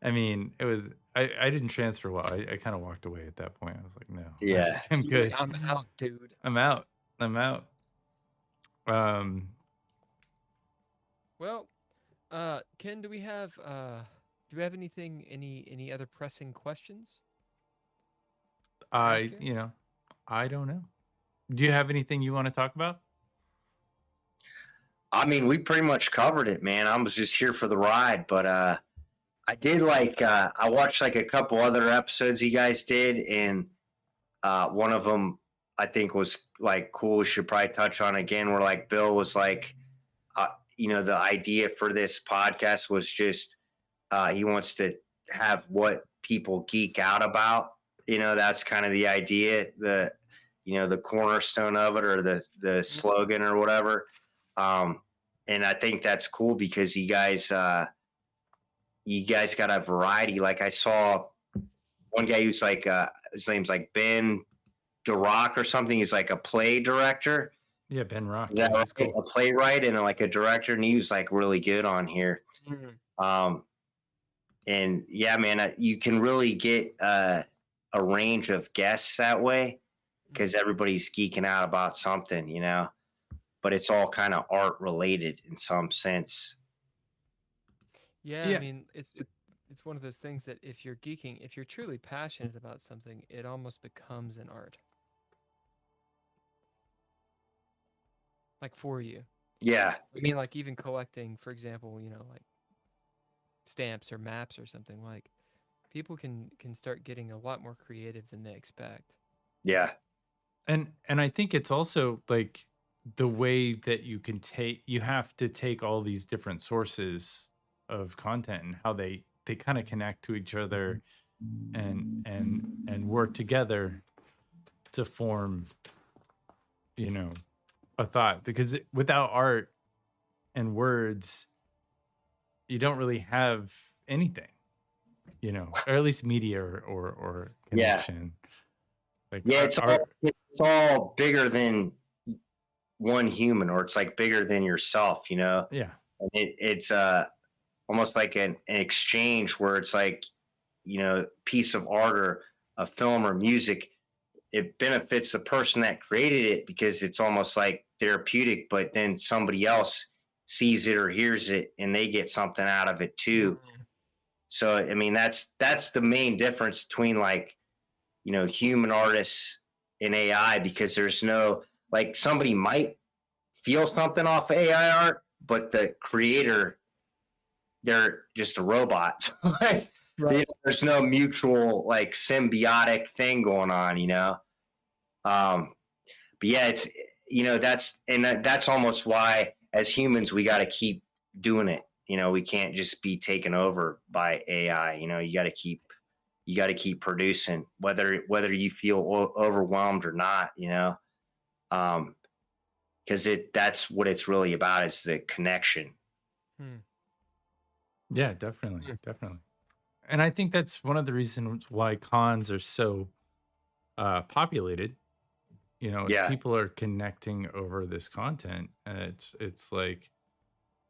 I mean, it was I didn't transfer well. I kind of walked away at that point. I was like, no. Yeah. I'm good. I'm out, dude. I'm out. Well, Ken, do we have anything, any other pressing questions? I Ask her? I don't know. Do you have anything you want to talk about? I mean, we pretty much covered it, man. I was just here for the ride, but I did like I watched like a couple other episodes you guys did, and one of them I think was like cool. We should probably touch on again. Where like Bill was like, the idea for this podcast was just he wants to have what people geek out about. That's kind of the idea, the cornerstone of it, or the slogan or whatever. And I think that's cool because you guys got a variety. Like I saw one guy who's like his name's like Ben DeRock or something. He's like a play director. Yeah, Ben Rock. Is that That's right? cool. A playwright and like a director, and he was like really good on here. And yeah, man, you can really get a range of guests that way because everybody's geeking out about something, but it's all kind of art related in some sense. Yeah, Yeah. I mean, it's one of those things that if you're geeking, if you're truly passionate about something, it almost becomes an art. Like for you. Yeah. I mean, like even collecting, for example, like stamps or maps or something, like people can start getting a lot more creative than they expect. Yeah. And I think it's also like the way that you have to take all these different sources of content and how they kind of connect to each other and work together to form a thought, because without art and words you don't really have anything, or at least media or connection. Like it's all bigger than one human, or it's like bigger than yourself, Yeah. And it's almost like an exchange where it's like, piece of art or a film or music, it benefits the person that created it because it's almost like therapeutic, but then somebody else sees it or hears it and they get something out of it too. So I mean, that's the main difference between like, human artists and AI, because there's no, like, somebody might feel something off AI art, but the creator, they're just a robot. Like, Right. there's no mutual like symbiotic thing going on, but yeah, it's, that's almost why as humans we got to keep doing it. We can't just be taken over by AI. You got to keep producing, whether you feel overwhelmed or not, because that's what it's really about, is the connection. Yeah, definitely. And I think that's one of the reasons why cons are so populated. Yeah. People are connecting over this content, and it's like,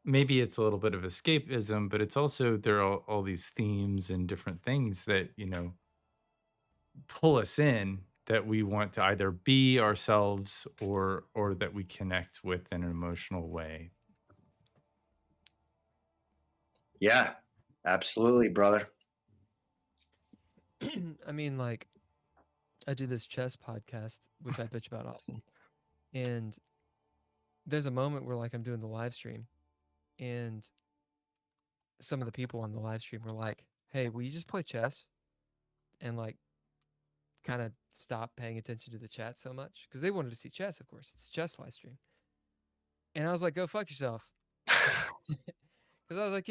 maybe it's a little bit of escapism, but it's also, there are all these themes and different things that pull us in, that we want to either be ourselves or that we connect with in an emotional way. Yeah, absolutely, brother. I mean, like, I do this chess podcast, which I bitch about often, and there's a moment where, like, I'm doing the live stream, and some of the people on the live stream were like, "Hey, will you just play chess and like kind of stop paying attention to the chat so much?" Because they wanted to see chess, of course. It's chess live stream. And I was like, "Go fuck yourself." Because I was like,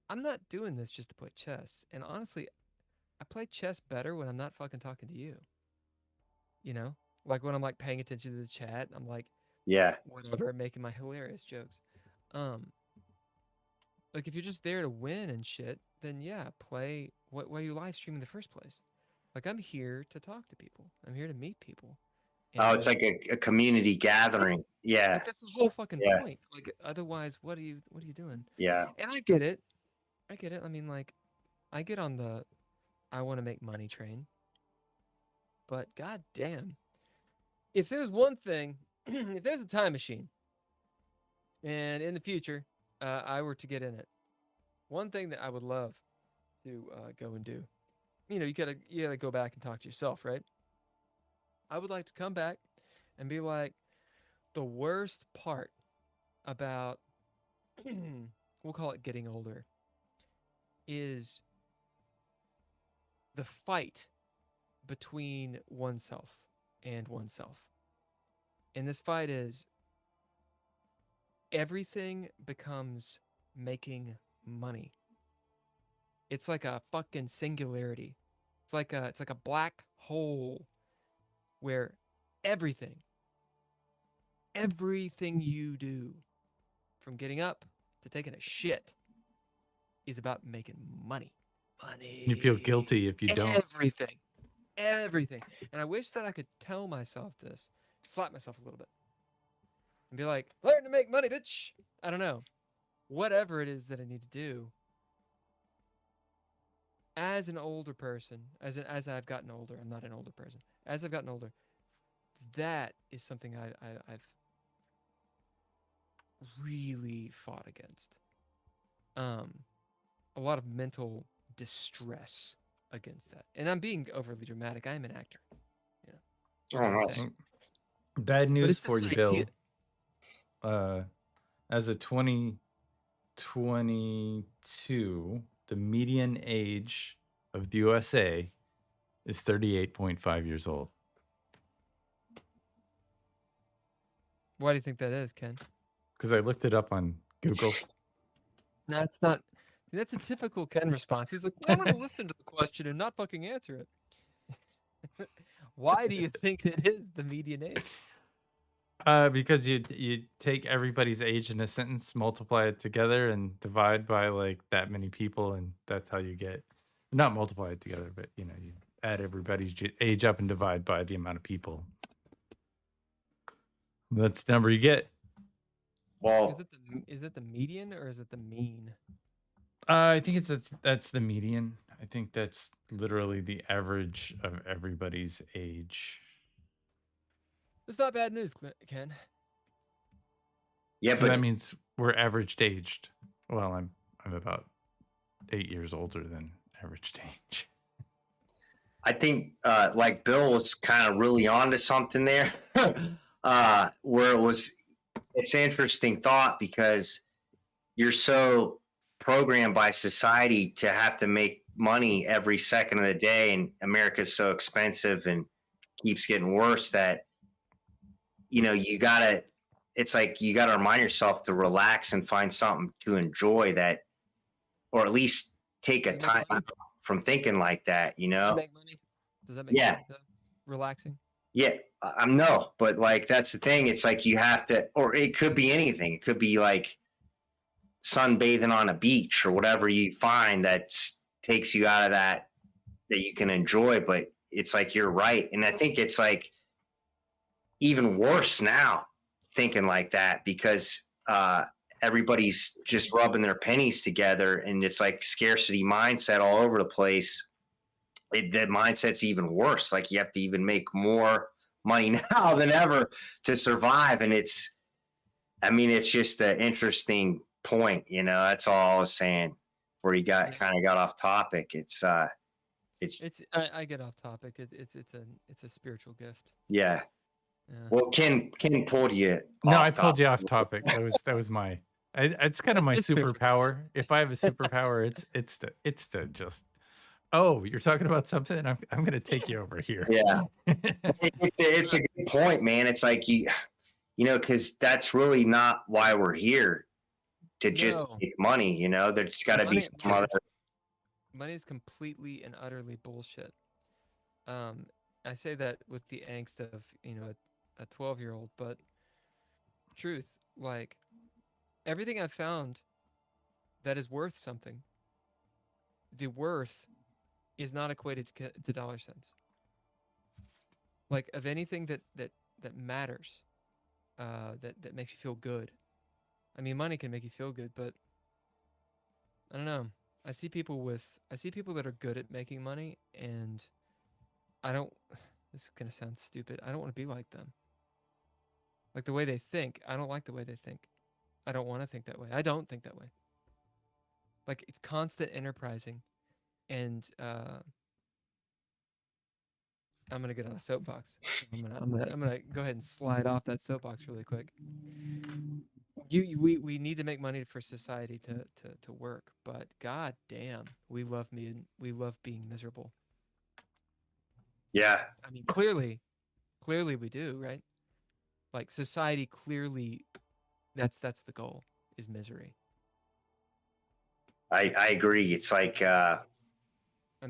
I'm not doing this just to play chess. And honestly, I play chess better when I'm not fucking talking to you. Like when I'm like paying attention to the chat, I'm like, Yeah. whatever, making my hilarious jokes. Like if you're just there to win and shit, then yeah, play. Why are you live streaming in the first place? Like I'm here to talk to people. I'm here to meet people. Oh, it's like a community gathering. Yeah. Like that's the whole fucking Yeah. point. Like otherwise, what are you doing? Yeah. And I get it. I mean, like, I get on the I want to make money train. But god damn, if there's one thing, if there's a time machine, and in the future, I were to get in it, one thing that I would love to go and do, you gotta go back and talk to yourself, right? I would like to come back and be like, the worst part about, we'll call it getting older, is the fight between oneself and oneself. And this fight is everything becomes making money. It's like a fucking singularity. It's like a black hole where everything you do, from getting up to taking a shit, is about making money. Money. You feel guilty if you don't. Everything. And I wish that I could tell myself this, slap myself a little bit, and be like, learn to make money, bitch. I don't know. Whatever it is that I need to do. As an older person, as I've gotten older, I'm not an older person. As I've gotten older, that is something I've really fought against. A lot of mental distress against that. And I'm being overly dramatic. I am an actor. Oh, nice. Bad news it's for this you, Bill. idea- As of 2022, the median age of the USA is 38.5 years old. Why do you think that is, Ken? Because I looked it up on Google. No, it's not. That's a typical Ken response. He's like, I'm going to listen to the question and not fucking answer it. Why do you think it is the median age? Because you take everybody's age in a sentence, multiply it together, and divide by like that many people, and that's how you get, not multiply it together, but you add everybody's age up and divide by the amount of people. That's the number you get. Well, Is it the median or is it the mean? I think that's the median. I think that's literally the average of everybody's age. It's not bad news, Ken. yeah, So but that means we're averaged aged. Well, I'm about 8 years older than averaged age. I think like Bill was kind of really onto something there. Where it's an interesting thought because you're so programmed by society to have to make money every second of the day, and America's so expensive and keeps getting worse that it's like you gotta remind yourself to relax and find something to enjoy, that, or at least take a time from thinking like that. Does that make money? Does that make Yeah. money, though? Relaxing? Yeah, I'm no, but like that's the thing. It's like you have to, or it could be anything. It could be like sunbathing on a beach or whatever you find that takes you out of that you can enjoy. But it's like you're right, and I think it's like even worse now thinking like that because everybody's just rubbing their pennies together, and it's like scarcity mindset all over the place. The mindset's even worse. Like you have to even make more money now than ever to survive. And it's just an interesting point, that's all I was saying before you kind of got off topic. I get off topic. It's a spiritual gift. Yeah. Yeah. Well, Ken pulled you. No, I pulled you off topic. That was my It's kind of my It's just 50%. superpower. If I have a superpower, it's to just. Oh, you're talking about something. I'm gonna take you over here. Yeah. It's a good point, man. It's like you know, because that's really not why we're here, to just No. make money. You know, there's got to be some other. Money is completely and utterly bullshit. I say that with the angst of a 12-year-old, but truth, like everything I've found that is worth something, the worth is not equated to dollar cents. Like of anything that matters, that makes you feel good. I mean, money can make you feel good, but I don't know. I see people that are good at making money, and I don't. This is gonna sound stupid. I don't want to be like them. Like the way they think, I don't like the way they think. I don't want to think that way. I don't think that way. Like it's constant enterprising, and I'm gonna get on a soapbox. I'm gonna go ahead and slide off that soapbox really quick. We need to make money for society to work, but god damn, we love being miserable. Yeah. I mean, clearly we do, right? Like society clearly, that's the goal, is misery. I agree. It's like I'm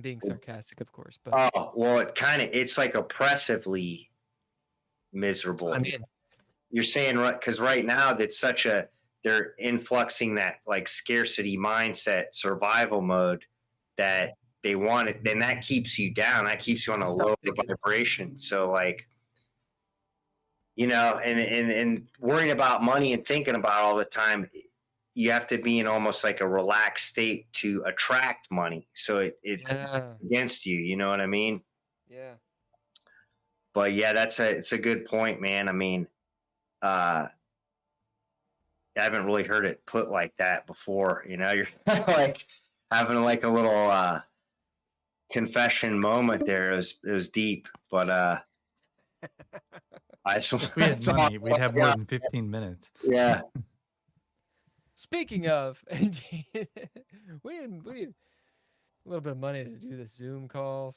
being sarcastic, of course, but oh well, it's like oppressively miserable. I mean, you're saying right, because right now they're influxing that like scarcity mindset, survival mode that they want it, then that keeps you down. That keeps you on a lower vibration. So like, you know, and worrying about money and thinking about all the time, you have to be in almost like a relaxed state to attract money. So it against you, you know what I mean? Yeah. But yeah, it's a good point, man. I mean, I haven't really heard it put like that before. You know, you're like having like a little confession moment there. It was deep, but if we had money, we'd have more than 15 minutes. Yeah. Speaking of, we need a little bit of money to do this Zoom call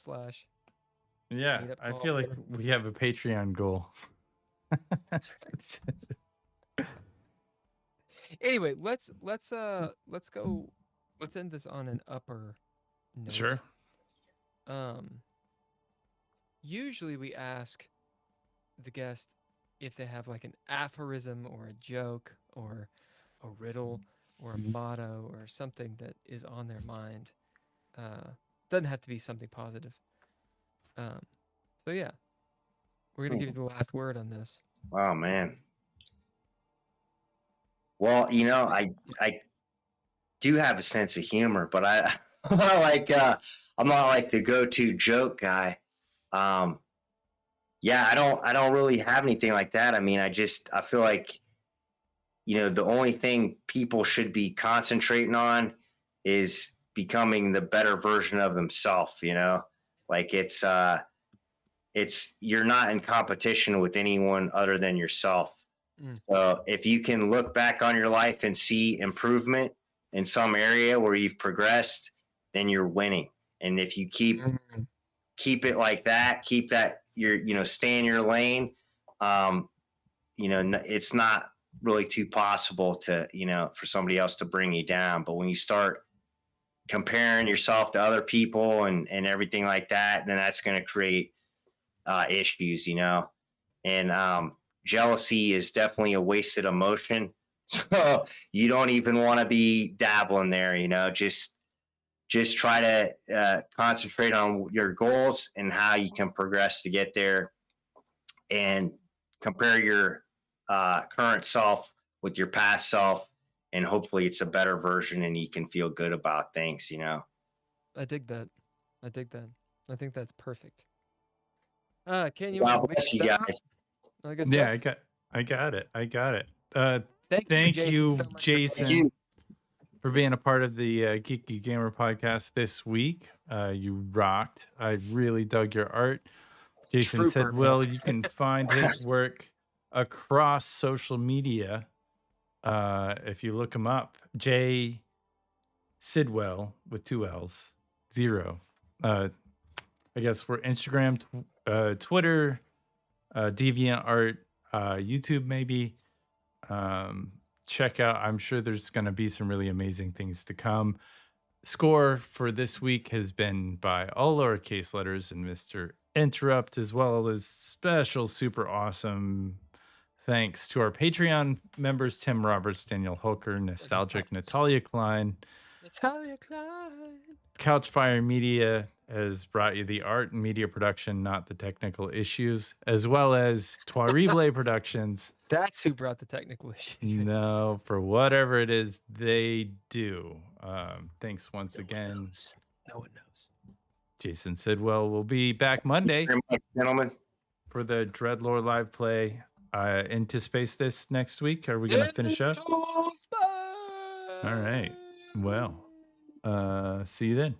/ Yeah, I feel like we have a Patreon goal. Anyway, let's end this on an upper note. Sure. Usually we ask the guest if they have like an aphorism or a joke or a riddle or a motto or something that is on their mind. Doesn't have to be something positive. So yeah, we're gonna give you the last word on this. Oh man. Well, you know, I do have a sense of humor, but I'm not like the go-to joke guy. Yeah, I don't really have anything like that. I mean, I feel like, you know, the only thing people should be concentrating on is becoming the better version of themselves, you know? Like you're not in competition with anyone other than yourself. So if you can look back on your life and see improvement in some area where you've progressed, then you're winning. And if you keep it like that, stay in your lane, you know, it's not really too possible to, you know, for somebody else to bring you down. But when you start comparing yourself to other people and everything like that, then that's going to create issues, you know. And jealousy is definitely a wasted emotion. So you don't even want to be dabbling there, you know. Just try to concentrate on your goals and how you can progress to get there, and compare your current self with your past self, and hopefully it's a better version and you can feel good about things, you know. I dig that. I think that's perfect. Can you? God bless you guys. Yeah, I got it. Thank you, Jason, Thank you. for being a part of the Geeky Gamer podcast this week. You rocked. I really dug your art. Jason Sidwell, you can find his work across social media If you look him up, J Sidwell with 2 L's, 0. I guess we're Instagram, Twitter, DeviantArt, YouTube maybe. Check out. I'm sure there's going to be some really amazing things to come. Score for this week has been by all lowercase letters and Mr. Interrupt, as well as special super awesome thanks to our Patreon members, Tim Roberts, Daniel Holker, Nostalgic, Natalia Cline. Natalia Cline. Couchfire Media has brought you the art and media production, not the technical issues, as well as Trois Productions. That's who brought the technical issues. No, for whatever it is they do. Thanks once again. No one knows. Jason Sidwell will be back Monday, Very much, gentlemen. for the DreadLore live play. Into space this next week. Are we going to finish up? All right. Well, see you then.